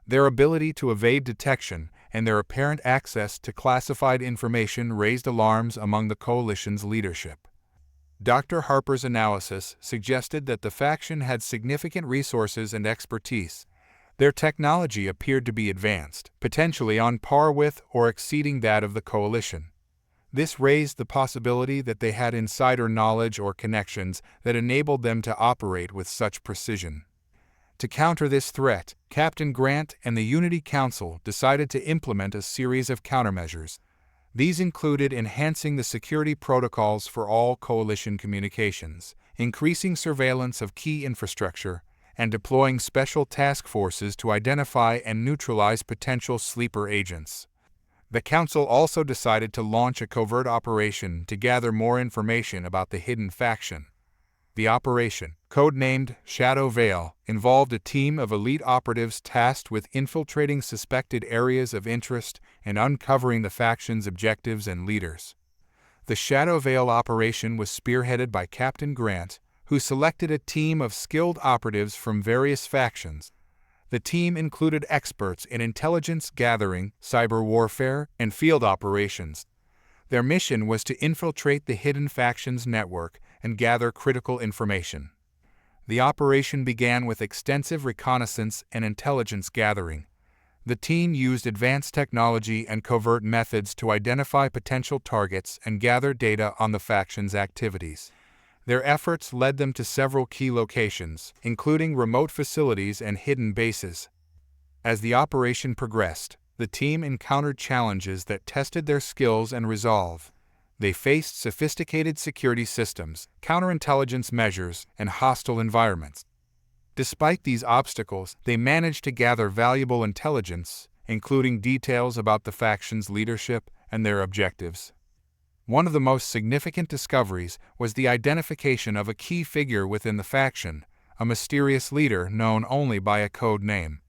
Their ability to evade detection and their apparent access to classified information raised alarms among the Coalition's leadership. Dr. Harper's analysis suggested that the faction had significant resources and expertise. Their technology appeared to be advanced, potentially on par with or exceeding that of the Coalition. This raised the possibility that they had insider knowledge or connections that enabled them to operate with such precision. To counter this threat, Captain Grant and the Unity Council decided to implement a series of countermeasures. These included enhancing the security protocols for all coalition communications, increasing surveillance of key infrastructure, and deploying special task forces to identify and neutralize potential sleeper agents. The Council also decided to launch a covert operation to gather more information about the hidden faction. The operation, codenamed Shadow Veil, involved a team of elite operatives tasked with infiltrating suspected areas of interest and uncovering the faction's objectives and leaders. The Shadow Veil operation was spearheaded by Captain Grant, who selected a team of skilled operatives from various factions. The team included experts in intelligence gathering, cyber warfare, and field operations. Their mission was to infiltrate the hidden faction's network and gather critical information. The operation began with extensive reconnaissance and intelligence gathering. The team used advanced technology and covert methods to identify potential targets and gather data on the faction's activities. Their efforts led them to several key locations, including remote facilities and hidden bases. As the operation progressed, the team encountered challenges that tested their skills and resolve. They faced sophisticated security systems, counterintelligence measures, and hostile environments. Despite these obstacles, they managed to gather valuable intelligence, including details about the faction's leadership and their objectives. One of the most significant discoveries was the identification of a key figure within the faction, a mysterious leader known only by a code name.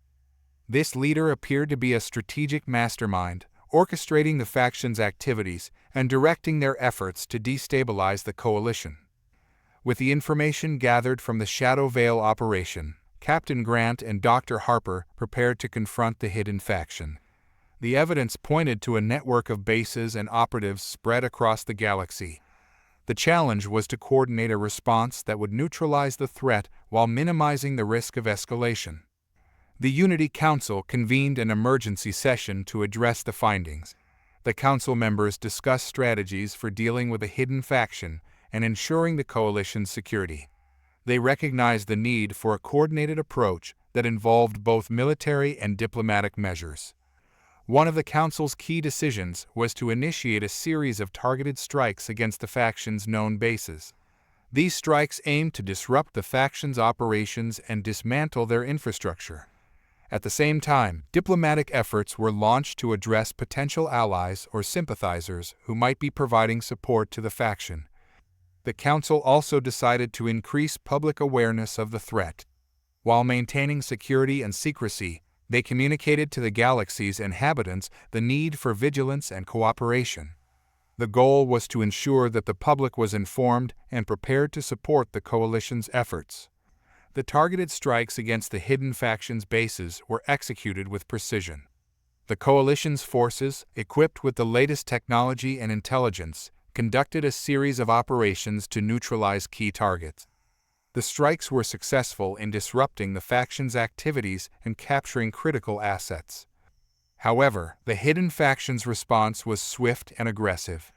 This leader appeared to be a strategic mastermind, orchestrating the faction's activities and directing their efforts to destabilize the coalition. With the information gathered from the Shadow Veil operation, Captain Grant and Dr. Harper prepared to confront the hidden faction. The evidence pointed to a network of bases and operatives spread across the galaxy. The challenge was to coordinate a response that would neutralize the threat while minimizing the risk of escalation. The Unity Council convened an emergency session to address the findings. The Council members discussed strategies for dealing with a hidden faction and ensuring the coalition's security. They recognized the need for a coordinated approach that involved both military and diplomatic measures. One of the Council's key decisions was to initiate a series of targeted strikes against the faction's known bases. These strikes aimed to disrupt the faction's operations and dismantle their infrastructure. At the same time, diplomatic efforts were launched to address potential allies or sympathizers who might be providing support to the faction. The Council also decided to increase public awareness of the threat. While maintaining security and secrecy, they communicated to the galaxy's inhabitants the need for vigilance and cooperation. The goal was to ensure that the public was informed and prepared to support the coalition's efforts. The targeted strikes against the hidden faction's bases were executed with precision. The coalition's forces, equipped with the latest technology and intelligence, conducted a series of operations to neutralize key targets. The strikes were successful in disrupting the faction's activities and capturing critical assets. However, the hidden faction's response was swift and aggressive.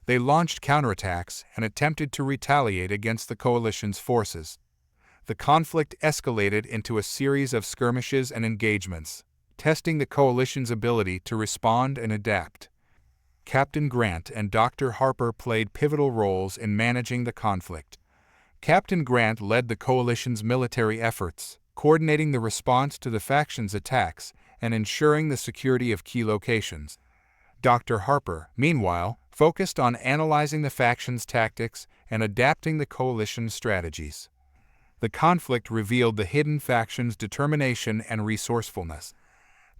They launched counterattacks and attempted to retaliate against the coalition's forces. The conflict escalated into a series of skirmishes and engagements, testing the coalition's ability to respond and adapt. Captain Grant and Dr. Harper played pivotal roles in managing the conflict. Captain Grant led the coalition's military efforts, coordinating the response to the faction's attacks and ensuring the security of key locations. Dr. Harper, meanwhile, focused on analyzing the faction's tactics and adapting the coalition's strategies. The conflict revealed the hidden faction's determination and resourcefulness.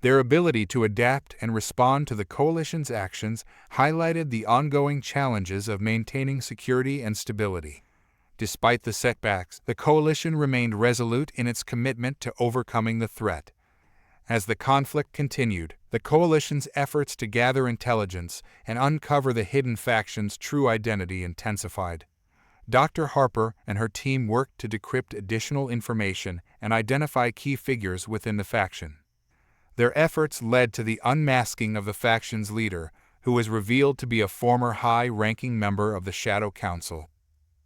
Their ability to adapt and respond to the coalition's actions highlighted the ongoing challenges of maintaining security and stability. Despite the setbacks, the coalition remained resolute in its commitment to overcoming the threat. As the conflict continued, the coalition's efforts to gather intelligence and uncover the hidden faction's true identity intensified. Dr. Harper and her team worked to decrypt additional information and identify key figures within the faction. Their efforts led to the unmasking of the faction's leader, who was revealed to be a former high-ranking member of the Shadow Council.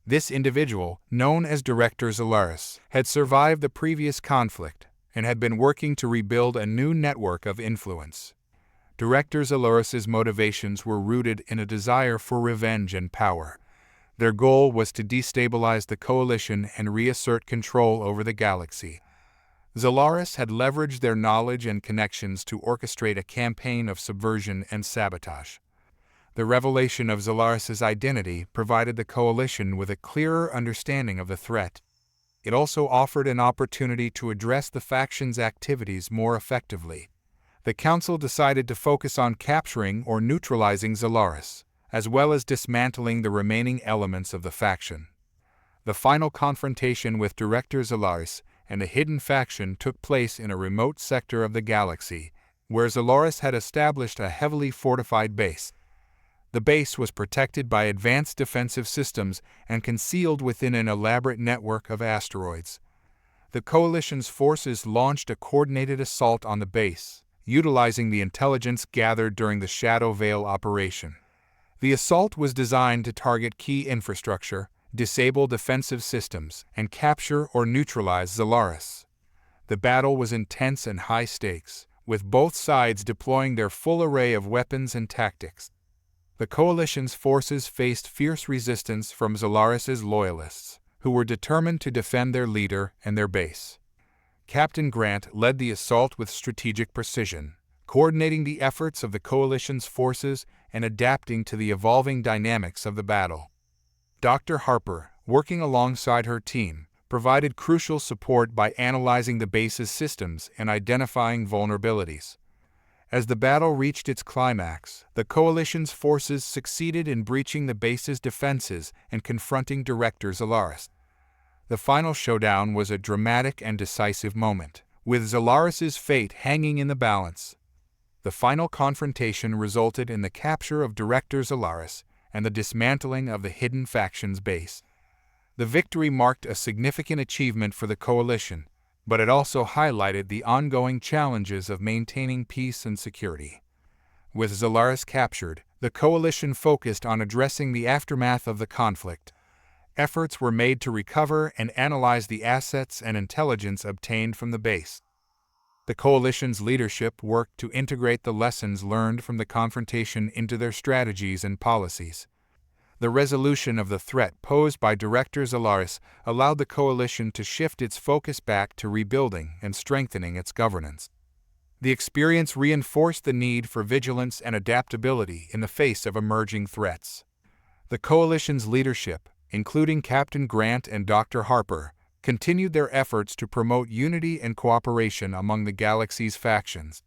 This individual, known as Director Zolaris, had survived the previous conflict and had been working to rebuild a new network of influence. Director Zolaris's motivations were rooted in a desire for revenge and power. Their goal was to destabilize the coalition and reassert control over the galaxy. Zolaris had leveraged their knowledge and connections to orchestrate a campaign of subversion and sabotage. The revelation of Zolaris's identity provided the coalition with a clearer understanding of the threat. It also offered an opportunity to address the faction's activities more effectively. The Council decided to focus on capturing or neutralizing Zolaris, as well as dismantling the remaining elements of the faction. The final confrontation with Director Zolaris and the hidden faction took place in a remote sector of the galaxy, where Zolaris had established a heavily fortified base. The base was protected by advanced defensive systems and concealed within an elaborate network of asteroids. The Coalition's forces launched a coordinated assault on the base, utilizing the intelligence gathered during the Shadow Veil operation. The assault was designed to target key infrastructure, disable defensive systems, and capture or neutralize Zolaris. The battle was intense and high stakes, with both sides deploying their full array of weapons and tactics. The Coalition's forces faced fierce resistance from Zolaris's loyalists, who were determined to defend their leader and their base. Captain Grant led the assault with strategic precision, coordinating the efforts of the Coalition's forces and adapting to the evolving dynamics of the battle. Dr. Harper, working alongside her team, provided crucial support by analyzing the base's systems and identifying vulnerabilities. As the battle reached its climax, the Coalition's forces succeeded in breaching the base's defenses and confronting Director Zolaris. The final showdown was a dramatic and decisive moment, with Zolaris's fate hanging in the balance. The final confrontation resulted in the capture of Director Zolaris and the dismantling of the hidden faction's base. The victory marked a significant achievement for the Coalition, but it also highlighted the ongoing challenges of maintaining peace and security. With Zolaris captured, the Coalition focused on addressing the aftermath of the conflict. Efforts were made to recover and analyze the assets and intelligence obtained from the base. The Coalition's leadership worked to integrate the lessons learned from the confrontation into their strategies and policies. The resolution of the threat posed by Director Zolaris allowed the Coalition to shift its focus back to rebuilding and strengthening its governance. The experience reinforced the need for vigilance and adaptability in the face of emerging threats. The Coalition's leadership, including Captain Grant and Dr. Harper, continued their efforts to promote unity and cooperation among the galaxy's factions.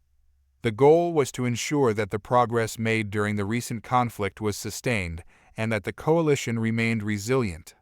The goal was to ensure that the progress made during the recent conflict was sustained and that the Coalition remained resilient